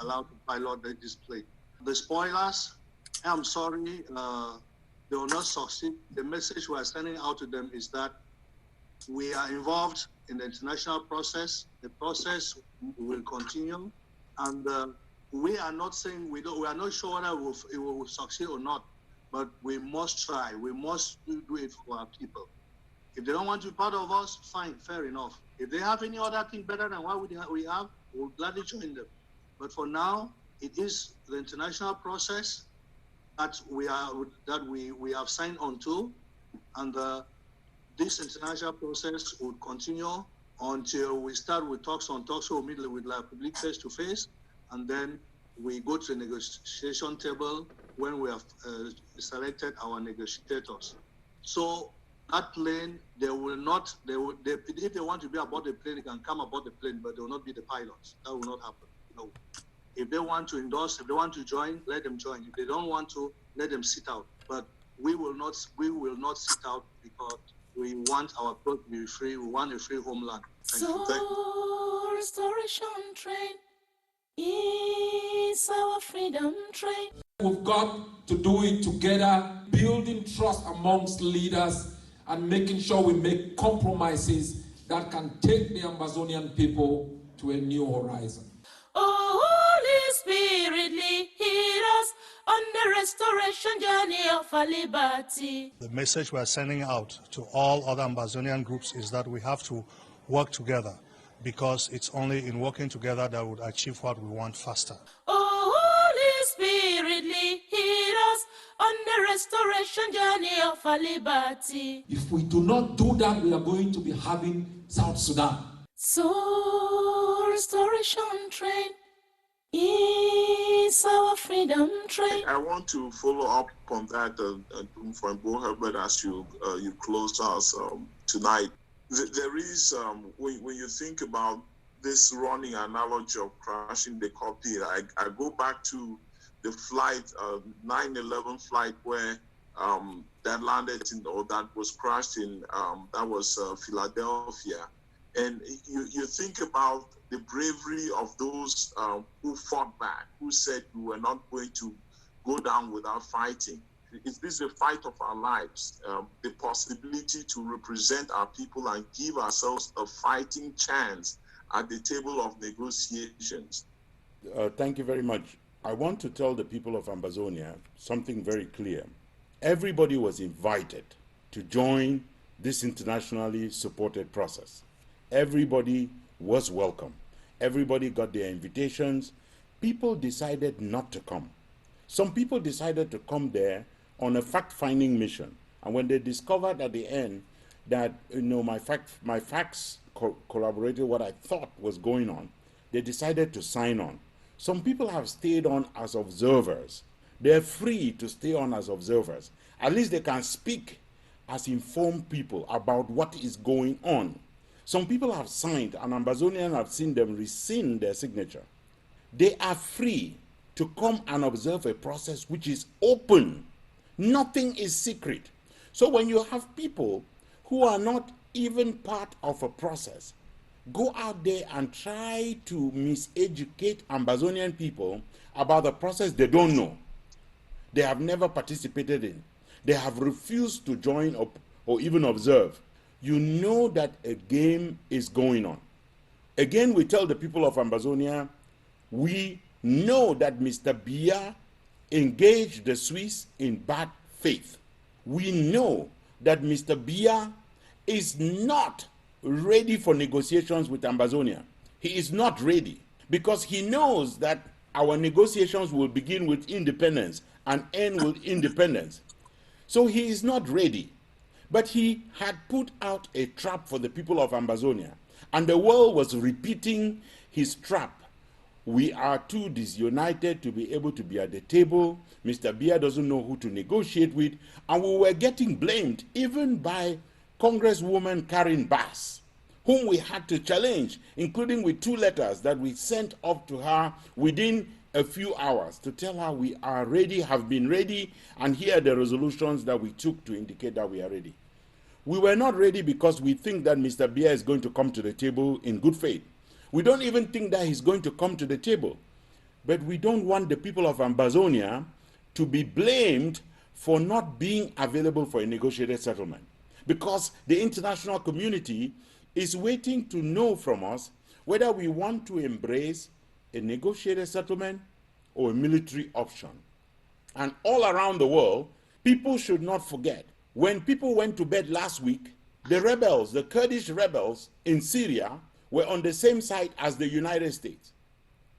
allowed to pilot this plane. The spoilers, I'm sorry, they will not succeed. The message we are sending out to them is that we are involved in the international process. The process will continue, and we are not saying we are not sure whether it will succeed or not. But we must try. We must do it for our people. If they don't want to be part of us, fine, fair enough. If they have any other thing better than what we have, we'll gladly join them. But for now, it is the international process that we have signed on to, and this international process will continue until we start with talks. We'll meet with La Republique face to face, and then we go to the negotiation table when we have selected our negotiators. So that plane, if they want to be aboard the plane, they can come aboard the plane, but they will not be the pilots. That will not happen. No. If they want to endorse, if they want to join, let them join. If they don't want to, let them sit out. But we will not sit out because We want our people to be free. We want a free homeland. Thank you. Restoration train is our freedom train. We've got to do it together, building trust amongst leaders and making sure we make compromises that can take the Ambazonian people to a new horizon. Oh, Holy Spirit, lead us on the restoration journey of our liberty. The message we're sending out to all other Ambazonian groups is that we have to work together, because it's only in working together that we'll achieve what we want faster. Oh, Holy Spirit, lead us on the restoration journey of our liberty. If we do not do that, we are going to be having South Sudan. So, restoration train is our freedom train. I want to follow up on that, from Bo Herbert, as you close us tonight. There is, when you think about this running analogy of crashing the cockpit, I go back to the flight, 9/11 flight, where that landed in, or that was crashed in, that was Philadelphia. And you think about the bravery of those who fought back, who said we were not going to go down without fighting. Is this a fight of our lives? The possibility to represent our people and give ourselves a fighting chance at the table of negotiations. Thank you very much. I want to tell the people of Ambazonia something very clear. Everybody was invited to join this internationally supported process. Everybody was welcome. Everybody got their invitations. People decided not to come. Some people decided to come there on a fact-finding mission. And when they discovered at the end that, my facts corroborated what I thought was going on, they decided to sign on. Some people have stayed on as observers. They're free to stay on as observers. At least they can speak as informed people about what is going on. Some people have signed, and Ambazonians have seen them rescind their signature. They are free to come and observe a process which is open. Nothing is secret. So when you have people who are not even part of a process go out there and try to miseducate Ambazonian people about the process they don't know, they have never participated in, they have refused to join up or even observe, you know that a game is going on. Again, we tell the people of Ambazonia, we know that Mr. Biya engaged the Swiss in bad faith. We know that Mr. Biya is not ready for negotiations with Ambazonia. He is not ready because he knows that our negotiations will begin with independence and end with independence. So he is not ready. But he had put out a trap for the people of Ambazonia, and the world was repeating his trap. We are too disunited to be able to be at the table. Mr. Biya doesn't know who to negotiate with, and we were getting blamed even by Congresswoman Karen Bass, whom we had to challenge, including with 2 letters that we sent up to her within a few hours to tell her we are ready, have been ready, and here are the resolutions that we took to indicate that we are ready. We were not ready because we think that Mr. Biya is going to come to the table in good faith. We don't even think that he's going to come to the table. But we don't want the people of Ambazonia to be blamed for not being available for a negotiated settlement, because the international community is waiting to know from us whether we want to embrace a negotiated settlement or a military option. And all around the world, people should not forget, when people went to bed last week, the rebels, the Kurdish rebels in Syria, were on the same side as the United States.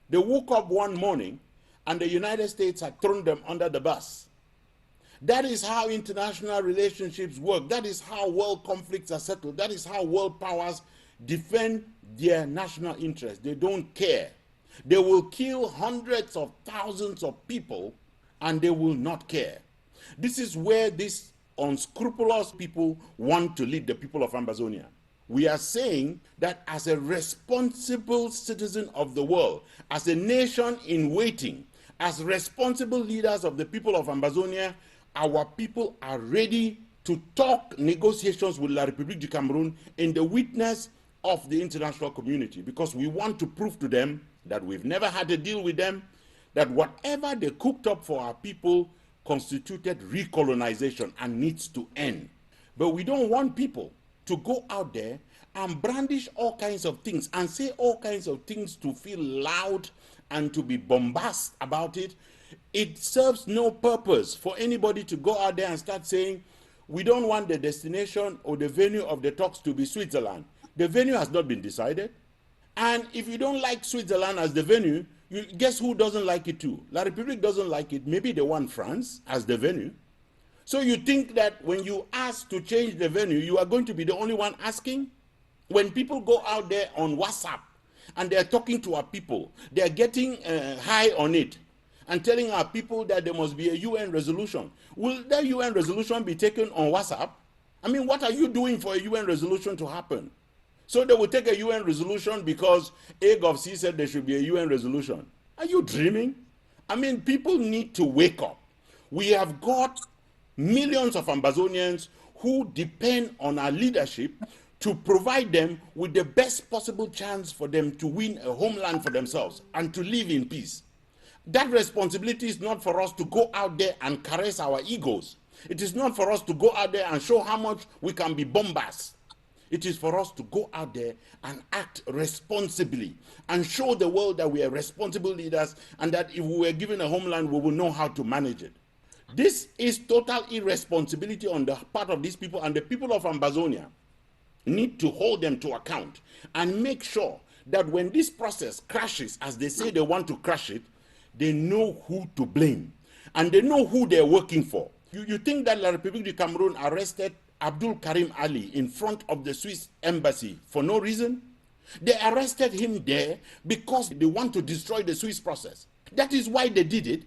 They woke up one morning and the United States had thrown them under the bus. That is how international relationships work. That is how world conflicts are settled. That is how world powers defend their national interests. They don't care. They will kill hundreds of thousands of people and they will not care. This is where these unscrupulous people want to lead the people of Ambazonia. We are saying that as a responsible citizen of the world, as a nation in waiting, as responsible leaders of the people of Ambazonia, our people are ready to talk negotiations with La République du Cameroon in the witness of the international community, because we want to prove to them that we've never had a deal with them, that whatever they cooked up for our people constituted recolonization and needs to end. But we don't want people to go out there and brandish all kinds of things and say all kinds of things to feel loud and to be bombast about it. It serves no purpose for anybody to go out there and start saying, we don't want the destination or the venue of the talks to be Switzerland. The venue has not been decided. And if you don't like Switzerland as the venue, guess who doesn't like it too? La République doesn't like it. Maybe they want France as the venue. So you think that when you ask to change the venue, you are going to be the only one asking? When people go out there on WhatsApp and they're talking to our people, they're getting high on it and telling our people that there must be a UN resolution. Will that UN resolution be taken on WhatsApp? I mean, what are you doing for a UN resolution to happen? So they will take a UN resolution because AGOVC said there should be a UN resolution. Are you dreaming? I mean, people need to wake up. We have got millions of Ambazonians who depend on our leadership to provide them with the best possible chance for them to win a homeland for themselves and to live in peace. That responsibility is not for us to go out there and caress our egos. It is not for us to go out there and show how much we can be bombast. It is for us to go out there and act responsibly and show the world that we are responsible leaders and that if we were given a homeland, we will know how to manage it. This is total irresponsibility on the part of these people, and the people of Ambazonia need to hold them to account and make sure that when this process crashes, as they say they want to crash it, they know who to blame and they know who they're working for. You think that La République du Cameroon arrested Abdul Karim Ali in front of the Swiss embassy for no reason? They arrested him there because they want to destroy the Swiss process. That is why they did it.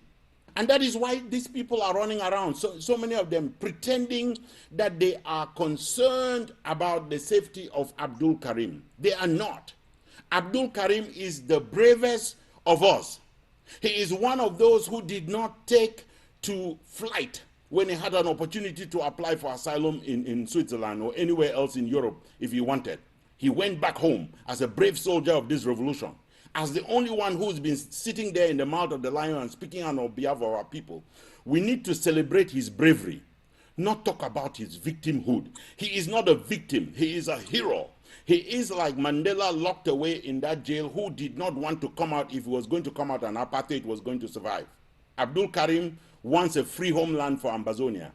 And that is why these people are running around, so many of them pretending that they are concerned about the safety of Abdul Karim. They are not. Abdul Karim is the bravest of us. He is one of those who did not take to flight when he had an opportunity to apply for asylum in Switzerland or anywhere else in Europe if he wanted. He went back home as a brave soldier of this revolution, as the only one who's been sitting there in the mouth of the lion and speaking on behalf of our people. We need to celebrate his bravery, not talk about his victimhood. He is not a victim. He is a hero. He is like Mandela, locked away in that jail, who did not want to come out. If he was going to come out, and apartheid was going to survive. Abdul Karim wants a free homeland for Ambazonia.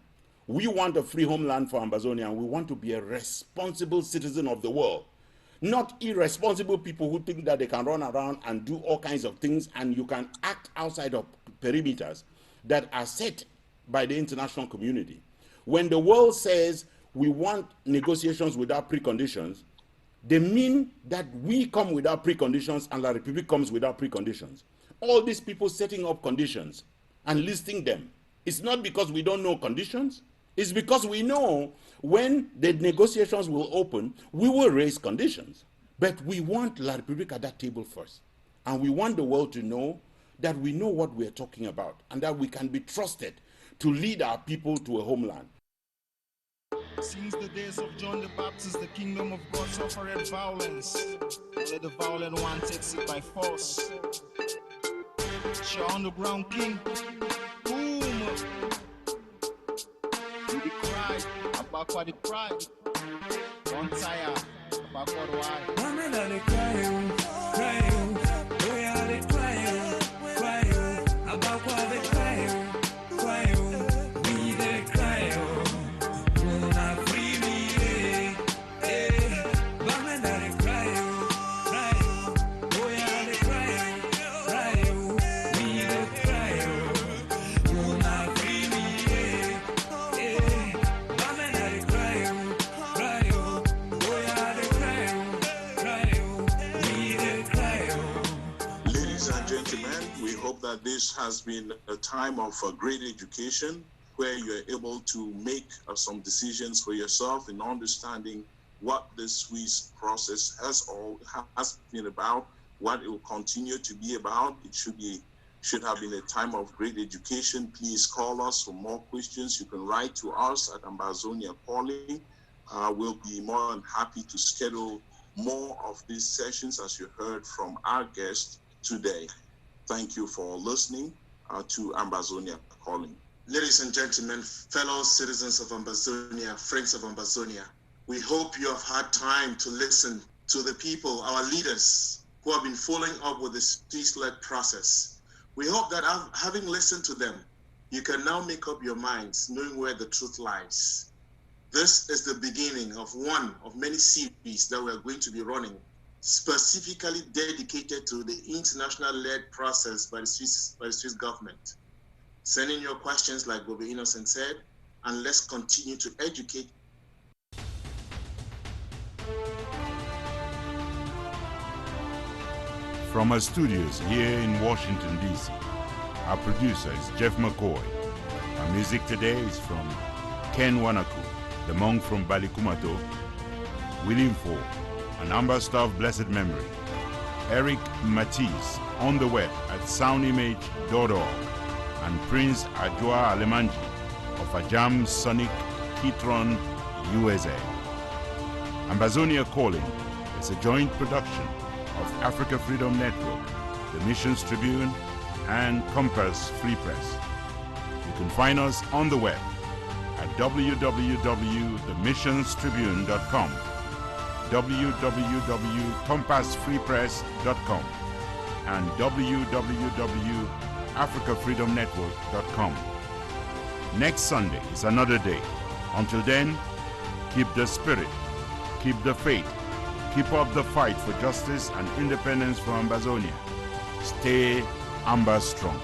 We want a free homeland for Ambazonia, and we want to be a responsible citizen of the world. Not irresponsible people who think that they can run around and do all kinds of things and you can act outside of perimeters that are set by the international community. When the world says we want negotiations without preconditions, they mean that we come without preconditions and La République comes without preconditions. All these people setting up conditions and listing them, it's not because we don't know conditions. It's because we know when the negotiations will open, we will raise conditions. But we want La République at that table first. And we want the world to know that we know what we are talking about and that we can be trusted to lead our people to a homeland. Since the days of John the Baptist, the kingdom of God suffered violence. Let the violent one takes it by force. John the Brown King, boom. The cry, about what the cry. Don't tire, about what why. Women are the crying, crying. We are the crying, crying. About what the crying, crying. We the crying. Una free me, women are the crying, crying. We are the crying, crying. We the crying. Una free me. We hope that this has been a time of great education where you are able to make some decisions for yourself in understanding what the Swiss process has been about, what it will continue to be about. It should be should have been a time of great education. Please call us for more questions. You can write to us at Ambazonia Calling. We'll be more than happy to schedule more of these sessions, as you heard from our guest today. Thank you for listening to Ambazonia Calling. Ladies and gentlemen, fellow citizens of Ambazonia, friends of Ambazonia, we hope you have had time to listen to the people, our leaders, who have been following up with this peace-led process. We hope that having listened to them, you can now make up your minds, knowing where the truth lies. This is the beginning of one of many series that we're going to be running, specifically dedicated to the international-led process by the Swiss government. Send in your questions, like Bobby Innocent said, and let's continue to educate. From our studios here in Washington, D.C., our producer is Jeff McCoy. Our music today is from Ken Wanaku, the monk from Balikumato, William Ford, an ambassador of blessed memory, Eric Matisse on the web at soundimage.org, and Prince Ajwa Alemanji of Ajam Sonic Kitron, USA. Ambazonia Calling is a joint production of Africa Freedom Network, the Missions Tribune, and Compass Free Press. You can find us on the web at www.themissionstribune.com, www.compassfreepress.com, and www.africafreedomnetwork.com. Next Sunday is another day. Until then, keep the spirit, keep the faith, keep up the fight for justice and independence for Ambazonia. Stay Amba strong.